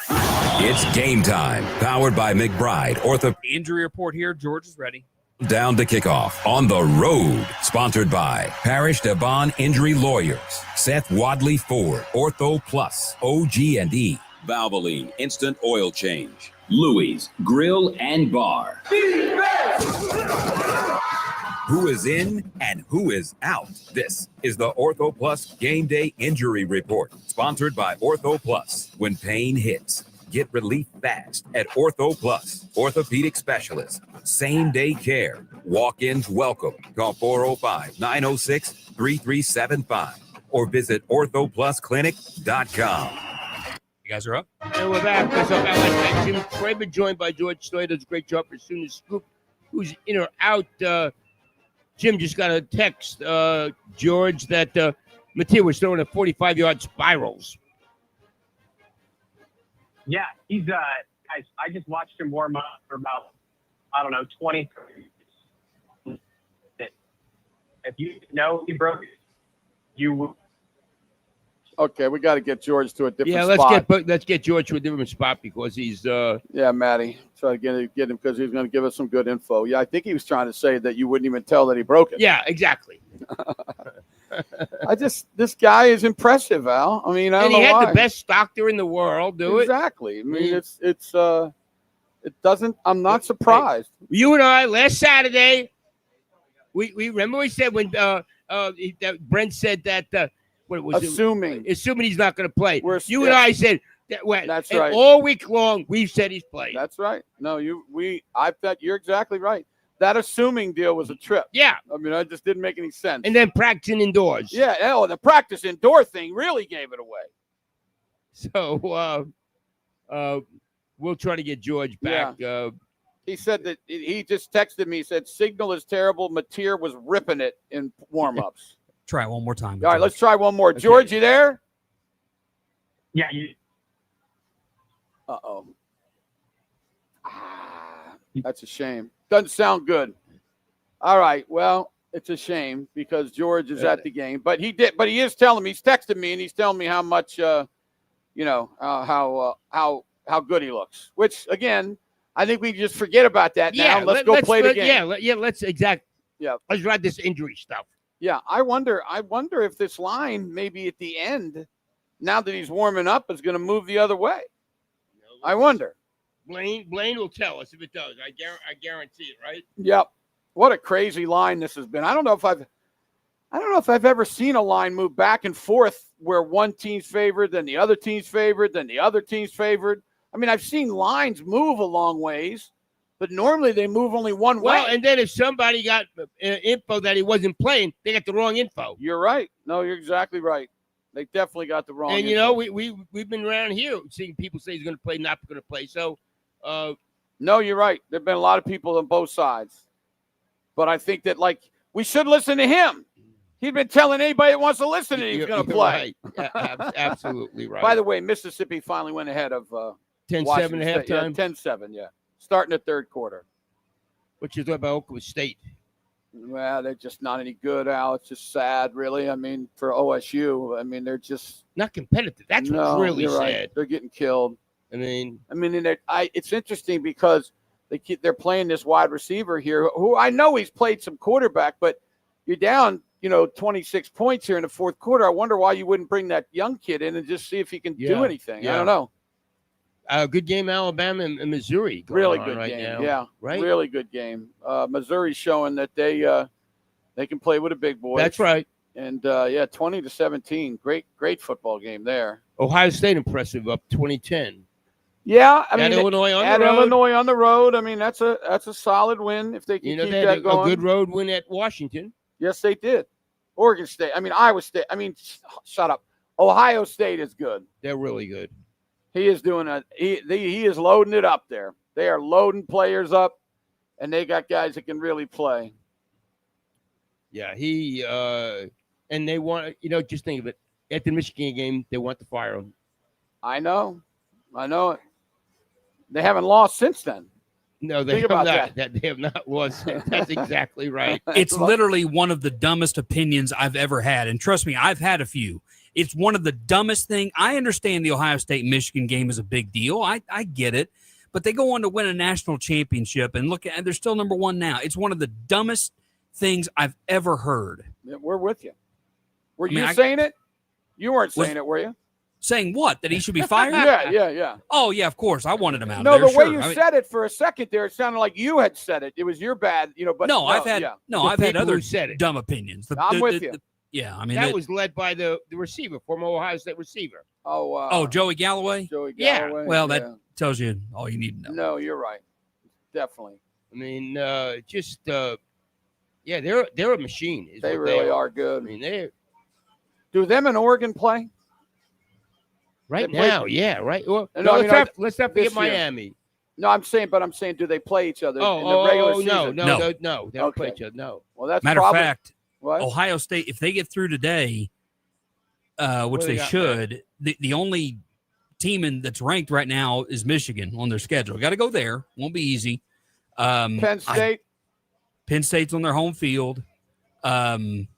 It's game time. Powered by McBride Injury report here. George is ready. Down to kickoff on the road. Sponsored by Parish Devon Injury Lawyers, Seth Wadley Ford, Ortho Plus, OG&E, Valvoline Instant Oil Change, Louie's Grill and Bar. Who is in and who is out? This is the Ortho Plus Game Day Injury Report. Sponsored by Ortho Plus. When pain hits, get relief fast at Ortho Plus. Orthopedic specialists. Same-day care. Walk-ins welcome. Call 405-906-3375 or visit orthoplusclinic.com. You guys are up? And we're back. What's up, Alex? Jim Craven, joined by George Stoy. Does a great job pursuing the scoop. Who's in or out? Jim just got a text, George, that Mattia was throwing at 45-yard spirals. Yeah, he's guys, I just watched him warm up for about, 20. If you know he broke it, you would. Okay, we got to get George to a different spot. Yeah, let's get George to a different spot because he's Yeah, Matty. Try to get him because he's going to give us some good info. Yeah, I think he was trying to say that you wouldn't even tell that he broke it. Yeah, exactly. This guy is impressive, Al. I mean, I don't know he had why. the best doctor in the world do exactly. I mean, it doesn't. I'm not surprised. You and I last Saturday, we remember we said when Brent said that. What was Assuming he's not going to play. You and yeah. I said that. That's and right. All week long, we've said he's playing. That's right. No, I bet you're exactly right. That assuming deal was a trip. Yeah. I mean, it just didn't make any sense. And then practicing indoors. Yeah. Oh, the practice indoor thing really gave it away. So we'll try to get George back. Yeah. He said that he just texted me. He said signal is terrible. Mateer was ripping it in warm-ups. Try it one more time. All right, let's try one more. Okay. George, you there? Yeah, Uh-oh. That's a shame. Doesn't sound good. All right, well, it's a shame because George is at the game. But he is telling me, he's texting me, and he's telling me how much, how good he looks. Which, again, I think we just forget about that now. Let's go play the game. Let's ride this injury stuff. Yeah, I wonder if this line maybe at the end, now that he's warming up, is going to move the other way. I wonder. Blaine will tell us if it does. I guarantee it, right? Yep. What a crazy line this has been. I don't know if I've ever seen a line move back and forth where one team's favored, then the other team's favored, then the other team's favored. I mean, I've seen lines move a long ways, but normally they move only one way. Well, and then if somebody got info that he wasn't playing, they got the wrong info. You're right. No, you're exactly right. They definitely got the wrong And, info. we've been around here seeing people say he's going to play, not going to play. So, no, you're right. There have been a lot of people on both sides. But I think that, we should listen to him. He's been telling anybody that wants to listen to him he's going to play. Right. Absolutely right. By the way, Mississippi finally went ahead of 10-7 at halftime. 10-7, yeah. Starting the third quarter. What you thought about Oklahoma State? Well, they're just not any good, Al. It's just sad, really. I mean, for OSU, they're just not competitive. That's what's really you're sad. Right. They're getting killed. It's interesting because they're playing this wide receiver here, who I know he's played some quarterback, but you're down, 26 points here in the fourth quarter. I wonder why you wouldn't bring that young kid in and just see if he can do anything. Yeah. I don't know. Good game, Alabama and Missouri. Really good right game. now. Yeah, right. Really good game. Missouri's showing that they can play with a big boy. That's right. And 20-17, great football game there. Ohio State impressive, up 20-10. Yeah, Illinois on at the road. Illinois on the road. That's a solid win if they can keep that going. A good road win at Washington. Yes, they did. Oregon State. Iowa State. Shut up. Ohio State is good. They're really good. He is doing he is loading it up there. They are loading players up, and they got guys that can really play. Yeah, and they want, just think of it. At the Michigan game, they want to fire him. I know it. They haven't lost since then. No, they have not. They have not lost. That's exactly right. It's literally one of the dumbest opinions I've ever had. And trust me, I've had a few. It's one of the dumbest thing. I understand the Ohio State-Michigan game is a big deal. I get it. But they go on to win a national championship, and they're still number one now. It's one of the dumbest things I've ever heard. Yeah, we're with you. Were you saying it? You weren't saying it, were you? Saying what? That he should be fired? Yeah. Oh, yeah, of course. I wanted him out of there. No, the way you said it for a second there, it sounded like you had said it. It was your bad, but no, I've had other dumb opinions. I'm with you. That was led by the receiver, former Ohio State receiver. Joey Galloway? Joey Galloway. Well, that tells you all you need to know. No, you're right. Definitely. They're a machine. They really are good. Do them and Oregon play? Right now, yeah, right. Well, let's not forget Miami. No, I'm saying, do they play each other in the regular season? No, they don't play each other. No. Well, that's matter of fact. What? Ohio State, if they get through today, which they should, the only team that's ranked right now is Michigan on their schedule. Got to go there. Won't be easy. Penn State. Penn State's on their home field. I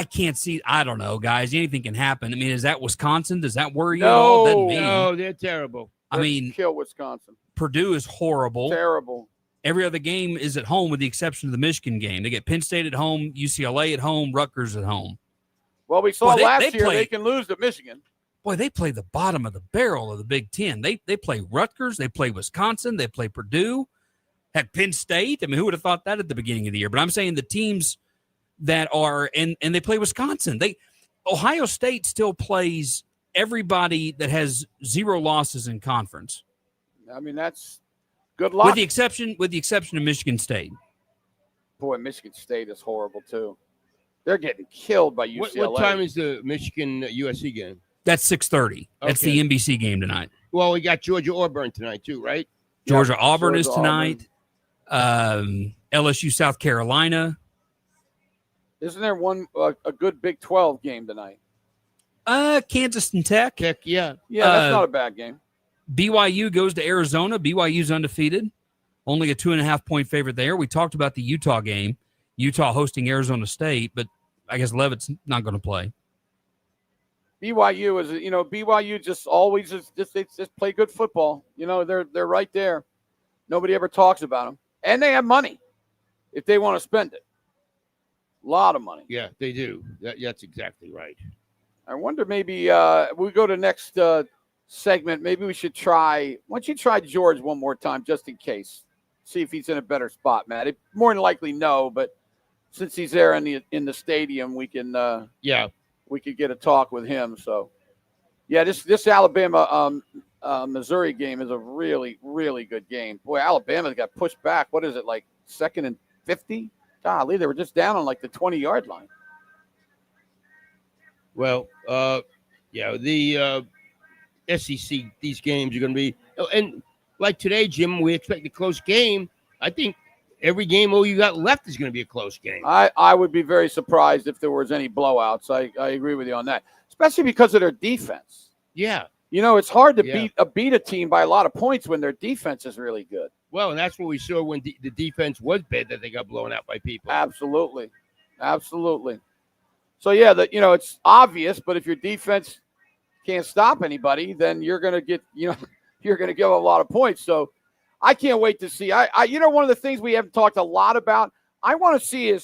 can't see. I don't know, guys. Anything can happen. Is that Wisconsin? Does that worry you at all? No, they're terrible. Kill Wisconsin. Purdue is horrible. Terrible. Every other game is at home with the exception of the Michigan game. They get Penn State at home, UCLA at home, Rutgers at home. Well, we saw last year they can lose to Michigan. Boy, they play the bottom of the barrel of the Big Ten. They play Rutgers. They play Wisconsin. They play Purdue. Heck, Penn State. Who would have thought that at the beginning of the year? But I'm saying the teams that are and they play Wisconsin. Ohio State still plays everybody that has 0 losses in conference. I mean, that's good luck. With the exception of Michigan State. Boy, Michigan State is horrible too. They're getting killed by UCLA. What time is the Michigan USC game? That's 6:30. That's the NBC game tonight. Well, we got Georgia Auburn tonight too, right? Georgia Auburn is tonight. LSU South Carolina. Isn't there one a good Big 12 game tonight? Kansas and Tech. Yeah. Yeah, that's not a bad game. BYU goes to Arizona. BYU's undefeated. Only a 2.5-point favorite there. We talked about the Utah game. Utah hosting Arizona State, but I guess Leavitt's not going to play. BYU is, BYU just play good football. They're right there. Nobody ever talks about them, and they have money if they want to spend it. A lot of money. Yeah, they do. That's exactly right. I wonder maybe we go to next segment. Maybe we should try. Why don't you try George one more time just in case? See if he's in a better spot, Matt. More than likely no, but since he's there in the stadium, we can we could get a talk with him. So yeah, this Alabama Missouri game is a really, really good game. Boy, Alabama got pushed back. What is it, like 2nd and 50? Golly, they were just down on like the 20-yard line. Well, the SEC, these games are going to be – and like today, Jim, we expect a close game. I think every game you got left is going to be a close game. I would be very surprised if there was any blowouts. I agree with you on that, especially because of their defense. Yeah. It's hard to beat a team by a lot of points when their defense is really good. Well, and that's what we saw when the defense was bad, that they got blown out by people. Absolutely. So, yeah, it's obvious, but if your defense can't stop anybody, then you're going to get, you're going to give a lot of points. So I can't wait to see. One of the things we haven't talked a lot about, I want to see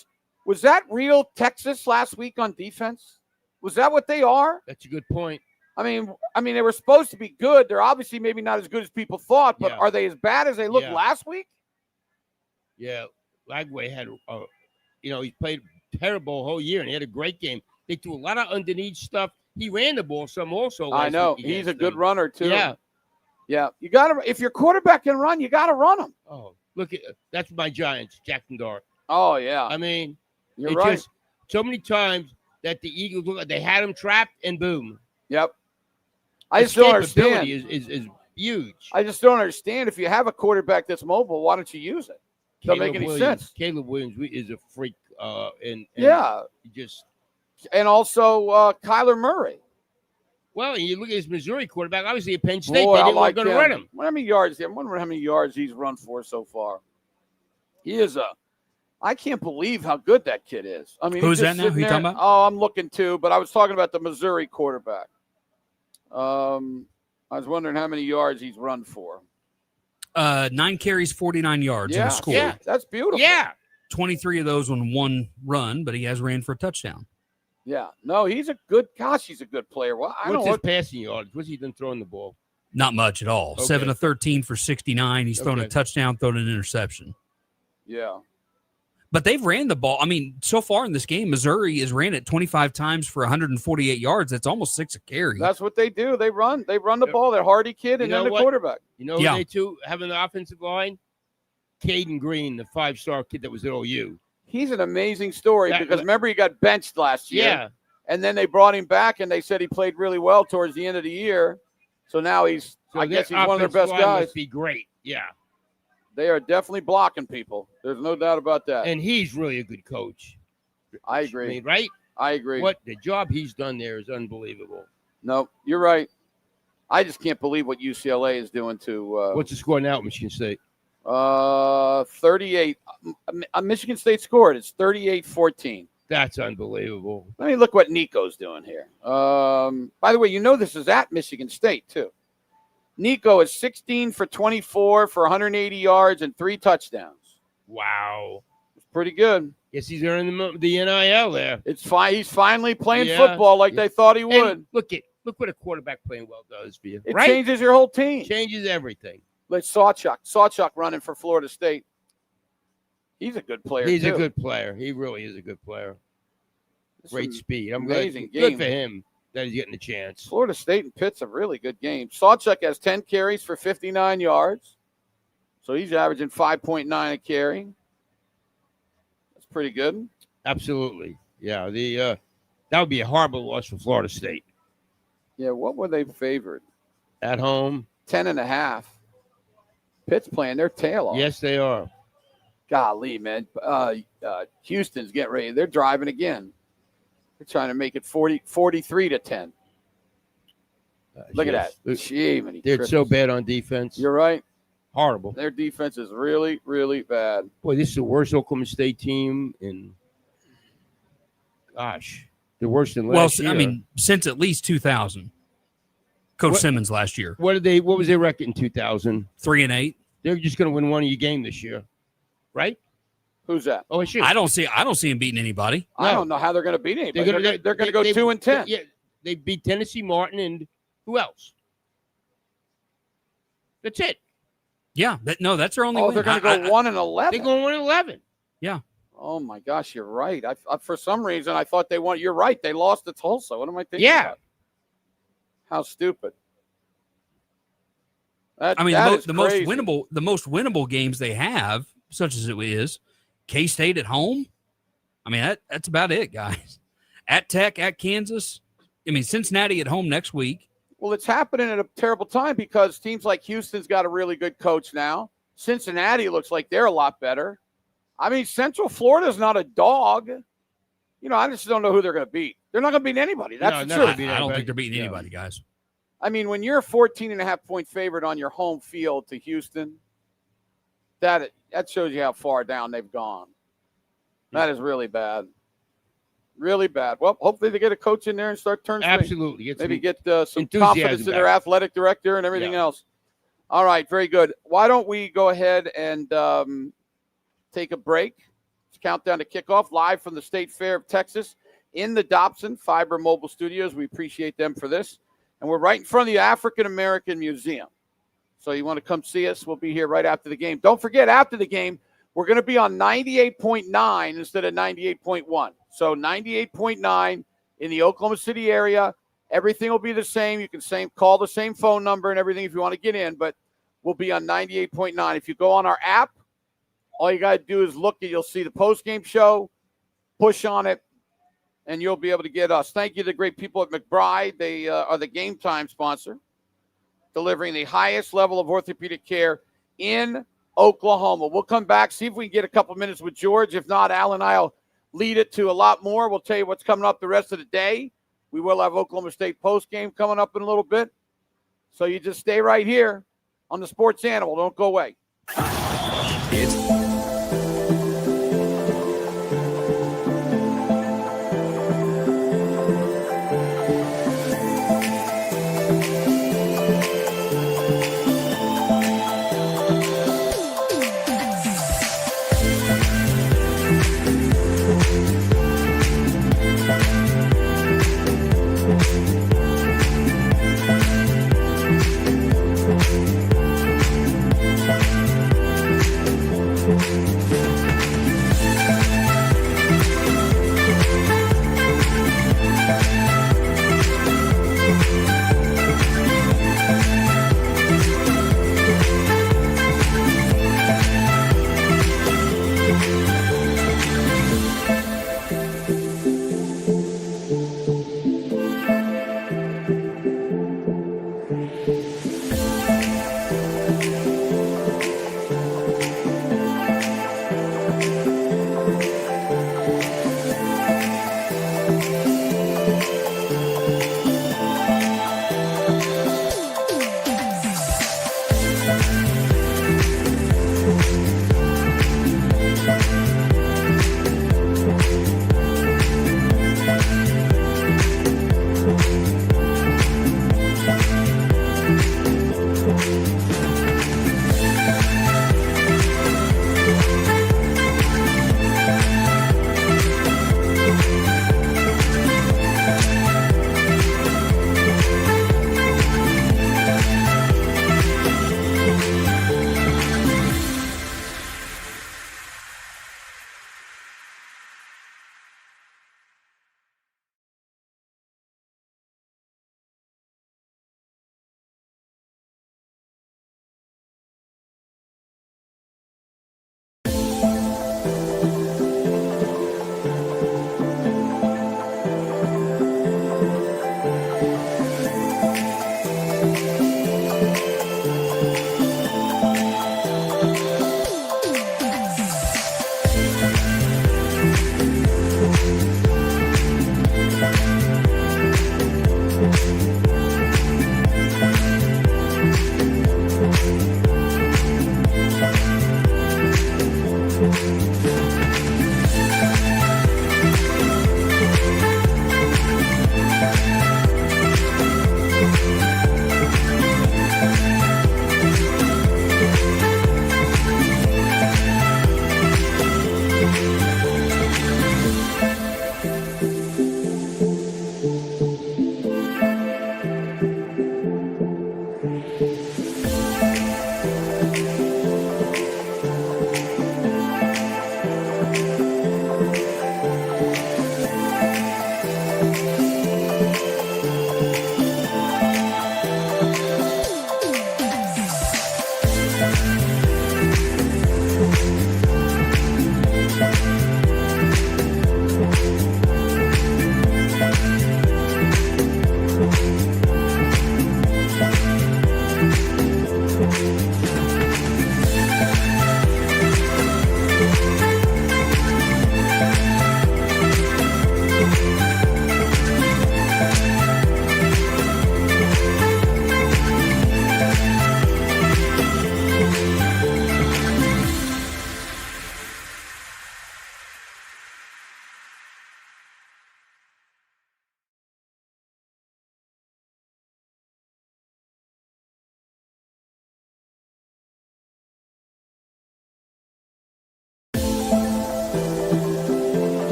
was that real Texas last week on defense? Was that what they are? That's a good point. I mean, they were supposed to be good. They're obviously maybe not as good as people thought, but are they as bad as they looked last week? Yeah, Lagway had, he played terrible whole year, and he had a great game. They threw a lot of underneath stuff. He ran the ball some also. I know. He's a good runner, too. Yeah. You got to, if your quarterback can run, you got to run him. Oh, look that's my Giants, Jackson Dart. Oh, yeah. I mean, you're right. Just so many times that the Eagles look like they had him trapped, and boom. Yep. I just don't understand. Is huge. I just don't understand. If you have a quarterback that's mobile, why don't you use it? Doesn't make any sense. Caleb Williams is a freak. And also Kyler Murray. Well, you look at his Missouri quarterback. Obviously, at Penn State, Boy, they didn't going to run him. How many yards? I wonder how many yards he's run for so far. He is I can't believe how good that kid is. I mean, who's that now? Who you talking about? Oh, I'm looking too, but I was talking about the Missouri quarterback. I was wondering how many yards he's run for. 9 carries, 49 yards in a score. Yeah, that's beautiful. Yeah. 23 of those on one run, but he has ran for a touchdown. Yeah. No, he's a good player. Well, What's his passing yardage? What's he been throwing the ball? Not much at all. Okay. 7 of 13 for 69. He's thrown a touchdown, thrown an interception. Yeah. But they've ran the ball. I mean, so far in this game, Missouri has ran it 25 times for 148 yards. That's almost 6 a carry. That's what they do. They run the ball. They're Hardy kid and then the quarterback. You know who they two have in the offensive line? Caden Green, the 5-star kid that was at OU. He's an amazing story because remember he got benched last year. Yeah. And then they brought him back and they said he played really well towards the end of the year. So now I guess he's one of their best guys. Must be great. Yeah. They are definitely blocking people. There's no doubt about that. And he's really a good coach. I agree. I mean, right? I agree. What the job he's done there is unbelievable. No, you're right. I just can't believe what UCLA is doing to what's the score now at Michigan State? 38. Michigan State scored. It's 38-14. That's unbelievable. Let me look what Nico's doing here. By the way, this is at Michigan State, too. Nico is 16 for 24 for 180 yards and 3 touchdowns. Wow. It's pretty good. Yes, he's earning the NIL there. It's fine. He's finally playing football like they thought he would. And look what a quarterback playing well does for you. It changes your whole team. Changes everything. Like Sawchuk running for Florida State. He's a good player, He's a good player. He really is a good player. Great Some speed. I'm amazing good game. for him that he's getting a chance. Florida State and Pitt's a really good game. Sawchuk has 10 carries for 59 yards. So he's averaging 5.9 a carry. That's pretty good. Absolutely. Yeah, that would be a horrible loss for Florida State. Yeah, what were they favored? At home. 10.5. Pitt's playing their tail off. Yes, they are. Golly, man. Houston's getting ready. They're driving again. They're trying to make it 43-10. Look at that. Gee, many They're triples. so bad on defense. You're right. Horrible. Their defense is really, really bad. Boy, this is the worst Oklahoma State team in, gosh, the worst in last year. I mean, since at least 2000. Coach Simmons last year. What was their record in 2000? 3-8. They're just going to win one of your game this year, right? Who's that? Oh, sure. I don't see him beating anybody. I don't know how they're going to beat anybody. They're going to go 2-10. Yeah, they beat Tennessee Martin and who else? That's it. Yeah, that's their only win. They're going to go 1-11. They're going 1-11. Yeah. Oh my gosh, you're right. I for some reason I thought they won. You're right. They lost to Tulsa. What am I thinking? Yeah. About? How stupid. The most winnable games they have, such as it is, K-State at home. I mean, that's about it, guys. At Tech, at Kansas. I mean, Cincinnati at home next week. Well, it's happening at a terrible time because teams like Houston's got a really good coach now. Cincinnati looks like they're a lot better. I mean, Central Florida's not a dog. You know, I just don't know who they're going to beat. They're not going to beat anybody. That's the truth. I don't think they're beating anybody, guys. I mean, when you're a 14.5-point favorite on your home field to Houston, that shows you how far down they've gone. That is really bad. Really bad. Well, hopefully they get a coach in there and start turning. Absolutely. Maybe get some confidence in their athletic director and everything else. All right, very good. Why don't we go ahead and take a break? It's countdown to kickoff live from the State Fair of Texas in the Dobson Fiber Mobile Studios. We appreciate them for this. And we're right in front of the African American Museum. So you want to come see us, we'll be here right after the game. Don't forget, after the game, we're going to be on 98.9 instead of 98.1. So 98.9 in the Oklahoma City area. Everything will be the same. You can call the same phone number and everything if you want to get in, but we'll be on 98.9. If you go on our app, all you got to do is look and you'll see the postgame show, push on it, and you'll be able to get us. Thank you to the great people at McBride. They are the game time sponsor, delivering the highest level of orthopedic care in Oklahoma. We'll come back, see if we can get a couple minutes with George. If not, Al and I will lead it to a lot more. We'll tell you what's coming up the rest of the day. We will have Oklahoma State postgame coming up in a little bit. So you just stay right here on the Sports Animal. Don't go away.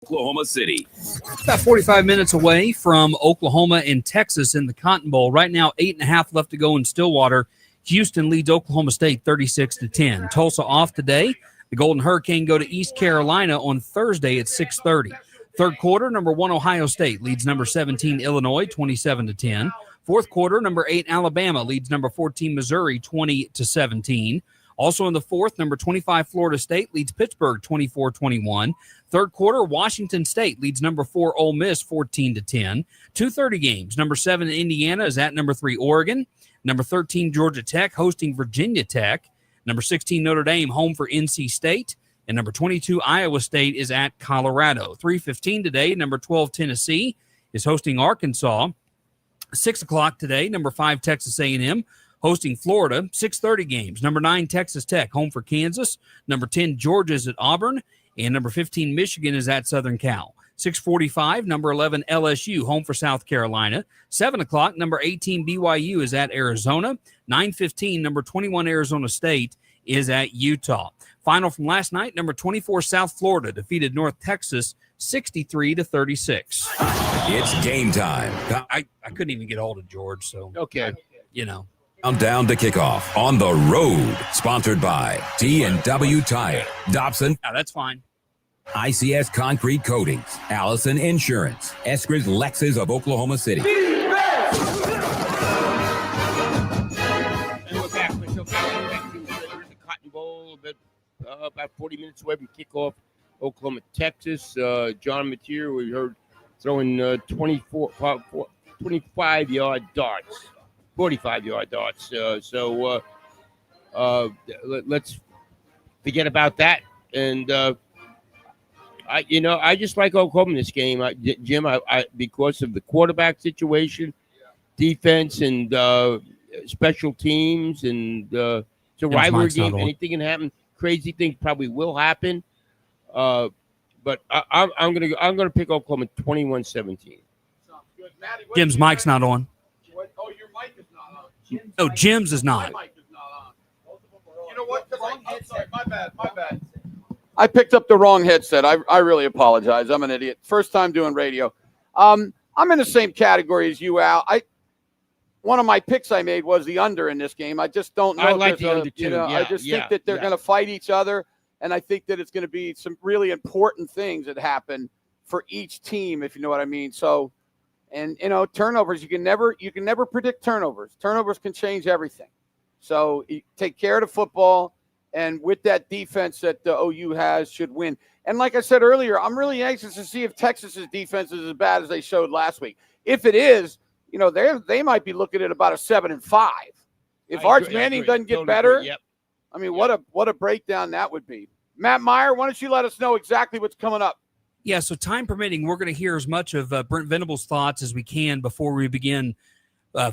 Oklahoma City. About 45 minutes away from Oklahoma and Texas in the Cotton Bowl. Right now, 8.5 left to go in Stillwater. Houston leads Oklahoma State 36-10. Tulsa off today. The Golden Hurricane go to East Carolina on Thursday at 6:30. Third quarter, number 1 Ohio State leads number 17 Illinois 27-10. Fourth quarter, number 8 Alabama leads number 14 Missouri 20-17. Also in the fourth, number 25 Florida State leads Pittsburgh 24-21. Third quarter, Washington State leads number 4 Ole Miss 14-10. 2:30 games. Number 7 Indiana is at number 3 Oregon. Number 13 Georgia Tech hosting Virginia Tech. Number 16 Notre Dame home for NC State. And number 22 Iowa State is at Colorado. 3:15 today, number 12 Tennessee is hosting Arkansas. 6 o'clock today, number 5 Texas A&M hosting Florida. 6:30 games. Number 9 Texas Tech home for Kansas. Number 10 Georgia is at Auburn. And number 15 Michigan is at Southern Cal. 6:45, number 11 LSU home for South Carolina. 7 o'clock, number 18 BYU is at Arizona. 9:15, number 21 Arizona State is at Utah. Final from last night, number 24 South Florida defeated North Texas 63-36. It's game time. I couldn't even get hold of George, so Okay. you know. Countdown to kickoff on the road. Sponsored by T&W Tire, Dobson, That's fine. ICS Concrete Coatings, Allison Insurance, Eskridge Lexus of Oklahoma City. And we're back. We're back to the Cotton Bowl, about 40 minutes away from kickoff. Oklahoma, Texas. John Mateer, we heard throwing 25-yard darts, 45-yard darts. Let's forget about that. And I just like Oklahoma in this game, Jim. I because of the quarterback situation, defense, and special teams, and it's a rivalry game. Anything can happen. Crazy things probably will happen. But I'm gonna pick Oklahoma 21-17. Jim's mic's not on. Oh, your mic is not on. No, Jim's is not. My mic is not on. You know what? I'm sorry. My bad. I picked up the wrong headset. I really apologize. I'm an idiot. First time doing radio. I'm in the same category as you, Al. One of my picks I made was the under in this game. I just don't know. I like the under too. I just think that they're going to fight each other, and I think that it's going to be some really important things that happen for each team, if you know what I mean. So, and turnovers, you can never predict turnovers. Turnovers can change everything. So you take care of the football, and with that defense that the OU has, should win. And like I said earlier, I'm really anxious to see if Texas's defense is as bad as they showed last week. If it is, they might be looking at about a 7-5. If Arch Manning doesn't get better, I mean, what a breakdown that would be. Matt Meyer, why don't you let us know exactly what's coming up? Yeah, so time permitting, we're going to hear as much of Brent Venable's thoughts as we can before we begin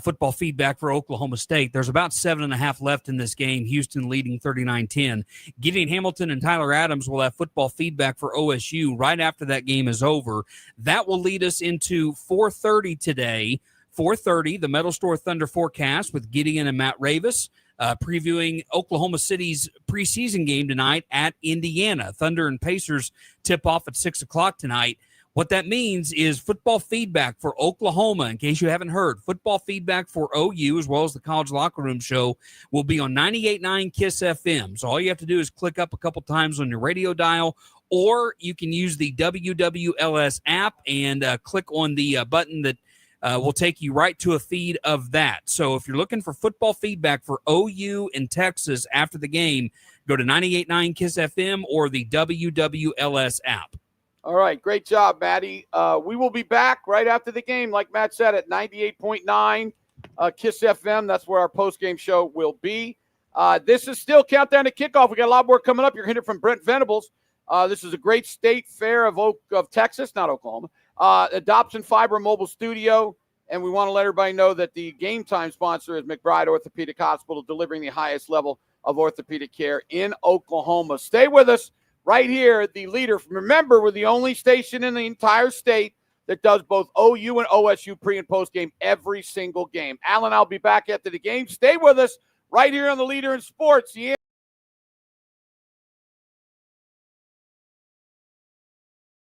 football feedback for Oklahoma State. There's about 7.5 left in this game, Houston leading 39-10. Gideon Hamilton and Tyler Adams will have football feedback for OSU right after that game is over. That will lead us into 4:30 today. 4:30, the Metal Store Thunder forecast with Gideon and Matt Ravis. Previewing Oklahoma City's preseason game tonight at Indiana. Thunder and Pacers tip off at 6 o'clock tonight. What that means is football feedback for Oklahoma, in case you haven't heard. Football feedback for OU, as well as the College Locker Room Show, will be on 98.9 KISS FM. So all you have to do is click up a couple times on your radio dial, or you can use the WWLS app and click on the button that will take you right to a feed of that. So if you're looking for football feedback for OU and Texas after the game, go to 98.9 KISS FM or the WWLS app. All right, great job, Matty. We will be back right after the game, like Matt said, at 98.9 KISS FM. That's where our post-game show will be. This is still Countdown to Kickoff. We got a lot more coming up. You're hearing from Brent Venables. This is a great state fair of Texas, not Oklahoma. The Dobson Fiber Mobile Studio, and we want to let everybody know that the game time sponsor is McBride Orthopedic Hospital, delivering the highest level of orthopedic care in Oklahoma. Stay with us right here, the leader. Remember, we're the only station in the entire state that does both OU and OSU pre- and post-game every single game. Alan, I'll be back after the game. Stay with us right here on the Leader in Sports.